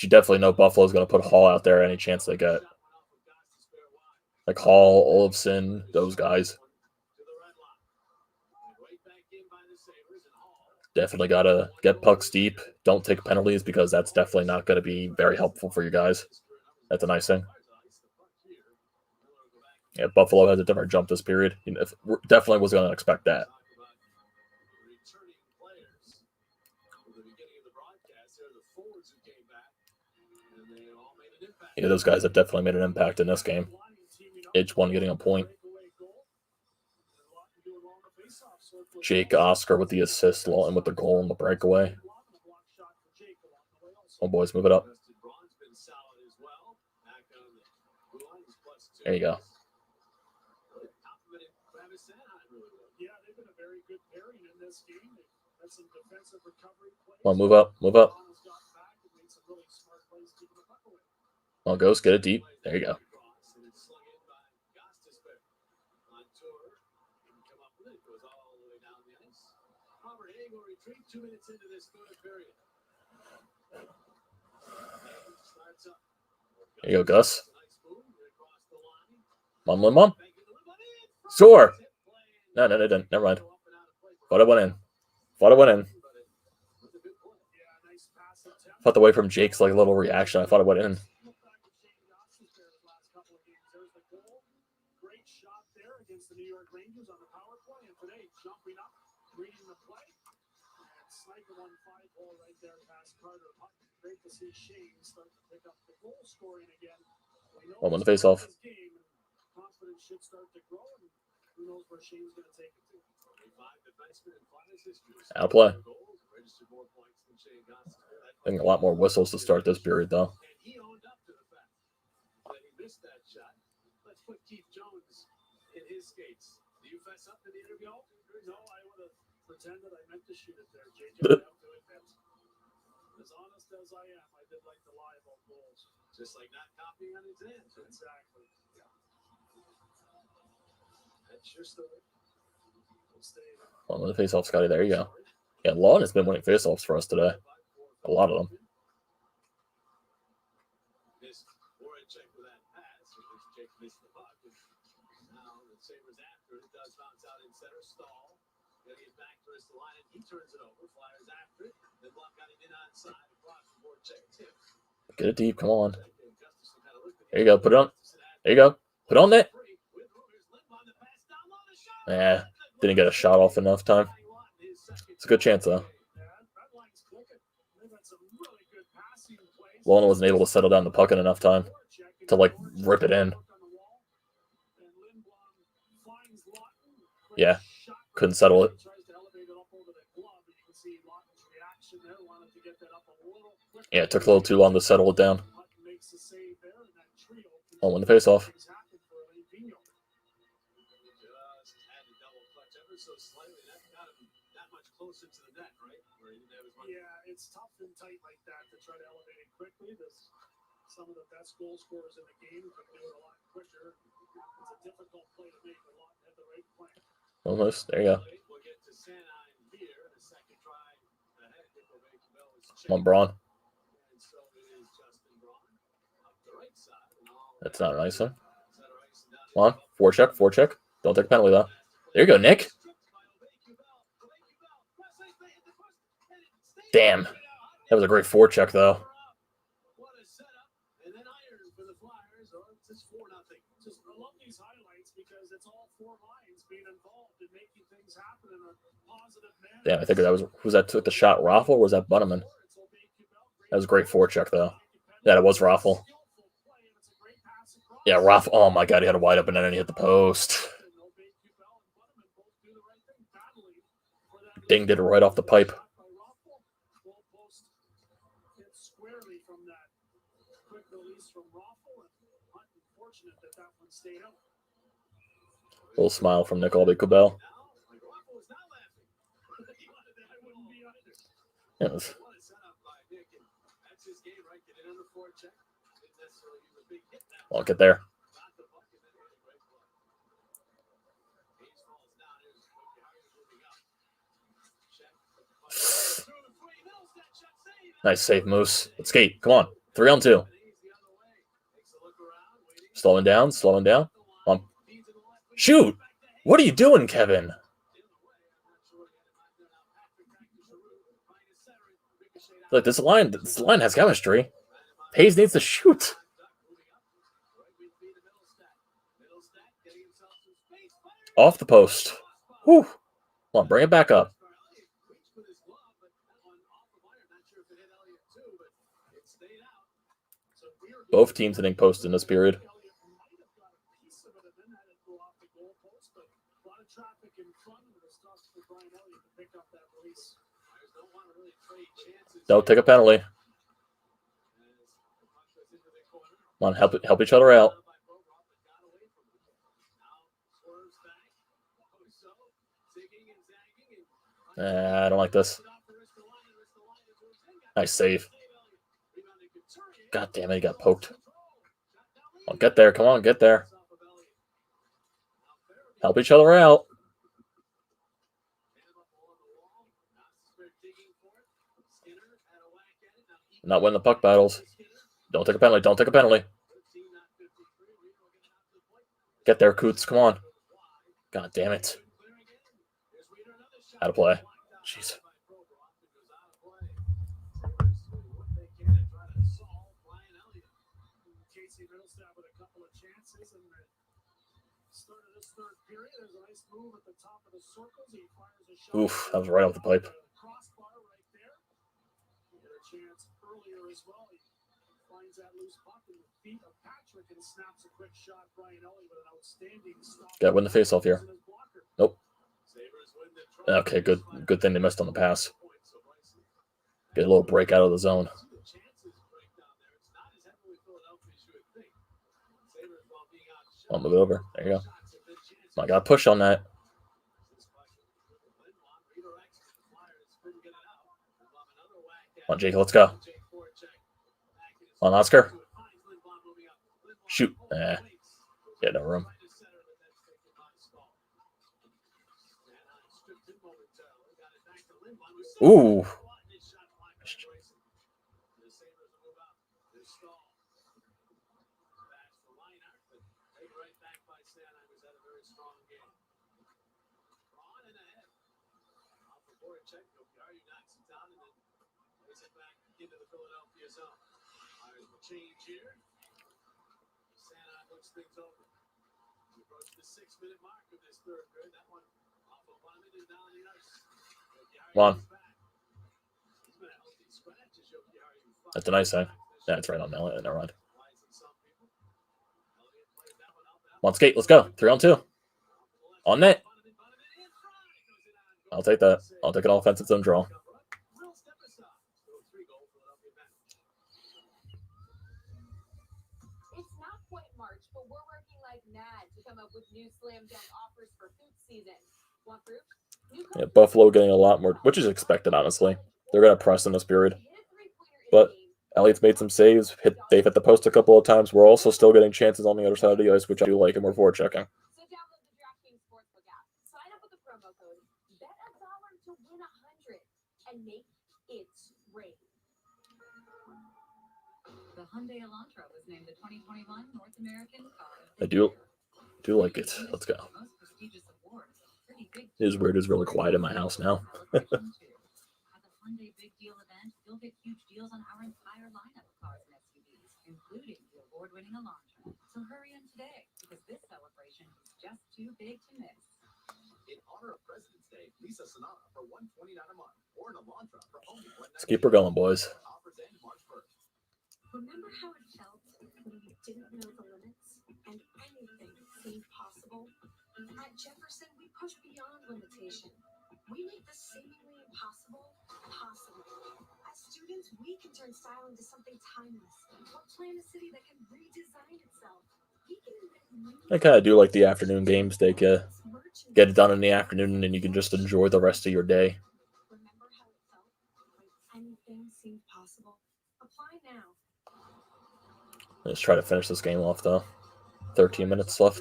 You definitely know Buffalo's going to put Hall out there any chance they get. Like Hall, Olofsson, those guys. Definitely got to get pucks deep. Don't take penalties, because that's definitely not going to be very helpful for you guys. That's a nice thing. Yeah, Buffalo has a different jump this period. Definitely was going to expect that. Yeah, those guys have definitely made an impact in this game. Each one getting a point. Jake Oscar with the assist, Lawton with the goal and the breakaway. Oh, boys, move it up. There you go. Come on, move up, move up. Oh, Ghost, get it deep. There you go. There you go, Gus. Mom. Sure. No, they didn't. Never mind. Thought it went in. Thought the way from Jake's like little reaction, I thought it went in. Great shot there against the New York Rangers on the power play, and today jumping up, reading the play, and sniping on 5-hole right there past Carter. Great to see Shane start to pick up the goal scoring again. Won the face-off. Out of play. I think a lot more whistles to start this period, though. As honest as I am, I did like to lie about goals. Just like not copying on exams. Exactly. Yeah. That's your story. On the face-off, Scotty. There you go. Yeah, Lawton has been winning face-offs for us today. A lot of them. Missed or a check with that pass. Jake missed the puck. Now the Sabres after it does bounce out in center stall. Getting it back to Ristolainen. He turns it over. Flyers after it. The block got it in onside. Across the board. Check tip. Get it deep. Come on. There you go. Put it on. There you go. Put it on net. Yeah. Didn't get a shot off enough time. It's a good chance, though. Lawton wasn't able to settle down the puck in enough time to, like, rip it in. Yeah. Couldn't settle it. Yeah, it took a little too long to settle it down. I'll win the face-off. Yeah, it's tough and tight like that to try to elevate it quickly. There's some of the best goal scorers in the game can do it a lot quicker. It's a difficult play to make. A lot at the right point. Almost. There you go. Come on, Braun. That's not a nice one. Come on. Forecheck. Forecheck. Don't take a penalty, though. There you go, Nick. Damn. That was a great forecheck, though. Damn, I think that was that took the shot Raffle or was that Bunneman? That was a great forecheck, though. Yeah, it was Raffle. Yeah, Raffle. Oh my god, he had a wide open net and he hit the post. Ding did it right off the pipe. Little smile from Nick Albie-Cabell. Yes. I'll get there. Nice save, Moose. Let's skate. Come on. 3-on-2. Slowing down. Slowing down. Come on. Shoot! What are you doing, Kevin? Look, this line has chemistry. Hayes needs to shoot. Off the post. Whew. Come on, bring it back up. Both teams hitting post in this period. Don't take a penalty. Come on, help each other out. I don't like this. Nice save. God damn it, he got poked. Oh, get there. Come on, get there. Help each other out. Not winning the puck battles. Don't take a penalty. Don't take a penalty. Get there, Coots. Come on. God damn it. Out of play. Jeez. Oof, that was right off the pipe. finds that loose puck in the feet of Patrick and snaps a quick shot. Brian Ellie with an outstanding stop. Got to win the faceoff here. Nope. Okay, good thing they missed on the pass. Get a little break out of the zone. I'll move it over. There you go. I got to push on that. Come on, Jake, let's go. On Oscar. Shoot. Yeah, no room. Ooh. Into the Philadelphia zone. There's the change here. Santa looks things over. We approach the 6-minute mark of this third period. That one off of Butterman and down the ice. Come on. That's a nice save. Yeah, it's right on Elliott. Never mind. Come on, skate. Let's go. 3-on-2. On net. I'll take that. I'll take an offensive zone draw. It's not quite March, but we're working like mad to come up with new slam dunk offers for food season. Want fruit? Yeah, Buffalo getting a lot more, which is expected, honestly. They're going to press in this period. But Elliott's made some saves. They've hit the post a couple of times. We're also still getting chances on the other side of the ice, which I do like, and we're forward checking. So download the DraftKings Sportsbook app. Sign up with the promo code BET$1 to win $100 and make it rain. The Hyundai Elantra was named the 2021 North American Car of I the Year. do like it. Let's go. Most prestigious awards. Pretty big It is weird. It's really quiet in my house now. At the Hyundai Big Deal event, you'll get huge deals on our entire lineup of cars and SUVs, including the award-winning Elantra. So hurry in today, because this celebration is just too big to miss. In honor of President's Day, lease a Sonata for $129 a month or an Elantra for only $199. Let's keep her going, boys. Offers end March 1st. Remember how it felt when we didn't know the limits and anything seemed possible? At Jefferson, we push beyond limitation. We make the seemingly impossible possible. As students, we can turn style into something timeless or plan a city that can redesign itself. We can invent new I kind of do like the afternoon games. They get it done in the afternoon, and then you can just enjoy the rest of your day. Remember how it felt when anything seemed possible? Apply now. Let's try to finish this game off, though. 13 minutes left.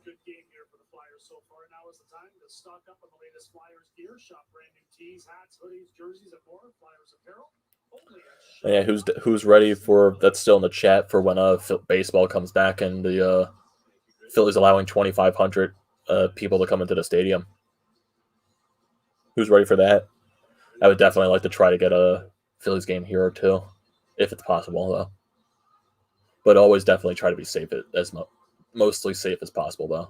Good game here for the Flyers so far. Now is the time to stock up on the latest Flyers gear. Shop brand new tees, hats, hoodies, jerseys, and more. Flyers apparel. Yeah, who's ready for that's still in the chat for when baseball comes back and the Phillies allowing 2,500 people to come into the stadium? Who's ready for that? I would definitely like to try to get a Phillies game here or two, if it's possible, though. But always definitely try to be safe as mostly safe as possible, though.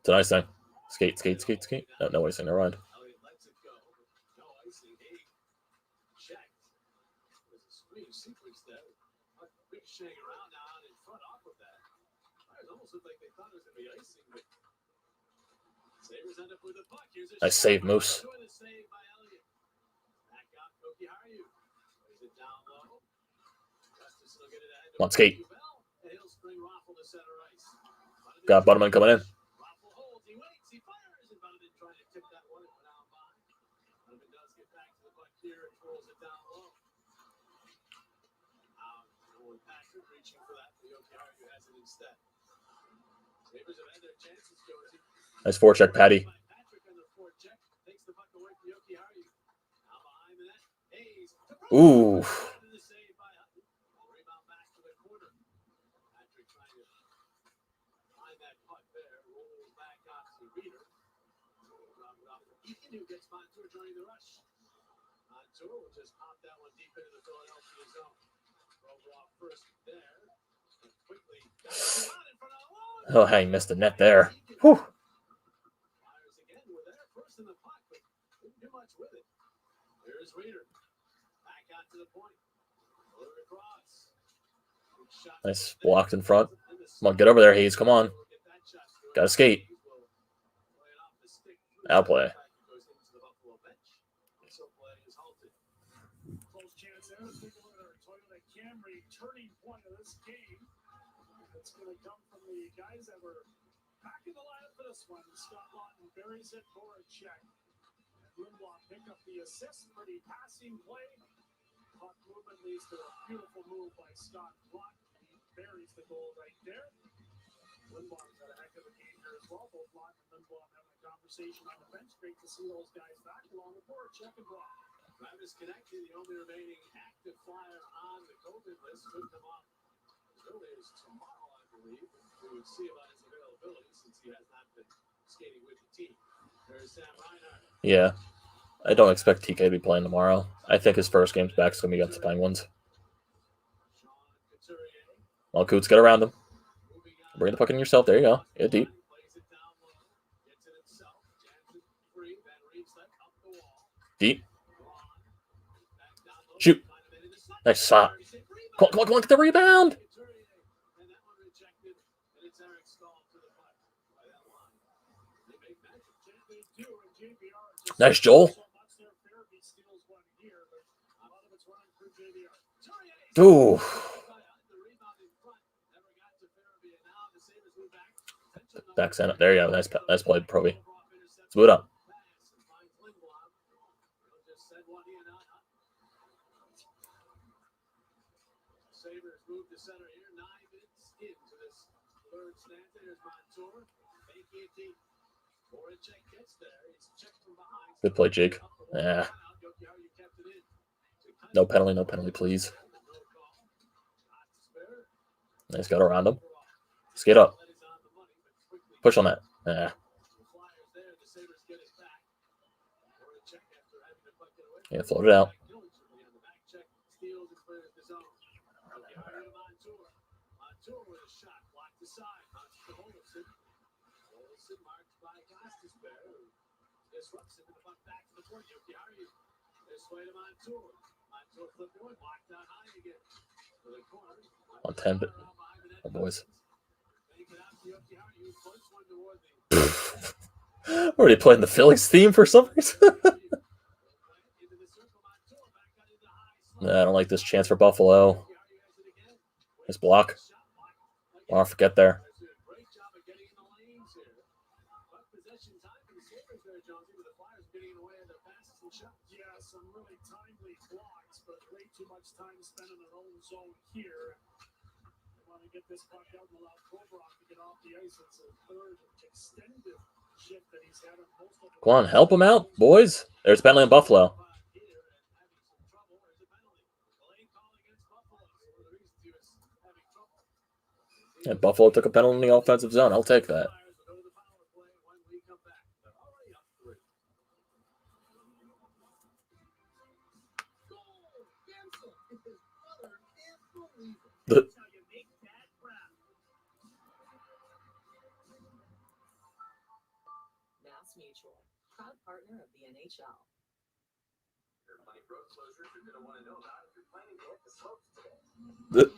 It's a nice thing. Skate, skate, skate, skate. No icing around. Nice save, Moose. Come on, skate. Got Butterman coming in. Nice forecheck, Patty. Ooh. Just pop that one deep into the Philadelphia zone. Rover off first there. Quickly. Oh, how he missed the net there. Whew. Flyers again were there first in the puck, but didn't do much with it. Here's Reeder. Back out to the point. Throw it across. Nice blocked in front. Come on, get over there, Hayes. Come on. Gotta skate. Outplay. Close chance there. Let's take a look at our Toyota Camry turning point of this game. It's going to come from the guys that were back in the lineup for this one. Scott Lawton buries it for a check. And Lindblom pick up the assist. Pretty passing play. Puck movement leads to a beautiful move by Scott Lawton. He buries the goal right there. Lindblom's had a heck of a game here as well. Both Lawton and Lindblom having a conversation on the bench. Great to see those guys back along with Voracek and Brock. Travis Konecny, the only remaining active Flyer on the COVID list, took them off as early as tomorrow, I believe. We would see about his availability since he has not been skating with the team. There's Sam Reinhart. Yeah. I don't expect TK to be playing tomorrow. I think his first game's back is going to be against the Penguins. Well, Coots, get around him. Bring the puck in yourself. There you go. Get deep. Deep. Shoot. Nice shot. Come on, get the rebound. Nice, Joel. Ooh. Back center. There you go. Nice play, Proby. Let's move it up. Sabres move to center here. 9 minutes into this third stanza. There's Montour. Making it deep. Voracek gets there. It's checked from behind. Good play, Jake. Yeah. No penalty, please. Nice, got around him. Skate up. Push on that. Yeah. Yeah, float it out. Disrupts it to the puck back to the point. This way to Montour. Montour flipped away, blocked out high again. To the corner. On 10, but oh, boys. Already playing the Phillies theme for some reason. I don't like this chance for Buffalo. Nice block. I'll forget there. Yeah, some really timely blocks, but way too much time spent in their own zone here. They want to get this puck out and allow Kovarov to get off the ice. It's a third extended shift that he's had on most of the. Come on, help him out, boys. There's penalty in Buffalo. And Buffalo took a penalty in the offensive zone. I'll take that. Mass Mutual, proud partner of the NHL. Plenty road closures you're going to want to know about if you're planning to hit the slopes today.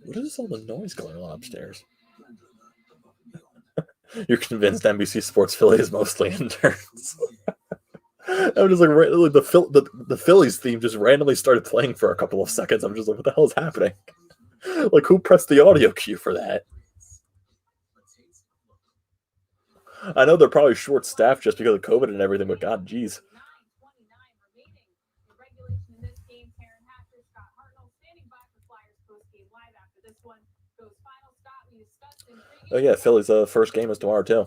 What is all the noise going on upstairs? You're convinced NBC Sports Philly is mostly interns. I'm just like the Phillies theme just randomly started playing for a couple of seconds. I'm just like, what the hell is happening? Like, who pressed the audio cue for that? I know they're probably short-staffed just because of COVID and everything, but god, geez. Oh yeah, Philly's first game is tomorrow too.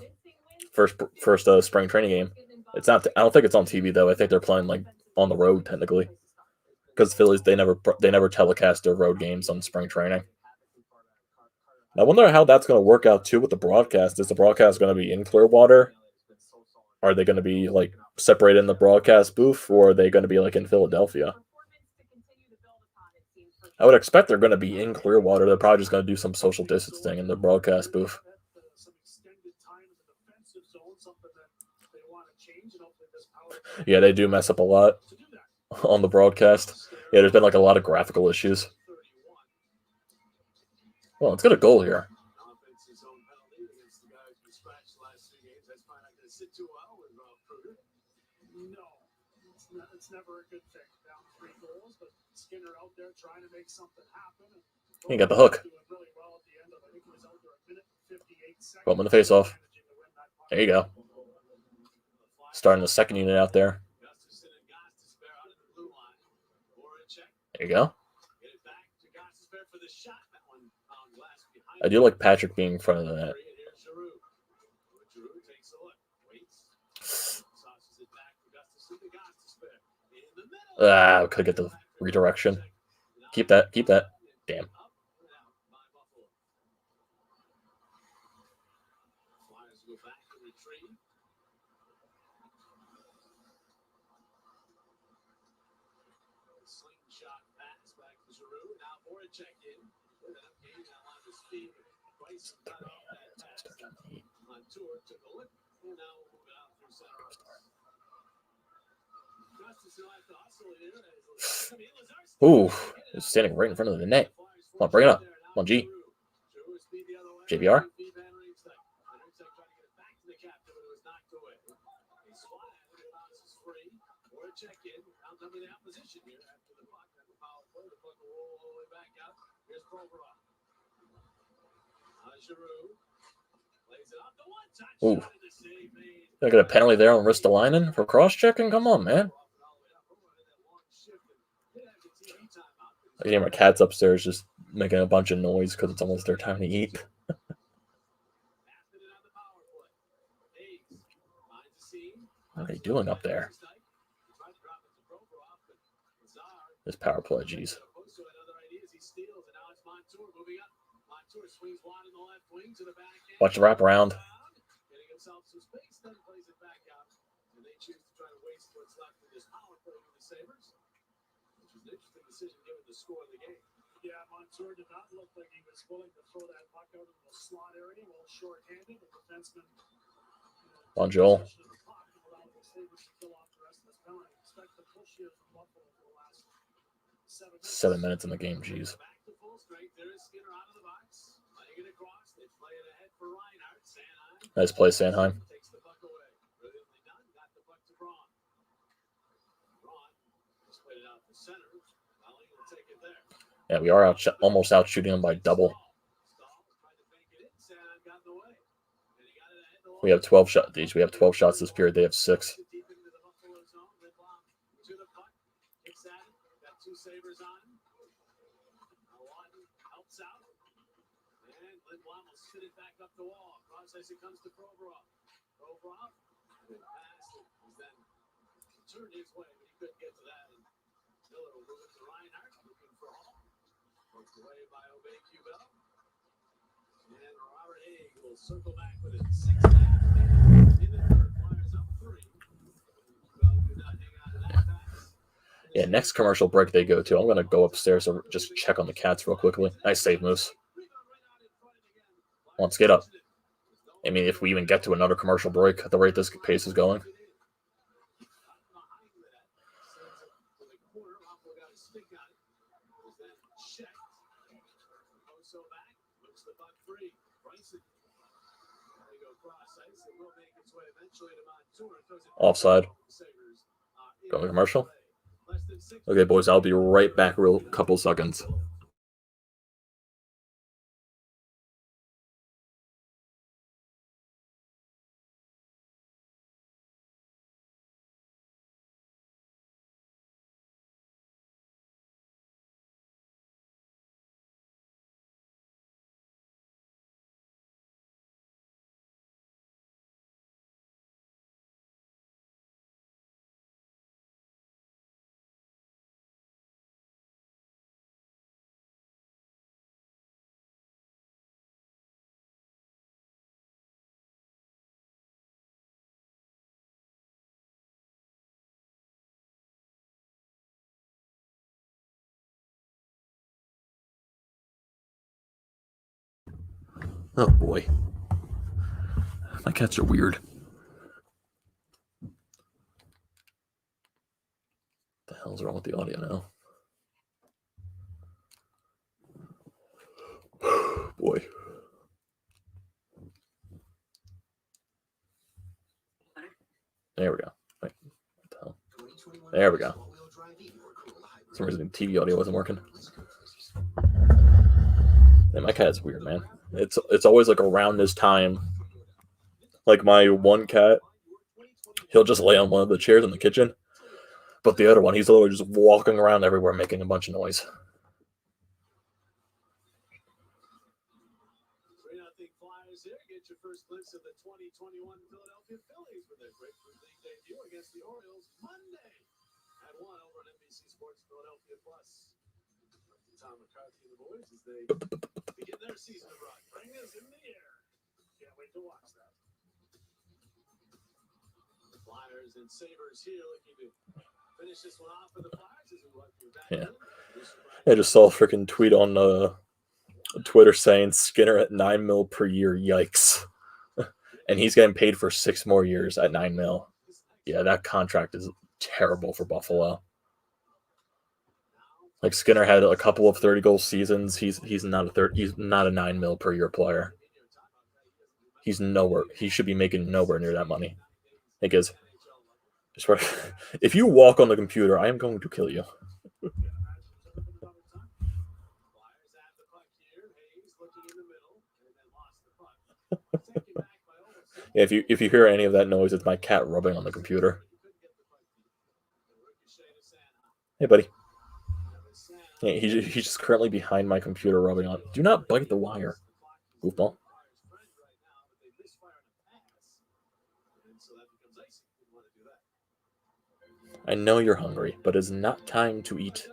First spring training game. It's not. I don't think it's on TV though. I think they're playing like on the road technically. because Phillies they never telecast their road games on spring training. I wonder how that's going to work out too with the broadcast. Is the broadcast going to be in Clearwater? Are they going to be like separated in the broadcast booth, or are they going to be like in Philadelphia? I would expect they're going to be in Clearwater. They're probably just going to do some social distancing in the broadcast booth. Yeah, they do mess up a lot on the broadcast. Yeah, there's been like a lot of graphical issues. Well, let's get a goal here. It's never a good thing. Down 3 goals, but Skinner out there trying to make something happen. He got the hook. Put him in the face-off. There you go. Starting the second unit out there. There you go. I do like Patrick being in front of the net. Could get the redirection. Keep that. Keep that. Damn. Ooh, he's standing right in front of the net. Come on, bring it up. Come on, G. JBR. Ooh. I got a penalty there on Ristolainen for cross-checking? Come on, man. I can hear my cats upstairs just making a bunch of noise because it's almost their time to eat. What are they doing up there? This power play, geez. Watch the wrap around. Yeah, Montour did not look like he was willing to throw that puck out in the slot area while short-handed. The defenseman. On Joel. 7 minutes in the game, geez. Nice play, Sanheim. Yeah, we are almost out shooting them by double. We have 12 shots each. We have 12 shots this period. They have 6. Yeah, next commercial break they go to. I'm going to go upstairs and just check on the cats real quickly. Nice save, Moose. Let's get up. I mean, if we even get to another commercial break at the rate this pace is going. Offside. Going to commercial. Okay, boys, I'll be right back real couple seconds. Oh boy. My cats are weird. What the hell's wrong with the audio now? Boy. There we go. Wait, what the hell? There we go. For some reason, TV audio wasn't working. Yeah, my cat's weird, man. It's always like around this time. Like my one cat, he'll just lay on one of the chairs in the kitchen, but the other one, he's literally just walking around everywhere making a bunch of noise. 3-0 Flyers here. Get your first glimpse of the 2021 Philadelphia Phillies with their grapefruit league debut against the Orioles Monday at 1 over on NBC Sports Philadelphia Plus. Tom McCarthy and the boys as they begin their season abroad. Bring us in the air. Can't wait to watch that. The Flyers and Sabres here looking to finish this one off for the Flyers as we look back. Yeah. I just saw a freaking tweet on Twitter saying Skinner at $9 million per year. Yikes. And he's getting paid for 6 more years at $9 million. Yeah, that contract is terrible for Buffalo. Like Skinner had a couple of 30-goal seasons. He's not a $9 million per year player. He's nowhere. He should be making nowhere near that money. Because if you walk on the computer, I am going to kill you. Yeah, if you hear any of that noise, it's my cat rubbing on the computer. Hey, buddy. Yeah, he's just currently behind my computer rubbing on. Do not bite the wire, goofball. I know you're hungry, but it's not time to eat.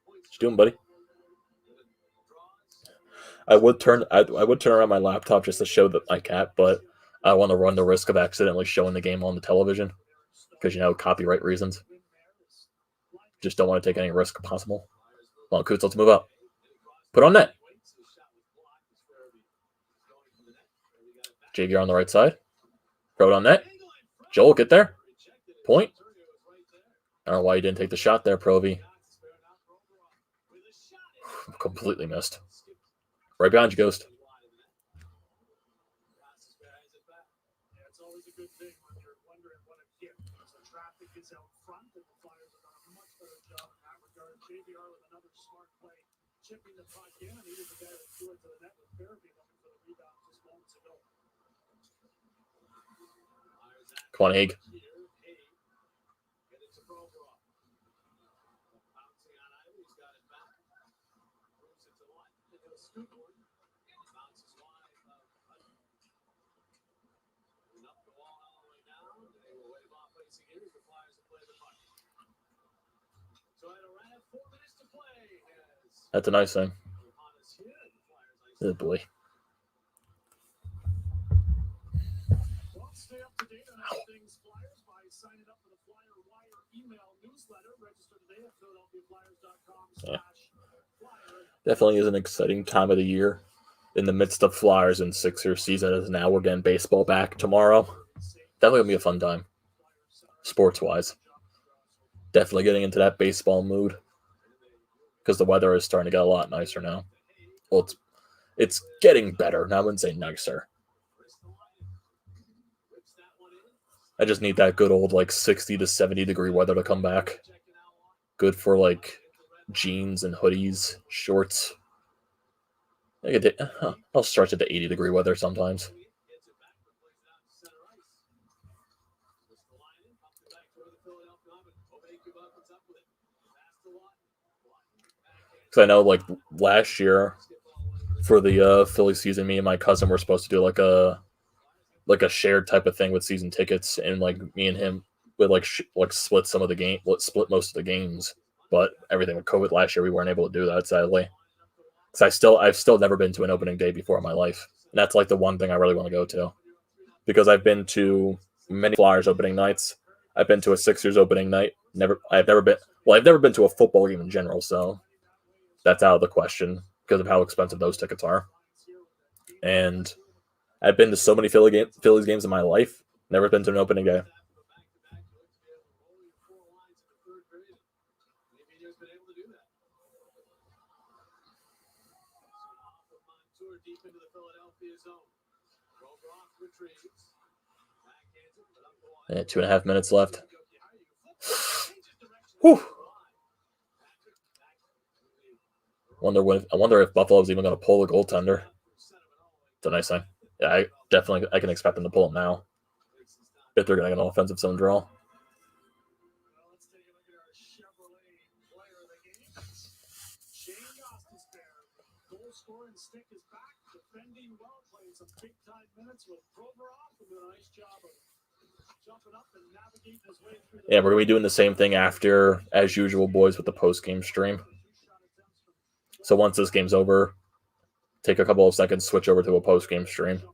What you doing, buddy? I would turn around my laptop just to show my cat, but I want to run the risk of accidentally showing the game on the television because copyright reasons. Just don't want to take any risk possible. Come on, Coots, let's move up. Put on net. JVR on the right side. Throw it on net. Joel, get there. Point. I don't know why you didn't take the shot there, Provy. Completely missed. Right behind you, Ghost. It's always a good thing when you're wondering what a gift. The traffic is out front, and the Flyers have done a much better job in that regard. JVR with another smart play, chipping the puck in, and he was the guy that threw it to the net with Fairby looking for the rebound just moments ago. Come on, Haig. That's a nice thing. Good boy. Stay up to date on all things Flyers by signing up for the Flyer Wire email newsletter. Register today at PhiladelphiaFlyers.com/flyer. Definitely is an exciting time of the year. In the midst of Flyers and Sixers season as now, we're getting baseball back tomorrow. Definitely gonna be a fun time, sports-wise. Definitely getting into that baseball mood because the weather is starting to get a lot nicer now. Well, it's getting better. Now I wouldn't say nicer. I just need that good old 60 to 70 degree weather to come back. Good for jeans and hoodies, shorts. I'll stretch it to 80 degree weather sometimes. Because I know last year for the Philly season, me and my cousin were supposed to do a shared type of thing with season tickets, and me and him would split some of the game, split most of the games. But everything with COVID last year, we weren't able to do that, sadly. Because I've still never been to an opening day before in my life, and that's the one thing I really want to go to. Because I've been to many Flyers opening nights, I've been to a Sixers opening night. I've never been to a football game in general, so that's out of the question because of how expensive those tickets are. And I've been to so many Phillies games in my life. Never been to an opening game. Deep into the Philadelphia zone. Retrieves. And 2.5 minutes left. Whew. I wonder if Buffalo's even going to pull the goaltender. It's a nice thing. Yeah, I can expect them to pull him now. If they're going to get an offensive zone draw. Scoring stick is back, defending well, playing some big time minutes with Provorov, and doing a nice job of jumping up and navigating his way through. Yeah, we're gonna be doing the same thing after, as usual, boys, with the post game stream. So once this game's over, take a couple of seconds, switch over to a post game stream. 14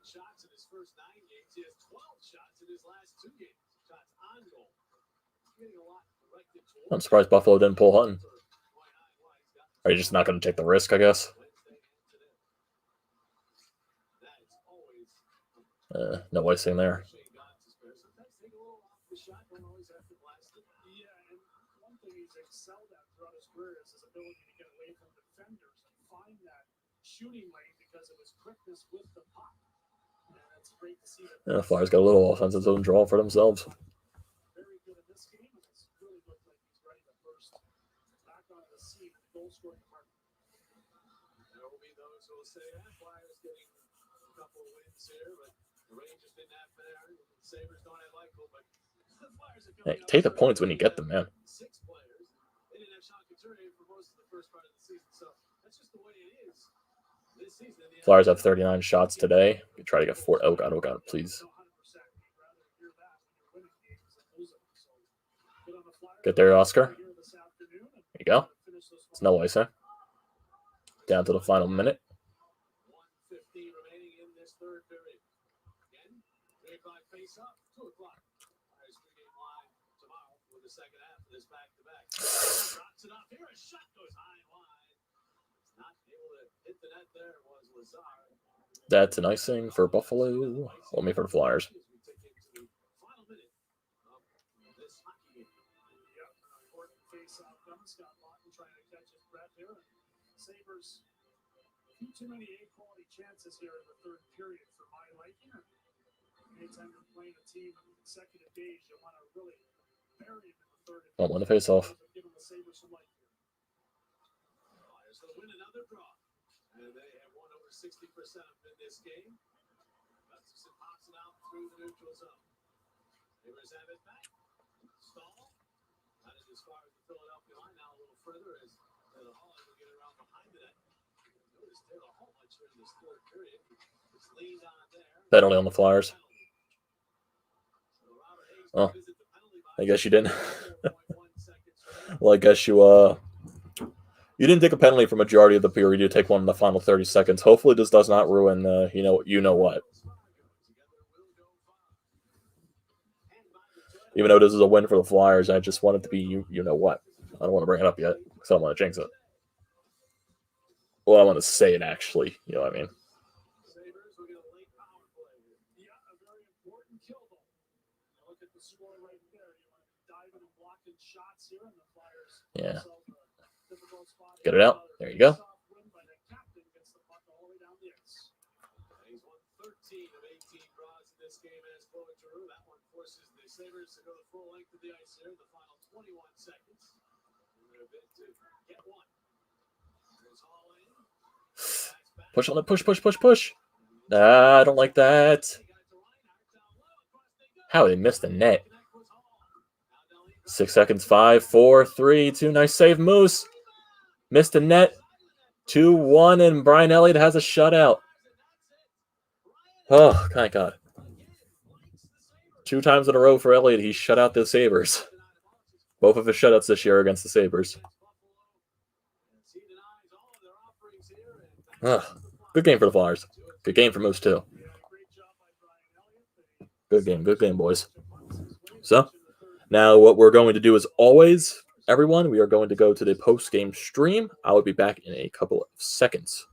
shots in his first 9 games. He has 12 shots in his last 2 games. Shots on goal. Getting a lot. I'm surprised Buffalo didn't pull Hutton. Are you just not going to take the risk, I guess? No icing there. The Flyers got a little offensive zone draw for themselves. There will be those who will say, Flyers getting a couple of wins here, but the Rangers didn't have Panarin, the Sabres don't have Michael, but the Flyers are Hey, take the points when you get them, man. 6 players. They didn't have Sean Couturier for most of the first part of the season, so that's just the way it is. This season, Flyers have 39 shots today. You try to get 4. Oh god, please. Get there, Oscar. There you go. It's no icing. Down to the final minute. 1:15 remaining in this third period. Again, 3 o'clock face up, 2 o'clock. Flyers pregame line tomorrow for the second half of this back-to-back. Drops it up here, a shot goes high and wide. Not able to hit the net there was Lazar. That's an icing for Buffalo. Only for the Flyers. Final minute of this hockey game. Important face-off. Scott Lawton trying to catch his breath here. Sabres, too many A-quality chances here in the third period for my liking. Anytime you're playing a team in consecutive days, you want to really bury them in the third. Don't want to face off. Giving the Sabres some life here. Flyers will win another draw, and they have won over 60% of in this game. Gustafsson pops it out through the neutral zone. Sabres have it back. Stall. Not as far as the Philadelphia line, now a little further as Taylor Hall will get around behind the net. Notice Taylor Hall much here in this third period. It's leaned on there. Penalty on the Flyers. Oh, I guess you didn't. Well, I guess you didn't take a penalty for majority of the period. You take one in the final 30 seconds. Hopefully, this does not ruin you know what. Even though this is a win for the Flyers, I just want it to be you know what. I don't want to bring it up yet because I don't want to jinx it. Well, I want to say it actually. You know what I mean? Sabres will get a late power play. Yeah, a very important kill goal. Look at the score right there. You want to dive in and blocking shots here, and the Flyers. Yeah. Get it out. There you go. He's won 13 of 18 draws in this game as Chloe Giroux. That one forces the Sabres to go the full length of the ice here in the final 21 seconds. They're a bit to get one. There's Hall in. Push on it. Push. I don't like that. How they missed the net. 6 seconds. 5, 4, 3, 2. Nice save, Moose. Missed the net. 2-1, and Brian Elliott has a shutout. Oh, thank God. 2 times in a row for Elliott, he shut out the Sabres. Both of his shutouts this year against the Sabres. Good game for the Flyers. Good game for Moose, too. Great job by Brian Good game, boys. So now what we're going to do is always, everyone, we are going to go to the post-game stream. I will be back in a couple of seconds.